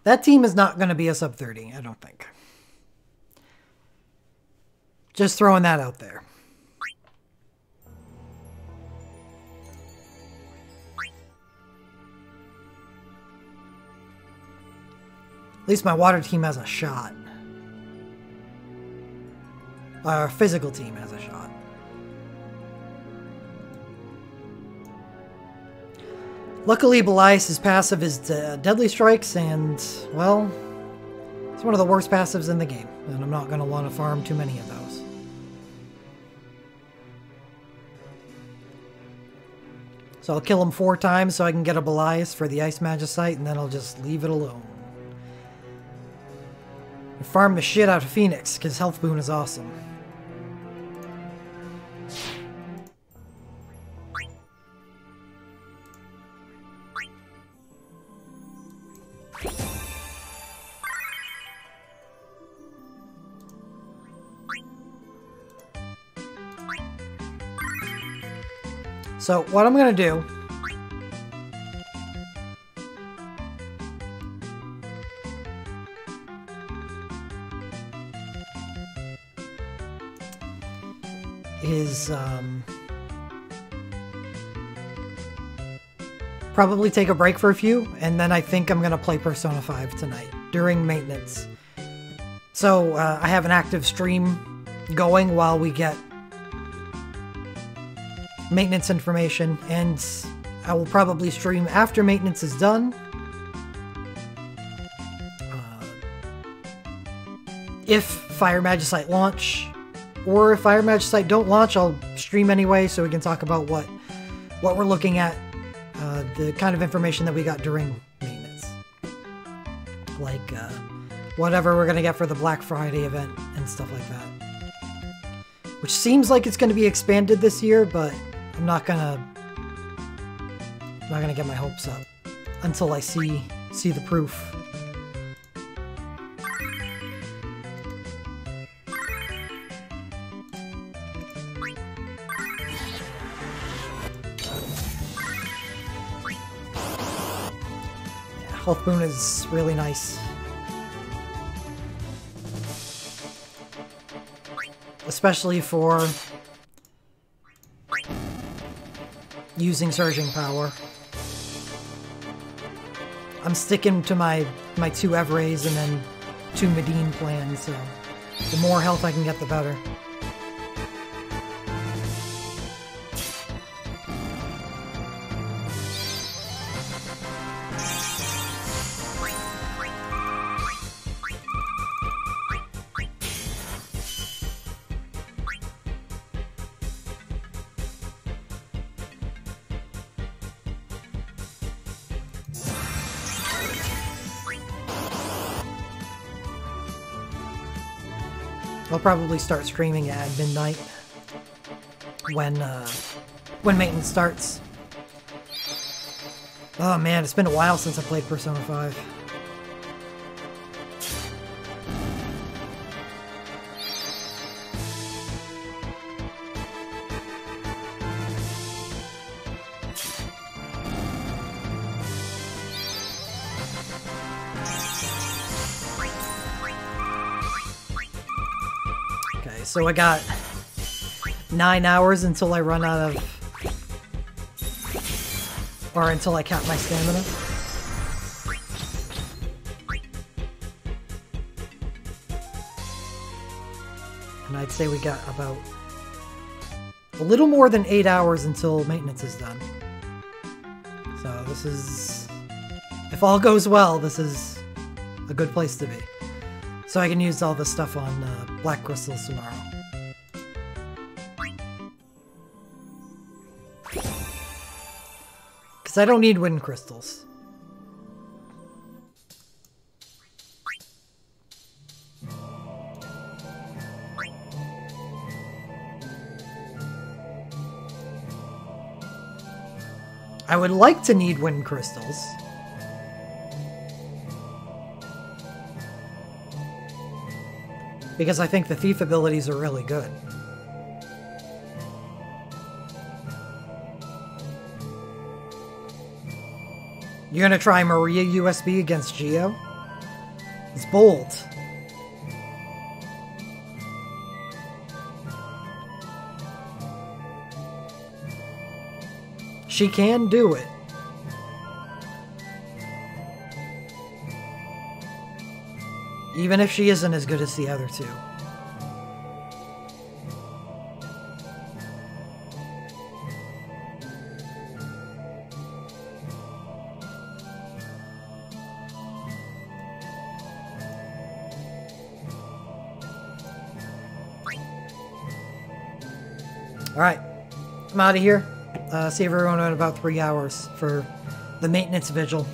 That team is not going to be a sub 30, I don't think. Just throwing that out there. At least my water team has a shot. Our physical team has a shot. Luckily, Belias' passive is Deadly Strikes, and, well, it's one of the worst passives in the game, and I'm not going to want to farm too many of those. So I'll kill him 4 times so I can get a Belias for the Ice Magicite, and then I'll just leave it alone. And farm the shit out of Phoenix, because Health Boon is awesome. So what I'm going to do is probably take a break for a few, and then I think I'm going to play Persona 5 tonight during maintenance. So I have an active stream going while we get maintenance information, and I will probably stream after maintenance is done. If Fire Magicite launch, or if Fire Magicite don't launch, I'll stream anyway so we can talk about what we're looking at, the kind of information that we got during maintenance. Like whatever we're going to get for the Black Friday event and stuff like that. Which seems like it's going to be expanded this year, but I'm not gonna get my hopes up until I see the proof. Yeah, Health Boon is really nice. Especially for using Surging Power. I'm sticking to my 2 Evrays and then 2 Medine plans, so the more health I can get, the better. I'll probably start streaming at midnight when maintenance starts. Oh man, it's been a while since I played Persona 5. Okay, so I got 9 hours until I run out of... or until I cap my stamina. And I'd say we got about a little more than 8 hours until maintenance is done. So this is... if all goes well, this is a good place to be. So I can use all this stuff on Black Crystals tomorrow. Because I don't need wind crystals. I would like to need wind crystals. Because I think the thief abilities are really good. You're gonna try Maria USB against Geo? It's bold. She can do it. Even if she isn't as good as the other two. Alright, I'm out of here. See everyone in about 3 hours for the maintenance vigil.